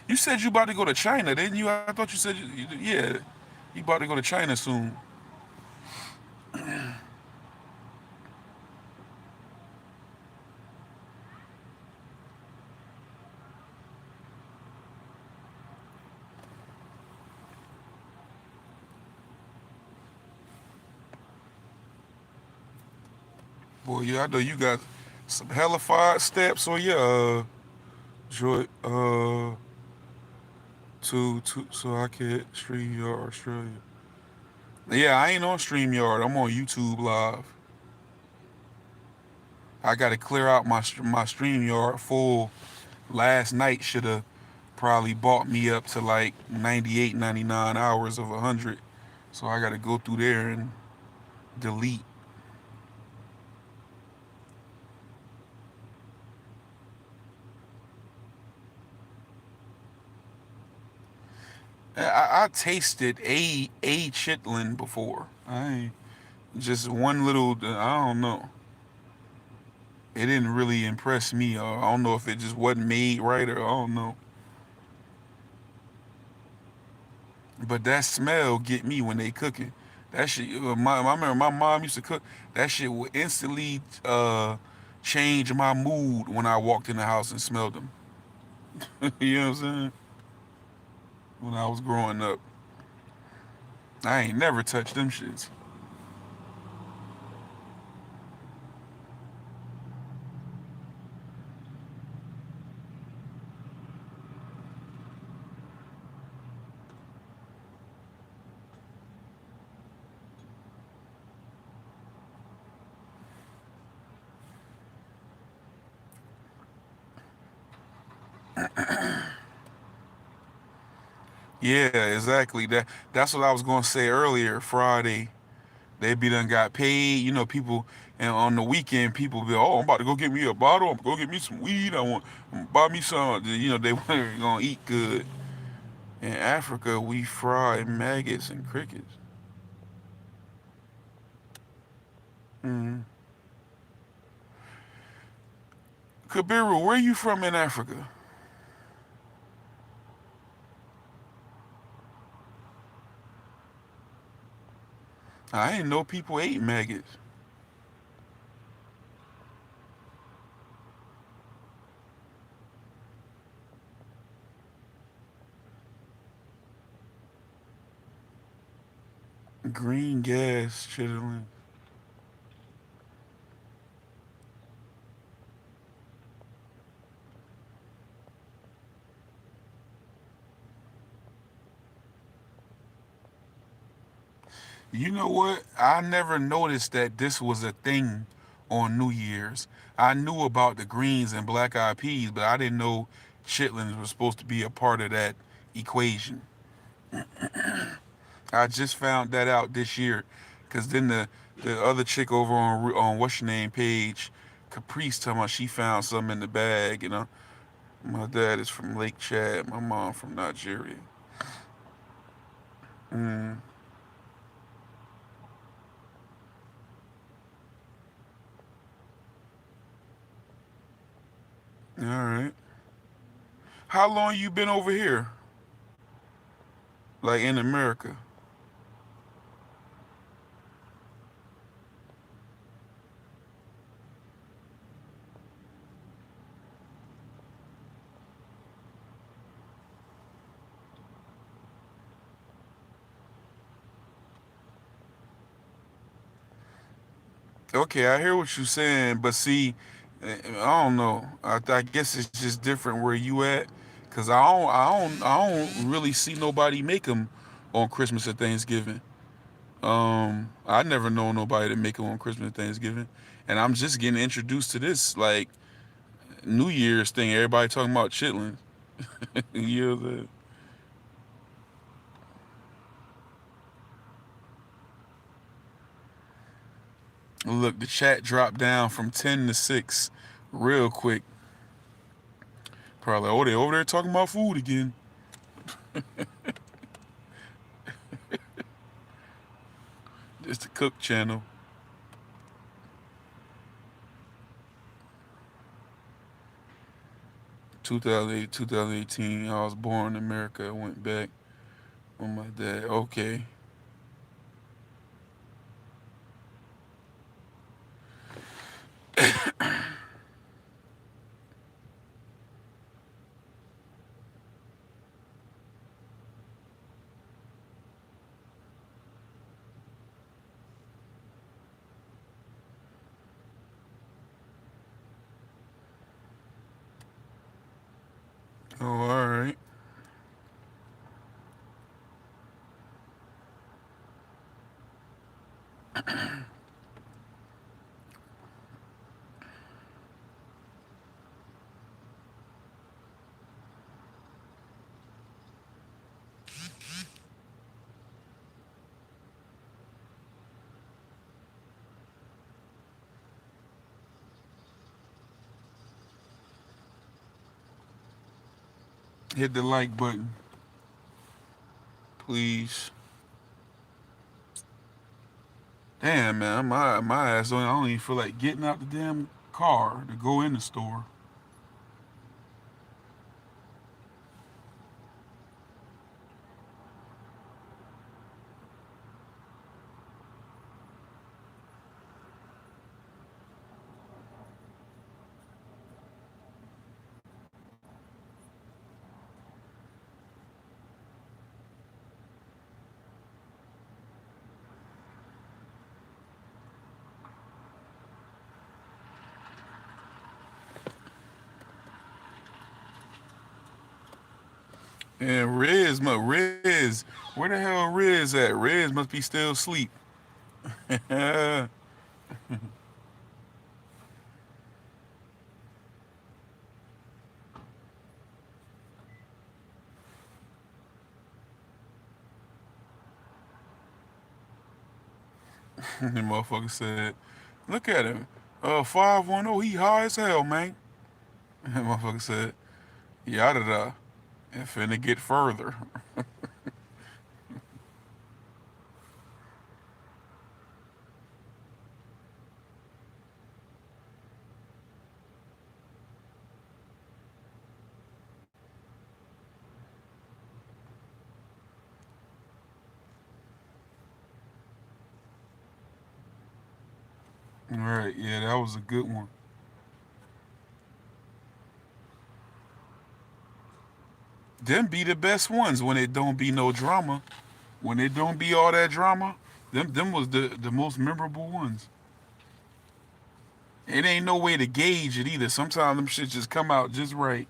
You said you about to go to China, didn't you? I thought you said, yeah, you about to go to China soon. Boy, yeah, I know you got some hellified steps on your joy, to so I can StreamYard Australia. Yeah, I ain't on StreamYard. I'm on YouTube Live. I got to clear out my StreamYard full. Last night should have probably bought me up to like 98, 99 hours of 100. So I got to go through there and delete. I tasted a chitlin before. I just one little. I don't know. It didn't really impress me. I don't know if it just wasn't made right or I don't know. But that smell get me when they cooking. That shit. I remember my mom used to cook. That shit would instantly change my mood when I walked in the house and smelled them. You know what I'm saying? When I was growing up, I ain't never touched them shits. Yeah, exactly. That's what I was gonna say earlier. Friday, they be done got paid. You know, people, and on the weekend, people be, oh, I'm about to go get me a bottle. I'm gonna go get me some weed. Buy me some. You know, they weren't gonna eat good. In Africa, we fry maggots and crickets. Mm. Kabiru, where you from in Africa? I didn't know people ate maggots. Green gas chitlin. You know what? I never noticed that this was a thing on New Year's. I knew about the greens and black eyed peas, but I didn't know chitlins were supposed to be a part of that equation. I just found that out this year, cause then the other chick over on what's your name page, Caprice, talking about she found something in the bag. You know, my dad is from Lake Chad, my mom from Nigeria. Mm, all right. How long you been over here, like in America? Okay, I hear what you're saying, but see, I don't know. I guess it's just different where you at, cause I don't really see nobody make them on Christmas or Thanksgiving. I never know nobody to make them on Christmas and Thanksgiving, and I'm just getting introduced to this like New Year's thing. Everybody talking about chitlins. you know, look, the chat dropped down from 10 to 6, real quick. Probably, oh, they over there talking about food again. It's the cook channel. 2008, 2018. I was born in America. I went back with my dad. Okay. Oh, all right. Hit the like button, please. Damn, man, my ass don't. I don't even feel like getting out the damn car to go in the store. And Riz, where the hell Riz at? Riz must be still asleep. Oh, The motherfucker said, "Look at him, 510. He high as hell, man." And the motherfucker said, "Yada da, and finna get further." Right, yeah, that was a good one. Them be the best ones when it don't be no drama. When it don't be all that drama, them was the most memorable ones. It ain't no way to gauge it either. Sometimes them shit just come out just right.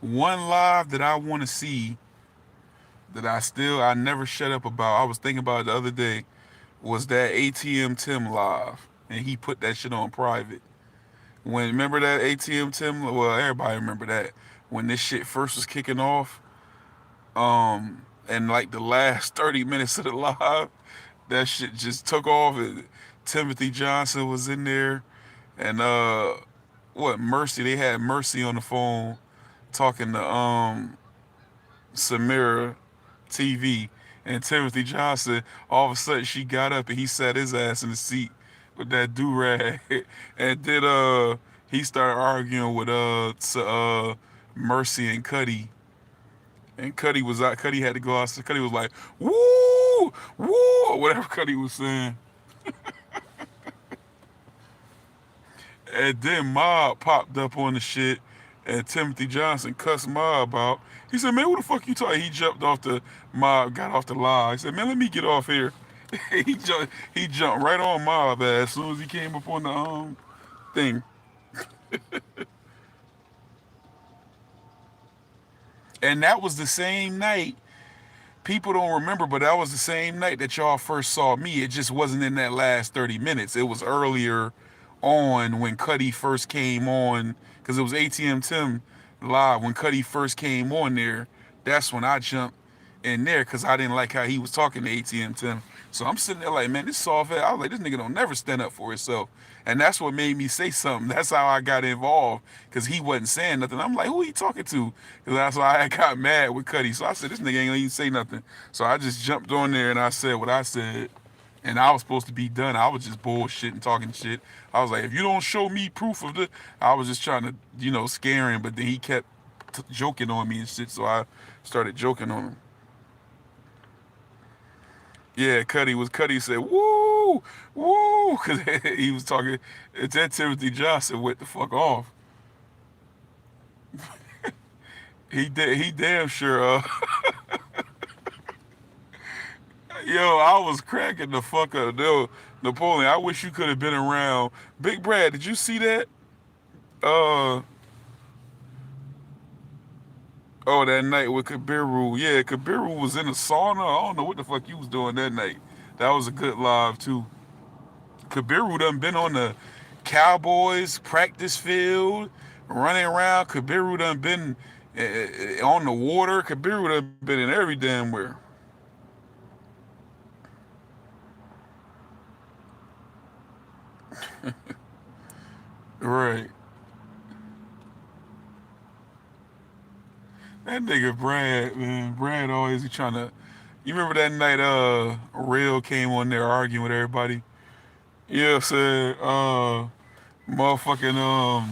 One live that I want to see that I never shut up about. I was thinking about it the other day was that ATM Tim live, and he put that shit on private. When remember that ATM Tim? Well, everybody remember that when this shit first was kicking off. And like the last 30 minutes of the live, that shit just took off. And Timothy Johnson was in there, and what Mercy? They had Mercy on the phone talking to Samira TV, and Timothy Johnson. All of a sudden, she got up and he sat his ass in the seat with that do rag, and then he started arguing with Mercy and Cuddy. And Cuddy was out. Cuddy had to go out. So Cuddy was like, "Woo, woo," or whatever Cuddy was saying. And then Mob popped up on the shit, and Timothy Johnson cussed Mob out. He said, "Man, who the fuck you talking?" He jumped off the Mob, got off the line. He said, "Man, let me get off here." He jumped right on Mob as soon as he came up on the thing. And that was the same night. People don't remember, but that was the same night that y'all first saw me. It just wasn't in that last 30 minutes. It was earlier on when Cuddy first came on, because it was ATM Tim live. When Cuddy first came on there, that's when I jumped in there because I didn't like how he was talking to ATM Tim. So I'm sitting there like, man, this soft ass. I was like, this nigga don't never stand up for himself. And that's what made me say something. That's how I got involved because he wasn't saying nothing. I'm like, who he talking to? Because that's why I got mad with Cuddy. So I said, this nigga ain't gonna even say nothing. So I just jumped on there and I said what I said. And I was supposed to be done. I was just bullshitting, talking shit. I was like, if you don't show me proof of this, I was just trying to, scare him. But then he kept joking on me and shit. So I started joking on him. Yeah, Cuddy said, woo, woo, because he was talking. It's that Timothy Johnson went the fuck off. He damn sure. Yo, I was cracking the fuck up. Yo, Napoleon, I wish you could have been around. Big Brad, did you see that? Uh, oh, that night with Kabiru. Yeah, Kabiru was in the sauna. I don't know what the fuck you was doing that night. That was a good live too. Kabiru done been on the Cowboys practice field, running around. Kabiru done been on the water. Kabiru done been in every damn where. Right. That nigga Brad, man. Brad always be trying to. You remember that night Real came on there arguing with everybody? Yeah, said motherfucking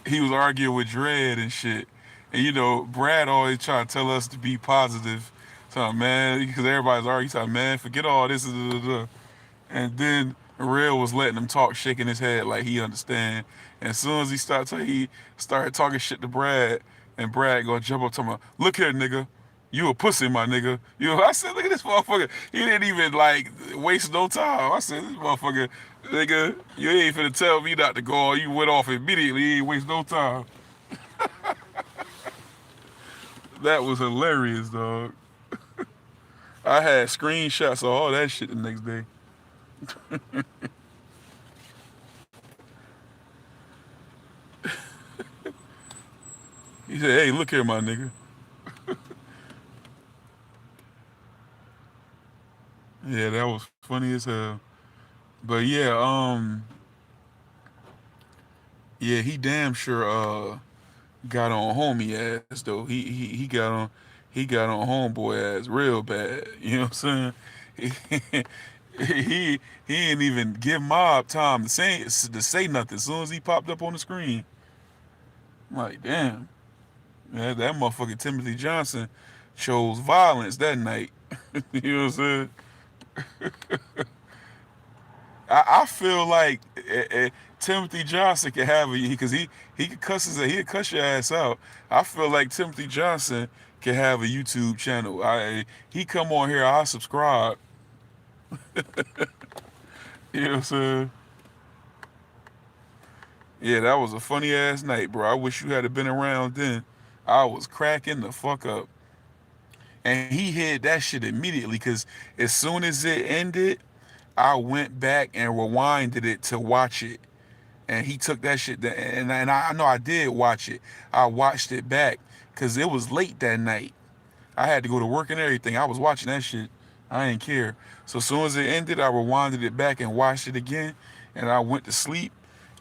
he was arguing with Dredd and shit. And Brad always try to tell us to be positive. So man, because everybody's arguing, he's like, man, forget all this. And then Real was letting him talk, shaking his head like he understand. And as soon as he started talking shit to Brad, and Brad gonna jump up to him, look here, nigga. You a pussy, my nigga. I said, look at this motherfucker. He didn't even like waste no time. I said, this motherfucker, nigga, you ain't finna tell me not to go. You went off immediately. You ain't waste no time. That was hilarious, dog. I had screenshots of all that shit the next day. He said, hey, look here, my nigga. Yeah, that was funny as hell. But yeah, yeah, he damn sure got on homie ass though. He got on homeboy ass real bad. You know what I'm saying? He he didn't even give Mob time to say nothing. As soon as he popped up on the screen, I'm like, damn, that motherfucker Timothy Johnson chose violence that night. You know what I'm saying? I feel like Timothy Johnson could have a because he could he could cuss your ass out. I feel like Timothy Johnson can have a YouTube channel. He come on here, I subscribe. You know what I'm saying? Yeah, that was a funny ass night, bro. I wish you had been around then. I was cracking the fuck up, and he hid that shit immediately because as soon as it ended, I went back and rewinded it to watch it, and he took that shit. And I know I did watch it. I watched it back because it was late that night. I had to go to work and everything. I was watching that shit. I didn't care. So as soon as it ended, I rewinded it back and watched it again. And I went to sleep.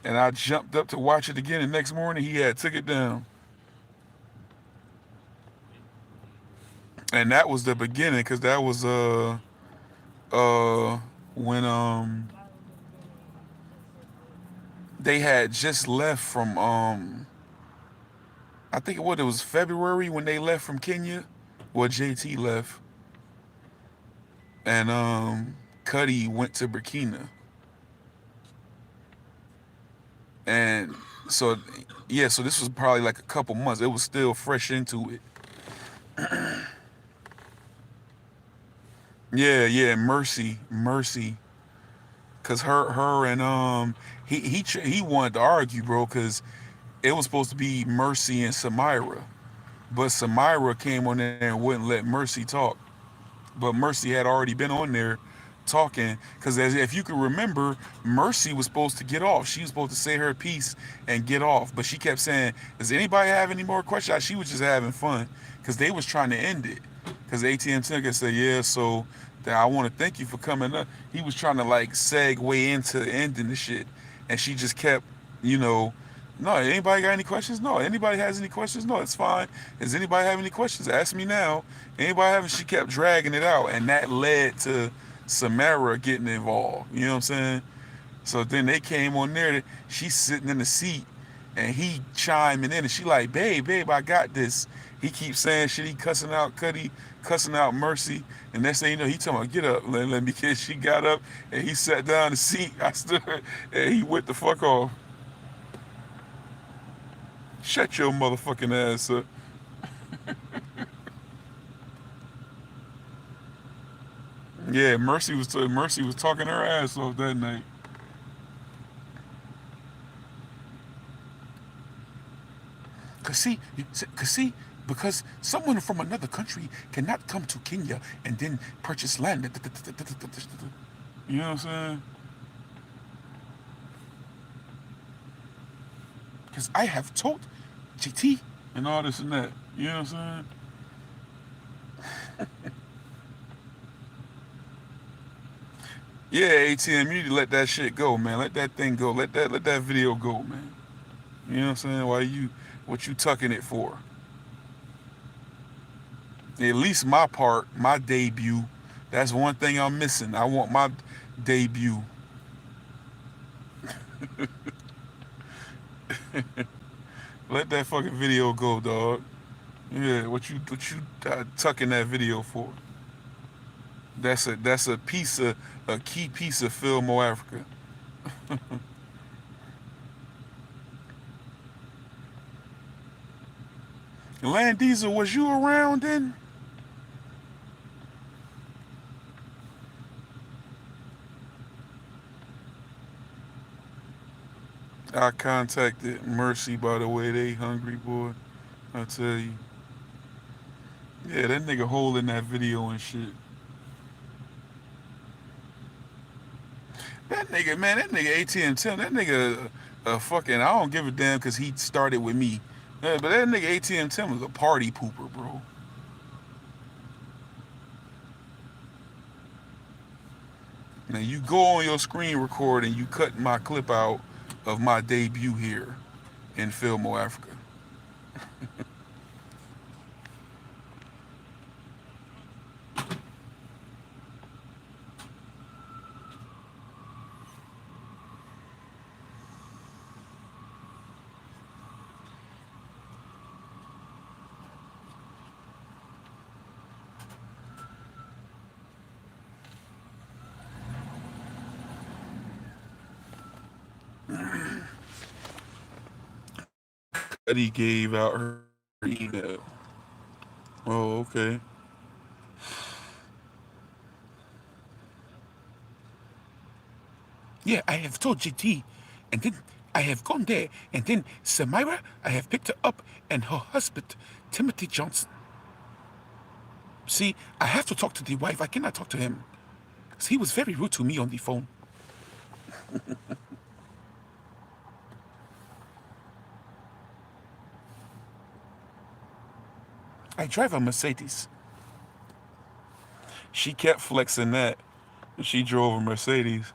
And I jumped up to watch it again. The next morning, he had took it down. And that was the beginning, cause that was uh when they had just left from I think it was February when they left from Kenya. Well, JT left, and Cuddy went to Burkina, and so yeah, so this was probably like a couple months. It was still fresh into it. Yeah, Mercy, cause her and he wanted to argue, bro, cause it was supposed to be Mercy and Samira, but Samira came on there and wouldn't let Mercy talk. But Mercy had already been on there talking because if you can remember, Mercy was supposed to get off. She was supposed to say her piece and get off, but she kept saying, "Does anybody have any more questions?" She was just having fun because they was trying to end it. Because ATM Tinker said, "Yeah, so I want to thank you for coming up." He was trying to like segue into ending the shit, and she just kept, you know. No, anybody got any questions? No. Anybody has any questions? No, it's fine. Does anybody have any questions? Ask me now. Anybody having? She kept dragging it out, and that led to Samara getting involved. You know what I'm saying? So then they came on there. She's sitting in the seat, and he chiming in, and she like, babe, I got this. He keeps saying shit. He cussing out Cuddy, cussing out Mercy, and next thing you know, he talking about get up, let me. Because she got up and he sat down in the seat. I stood, and he went the fuck off. Shut your motherfucking ass up. Yeah, Mercy was talking her ass off that night. Cause see, cause see, because someone from another country cannot come to Kenya and then purchase land. You know what I'm saying? Because I have told GT and all this and that. You know what I'm saying? Yeah, ATM, you need to let that shit go, man. Let that thing go. Let that video go, man. You know what I'm saying? What you tucking it for? At least my part, my debut. That's one thing I'm missing. I want my debut. Let that fucking video go, dog. Yeah, what you tucking that video for? That's a key piece of Filmo Africa. Land Diesel, was you around then? I contacted Mercy, by the way. They hungry, boy. I tell you. Yeah, that nigga holding that video and shit. That nigga, man, that nigga ATM Tim, that nigga fucking, I don't give a damn because he started with me. Yeah, but that nigga ATM Tim was a party pooper, bro. Now you go on your screen record and you cut my clip out of my debut here in Fillmore, Africa. Cuddy gave out her email. Oh, okay. Yeah, I have told JT, and then I have gone there, and then Samira, I have picked her up, and her husband, Timothy Johnson. See, I have to talk to the wife. I cannot talk to him. Because he was very rude to me on the phone. I drive a Mercedes. She kept flexing that. She drove a Mercedes.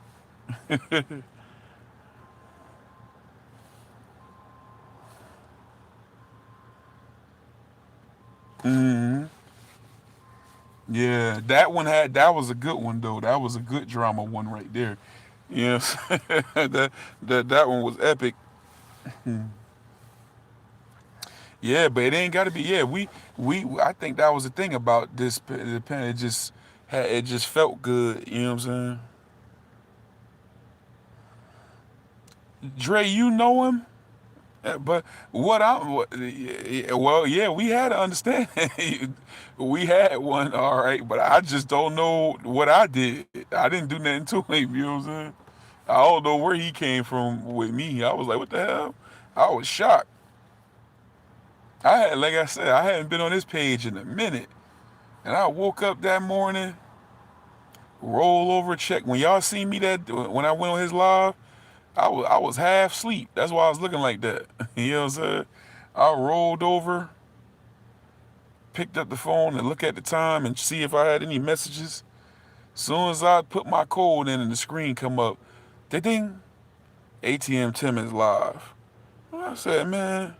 Hmm. Yeah, that was a good one though. That was a good drama one right there. Yes, that one was epic. Yeah, but it ain't got to be. Yeah, we I think that was the thing about this. It just it just felt good. You know what I'm saying? Dre, you know him, but well, yeah, we had to understand. We had one, all right, but I just don't know what I did. I didn't do nothing to him. You know what I'm saying? I don't know where he came from with me. I was like, what the hell? I was shocked. Like I said, I hadn't been on this page in a minute. And I woke up that morning, roll over, check. When y'all see me when I went on his live, I was half asleep. That's why I was looking like that. You know what I'm saying? I rolled over, picked up the phone and look at the time and see if I had any messages. Soon as I put my code in and the screen come up, ding, ATM Tim is live. I said, man,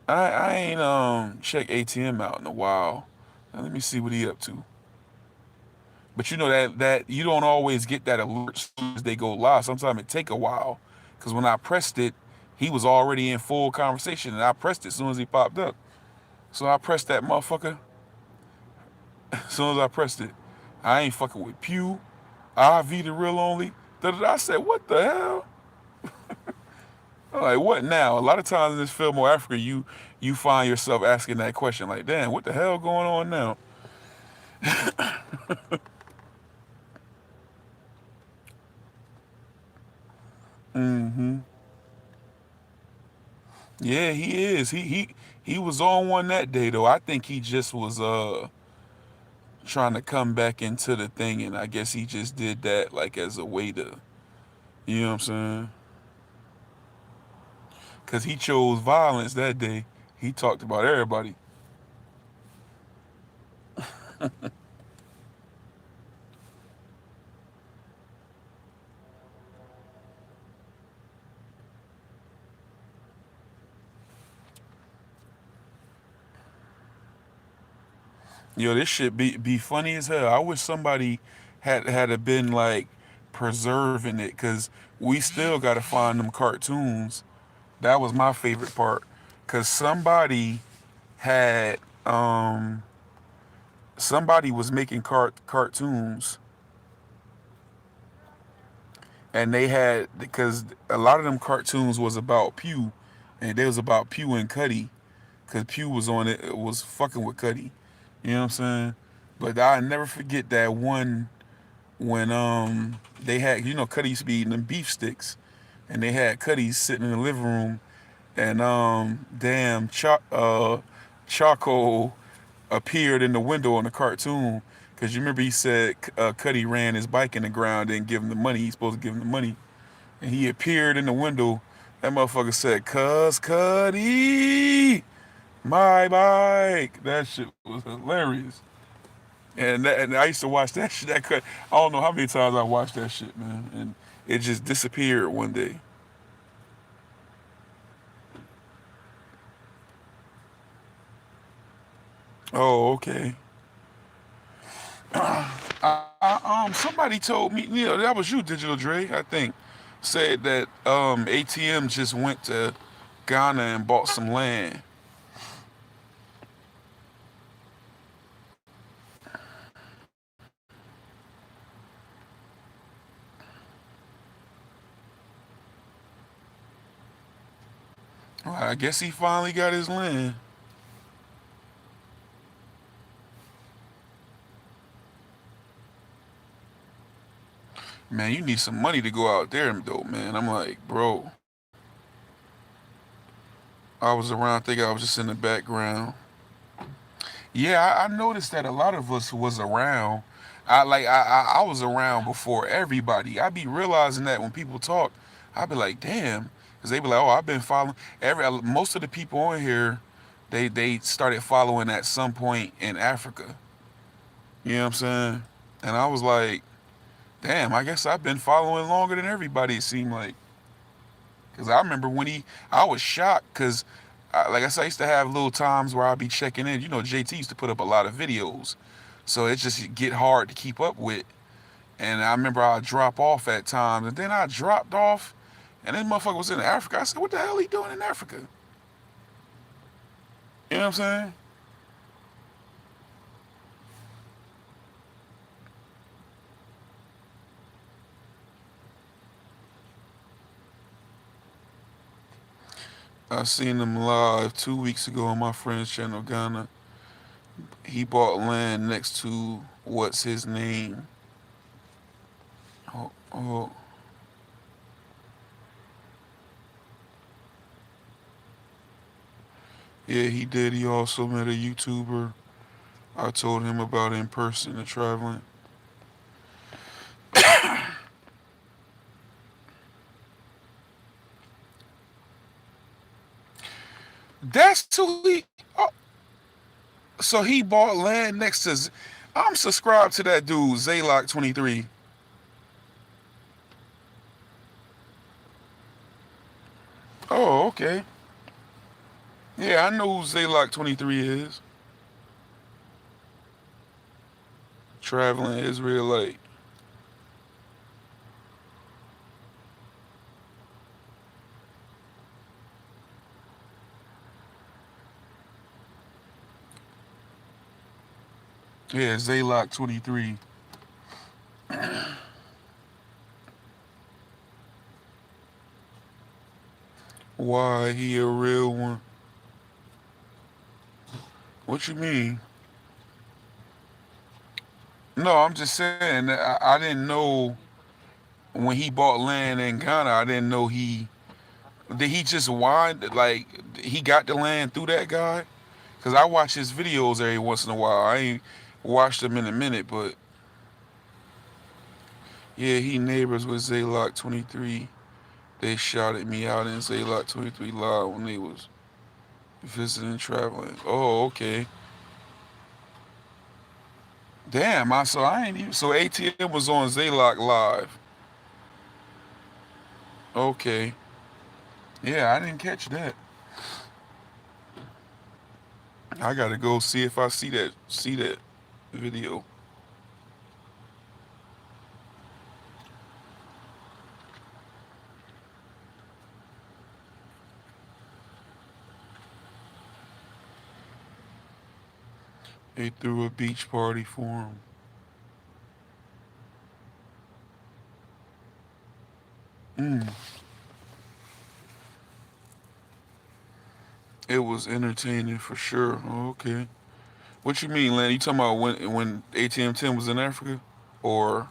I ain't checked ATM out in a while. Now, let me see what he up to. But you know that you don't always get that alert as soon as they go live. Sometimes it take a while. Cause when I pressed it, he was already in full conversation, and I pressed it as soon as he popped up. So I pressed that motherfucker. As soon as I pressed it, I ain't fucking with Pew, IVdarealonly. I said, what the hell? I'm like, what now? A lot of times in this film or Africa, you find yourself asking that question, like, damn, what the hell going on now? Mm-hmm. Yeah, he is. He was on one that day though. I think he just was trying to come back into the thing, and I guess he just did that like as a way to, you know what I'm saying? Cause he chose violence that day. He talked about everybody. Yo, this shit be funny as hell. I wish somebody had have been like preserving it, cause we still gotta find them cartoons. That was my favorite part, cause had um somebody was making cartoons, and they had, because a lot of them cartoons was about Pew, and they was about Pew and Cuddy, cause Pew was on it, was fucking with Cuddy. You know what I'm saying? But I never forget that one when they had, Cuddy used to be eating them beef sticks, and they had Cuddy sitting in the living room, and damn Charcoal appeared in the window on the cartoon, because you remember he said Cuddy ran his bike in the ground, didn't give him the money. He's supposed to give him the money, and he appeared in the window. That motherfucker said, "Cuz Cuddy, my bike." That shit was hilarious. And I used to watch that shit. That cut. I don't know how many times I watched that shit, man. And it just disappeared one day. Oh, okay. Somebody told me, that was you, Digital Dre, I think, said that ATM just went to Ghana and bought some land. Well, I guess he finally got his land. Man, you need some money to go out there, though, man. I'm like, bro. I was around, I think I was just in the background. Yeah, I noticed that a lot of us was around. I was around before everybody. I be realizing that when people talk, I be like, damn, because they be like, oh, I've been following most of the people on here. They started following at some point in Africa. You know what I'm saying? And I was like, damn, I guess I've been following longer than everybody. It seemed like. Cause I remember I was shocked because, like I said, I used to have little times where I'd be checking in. JT used to put up a lot of videos, so it just get hard to keep up with. And I remember I'd drop off at times, and then I dropped off, and this motherfucker was in Africa. I said, "What the hell he doing in Africa?" You know what I'm saying? I seen him live 2 weeks ago on my friend's channel, Ghana. He bought land next to what's his name? Oh, oh, yeah, he did. He also met a YouTuber. I told him about in person and traveling. That's who he. Oh, so he bought land next to. I'm subscribed to that dude, Zaylock 23. Oh, okay. Yeah, I know who Zaylock 23 is. Traveling Israelite. Yeah, Zaylock 23. Why he a real one? What you mean? No, I'm just saying that I didn't know when he bought land in Ghana. I didn't know did he just wind like he got the land through that guy. Cause I watch his videos every once in a while. I ain't watched them in a minute, but yeah, he neighbors with Zaylock 23. They shouted me out in Zaylock 23 live when they was visiting traveling. Oh, okay. Damn, I ain't even so ATM was on Zaylock live. Okay. Yeah, I didn't catch that. I gotta go see if I see that video. They threw a beach party for him. Mm. It was entertaining for sure. Oh, okay. What you mean, Len? You talking about when ATM 10 was in Africa? Or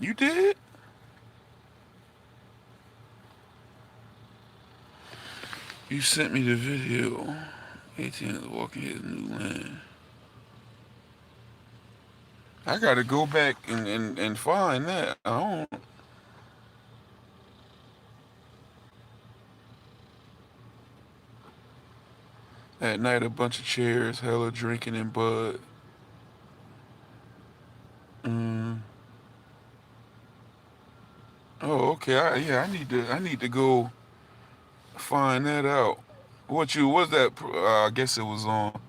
you did? You sent me the video. ATM is walking his new land. I gotta go back and find that. I don't. At night, a bunch of chairs, hella drinking and bud. Mm. Oh, okay. Yeah, I need to go find that out. What you was that? I guess it was on.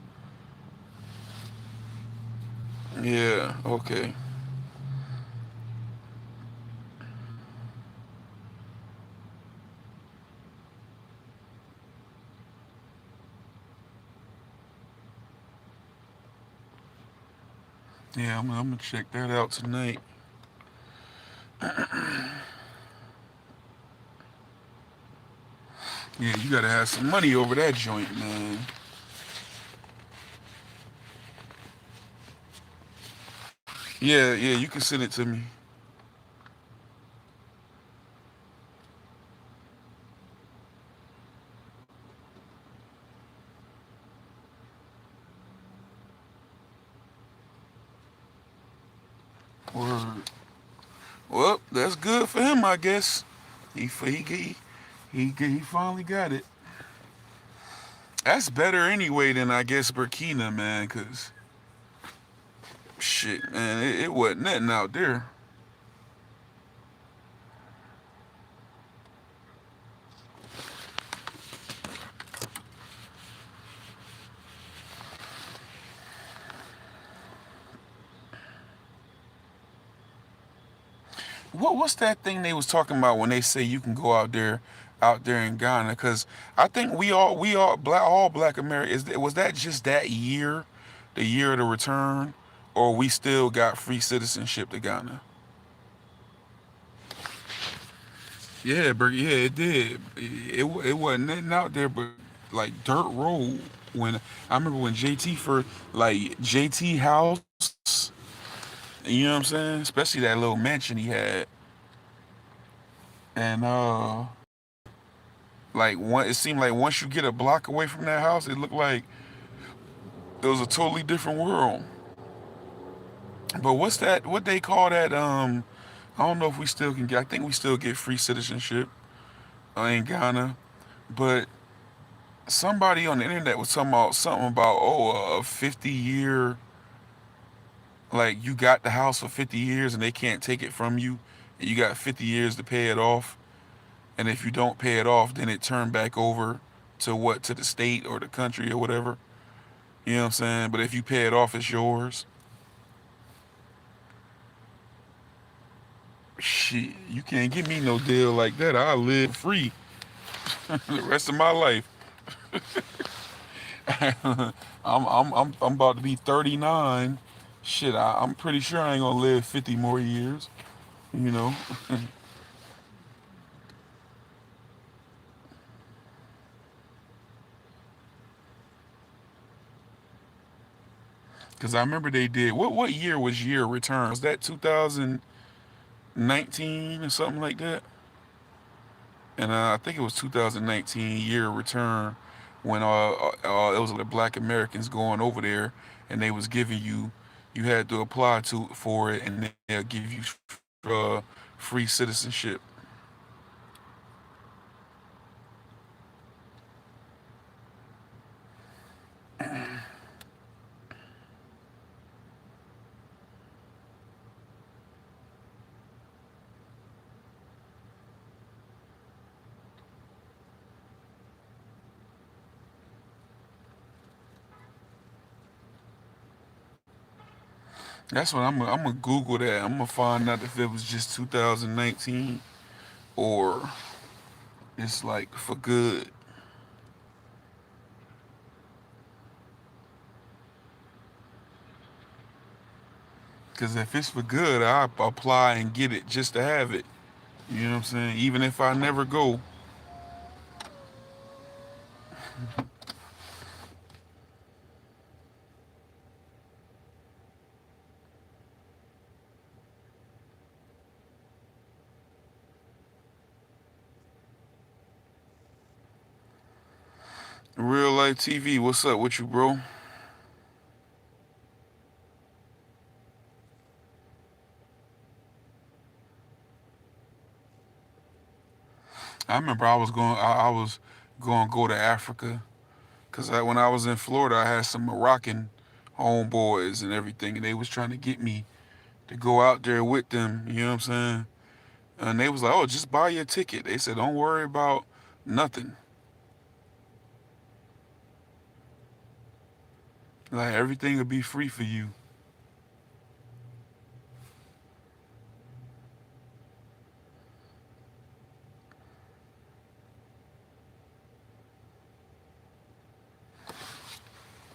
Yeah. Okay. Yeah, I'm gonna check that out tonight. Yeah, you gotta have some money over that joint, man. Yeah, yeah, you can send it to me. Word. Well, that's good for him, I guess. He finally got it. That's better anyway than I guess Burkina, man. Cause shit, man, it wasn't nothing out there. What's that thing they was talking about when they say you can go out there in Ghana? Cause I think all Black America was that just that year, the year of the return, or we still got free citizenship to Ghana? Yeah, but yeah, it did. It wasn't nothing out there but like dirt road. When I remember when JT first, like JT house, you know what I'm saying? Especially that little mansion he had, and like one, it seemed like once you get a block away from that house, it looked like it was a totally different world. But what's that? What they call that? I don't know if we still can get. I think we still get free citizenship in Ghana, but somebody on the internet was talking about something about a 50-year, like you got the house for 50 years and they can't take it from you, and you got 50 years to pay it off, and if you don't pay it off then it turned back over to the state or the country or whatever, you know what I'm saying, but if you pay it off it's yours. Shit, you can't give me no deal like that. I'll live free the rest of my life. I'm about to be 39. Shit, I'm pretty sure I ain't gonna live 50 more years. You know, because I remember they did. What year was year return? Was that 2019 or something like that? And I think it was 2019 year return when it was the Black Americans going over there and they was giving you, you had to apply to for it and they'll give you uh, free citizenship. That's what I'm gonna Google that. I'm gonna find out if it was just 2019 or it's like for good. Cause if it's for good, I apply and get it just to have it. You know what I'm saying? Even if I never go. Real life TV, what's up with you, bro? I remember I was going to go to Africa Cause when I was in Florida, I had some Moroccan homeboys and everything, and they was trying to get me to go out there with them. You know what I'm saying? And they was like, "Oh, just buy your ticket." They said, "Don't worry about nothing. Like everything will be free for you."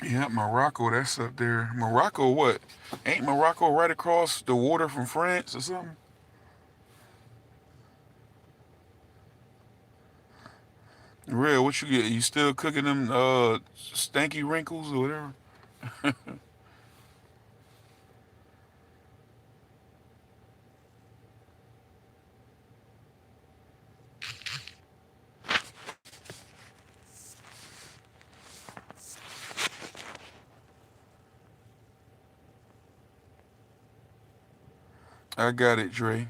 Yeah, Morocco, that's up there. Morocco, what? Ain't Morocco right across the water from France or something? Real, what you get? You still cooking them stanky wrinkles or whatever? I got it, Dre.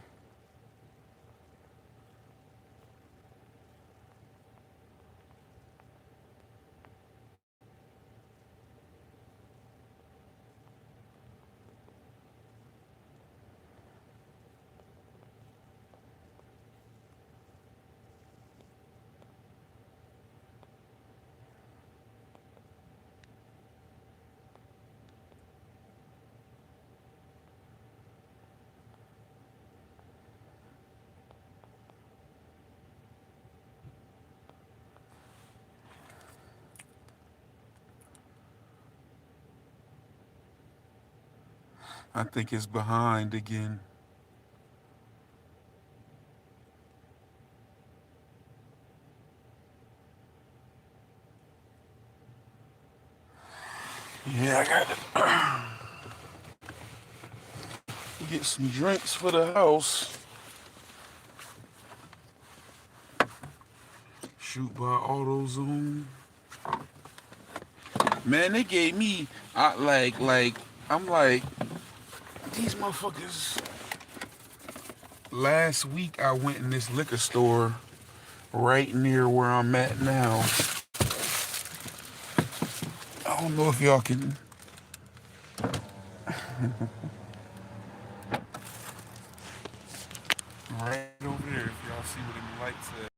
I think it's behind again. Yeah, I got to get some drinks for the house. Shoot by AutoZone. Man, they gave me, I'm like, these motherfuckers. Last week I went in this liquor store right near where I'm at now. I don't know if y'all can. Right over there, if y'all see where them lights at.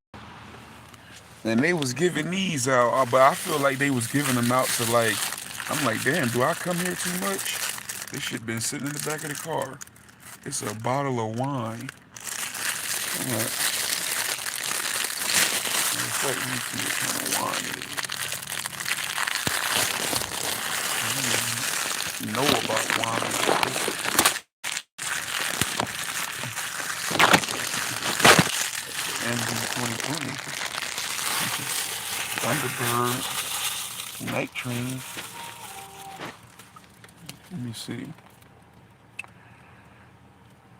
And they was giving these out, but I feel like they was giving them out to like, I'm like, damn, do I come here too much? This shit been sitting in the back of the car. It's a bottle of wine. I'm like, let me see what kind of wine it is. I don't know about wine. MD 2020. Thunderbird. Night Train. Let me see.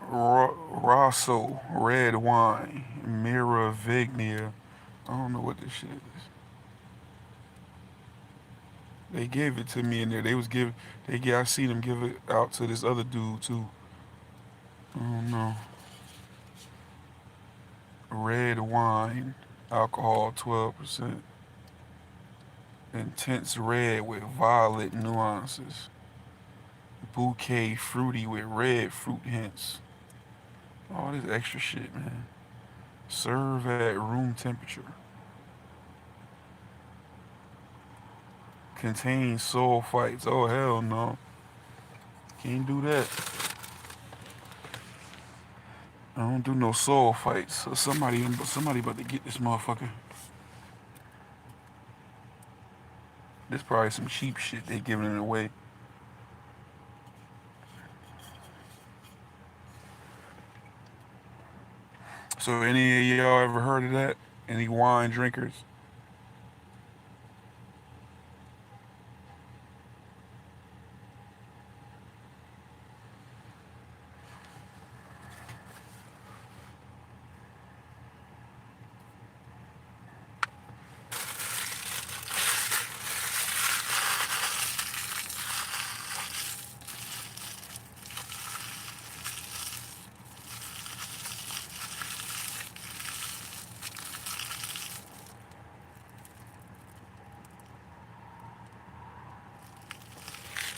Rosso. Red wine. Miraviglia. I don't know what this shit is. They gave it to me in there. They was giving. I seen them give it out to this other dude too. I don't know. Red wine, alcohol 12%. Intense red with violet nuances. Bouquet fruity with red fruit hints. All this extra shit, man. Serve at room temperature. Contains sulfites. Oh hell no. Can't do that. I don't do no sulfites. So somebody about to get this motherfucker. This probably some cheap shit they giving it away. So any of y'all ever heard of that? Any wine drinkers?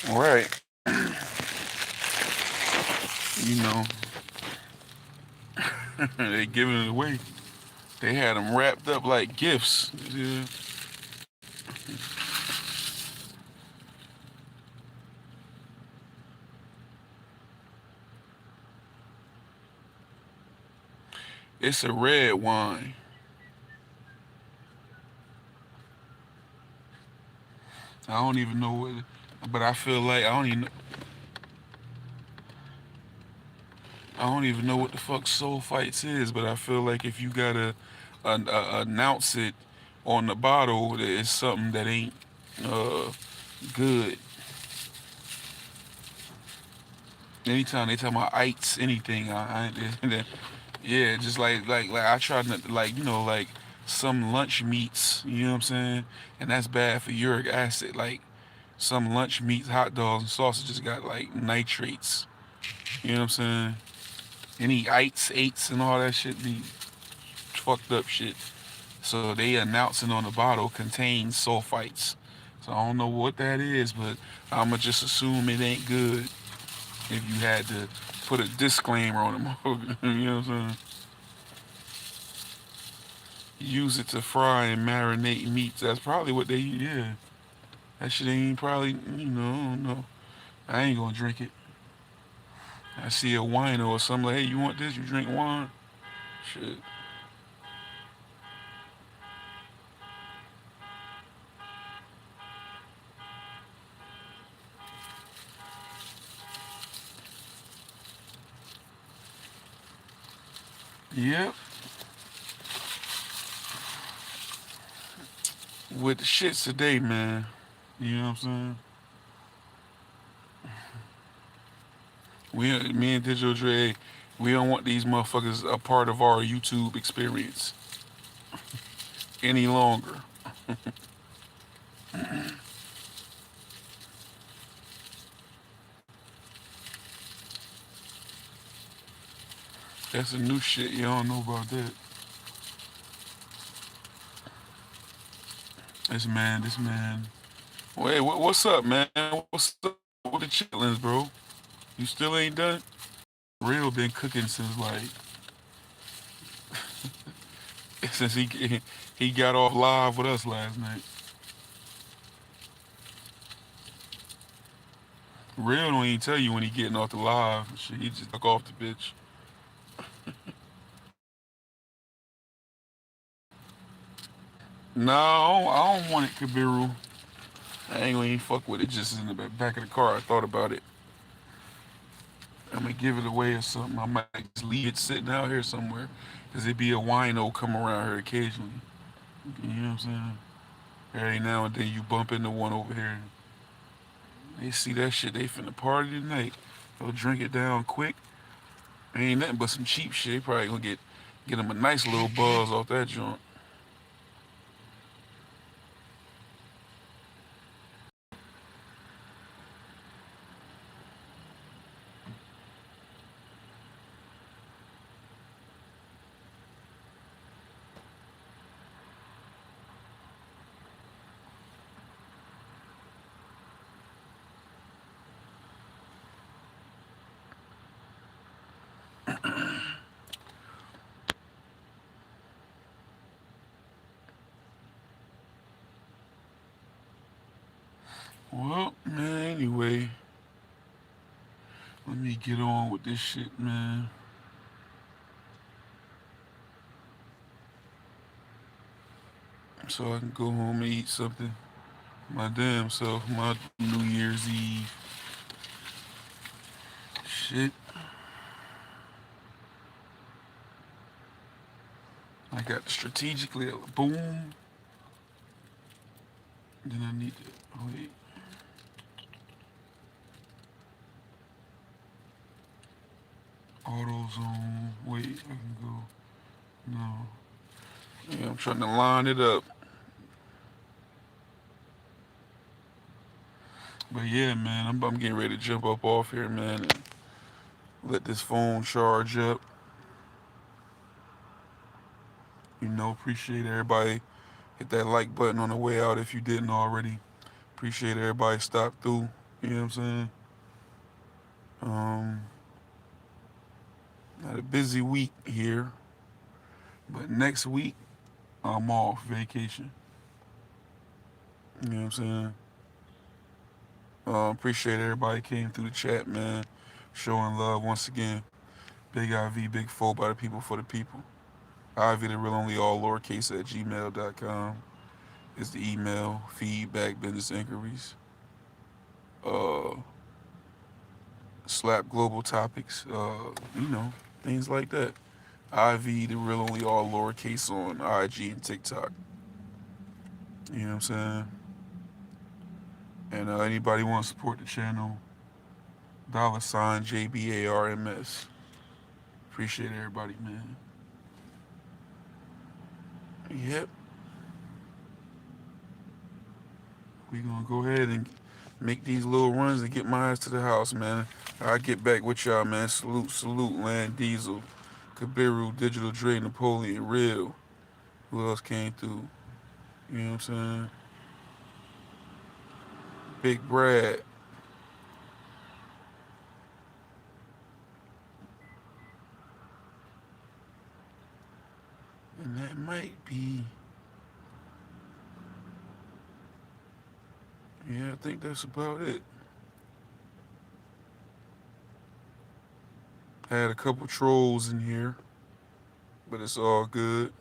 Right. You know, they giving it away. They had them wrapped up like gifts. Yeah. It's a red wine. I don't even know what, but I feel like I don't even know what the fuck soul fights is. But I feel like if you gotta announce it on the bottle, that it's something that ain't uh, good. Anytime they talk about ites, anything, yeah, just like I try not to, like, like some lunch meats, you know what I'm saying, and that's bad for uric acid. Like some lunch meats, hot dogs and sausages got like nitrates. You know what I'm saying? Any ites, eights, and all that shit be fucked up shit. So they announcing on the bottle contains sulfites. So I don't know what that is, but I'ma just assume it ain't good if you had to put a disclaimer on them. You know what I'm saying? Use it to fry and marinate meats. That's probably what they, yeah. That shit ain't probably, I don't know. I ain't gonna drink it. I see a wino or something like, hey, you want this? You drink wine? Shit. Yep. With the shits today, man. You know what I'm saying? Me and Digital Dre, we don't want these motherfuckers a part of our YouTube experience any longer. That's a new shit. You don't know about that. This man. Wait, what's up, man? What's up with the chitlins, bro? You still ain't done? Real been cooking since like since he got off live with us last night. Real don't even tell you when he getting off the live. Shit, he just took off the bitch. No, I don't want it, Kabiru. I ain't gonna even fuck with it. Just in the back of the car, I thought about it. I'm gonna give it away or something. I might just leave it sitting out here somewhere, cause it be a wino come around here occasionally. You know what I'm saying? Every now and then you bump into one over here. They see that shit, they finna party tonight. They'll drink it down quick. Ain't nothing but some cheap shit. They probably gonna get them a nice little buzz off that joint. Well, man, anyway, let me get on with this shit, man. So I can go home and eat something. My damn self, my New Year's Eve. Shit. I got to strategically boom. Then I need to wait. AutoZone. Wait, I can go. No. Yeah, I'm trying to line it up. But yeah, man, I'm getting ready to jump up off here, man, and let this phone charge up. Appreciate everybody. Hit that like button on the way out if you didn't already. Appreciate everybody stop through. You know what I'm saying? Um, Had a busy week here, but next week I'm off vacation. You know what I'm saying? Appreciate everybody came through the chat, man. Showing love once again. Big IV, big four by the people for the people. IVdarealonly, all lowercase at gmail.com is the email. Feedback, business inquiries. Uh, Slap global topics. Things like that. IV, the real only, all lowercase on IG and TikTok. You know what I'm saying? And anybody want to support the channel, $ JBARMS. Appreciate everybody, man. Yep. We gonna go ahead and make these little runs and get my ass to the house, man. I'll get back with y'all, man. Salute, salute, Land Diesel, Kabiru, Digital Dre, Napoleon, Real. Who else came through? You know what I'm saying? Big Brad. And that might be. Yeah, I think that's about it. Had a couple trolls in here, but it's all good.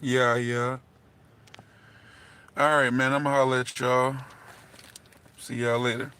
Yeah, yeah. All right, man. I'm going to holler at y'all. See y'all later.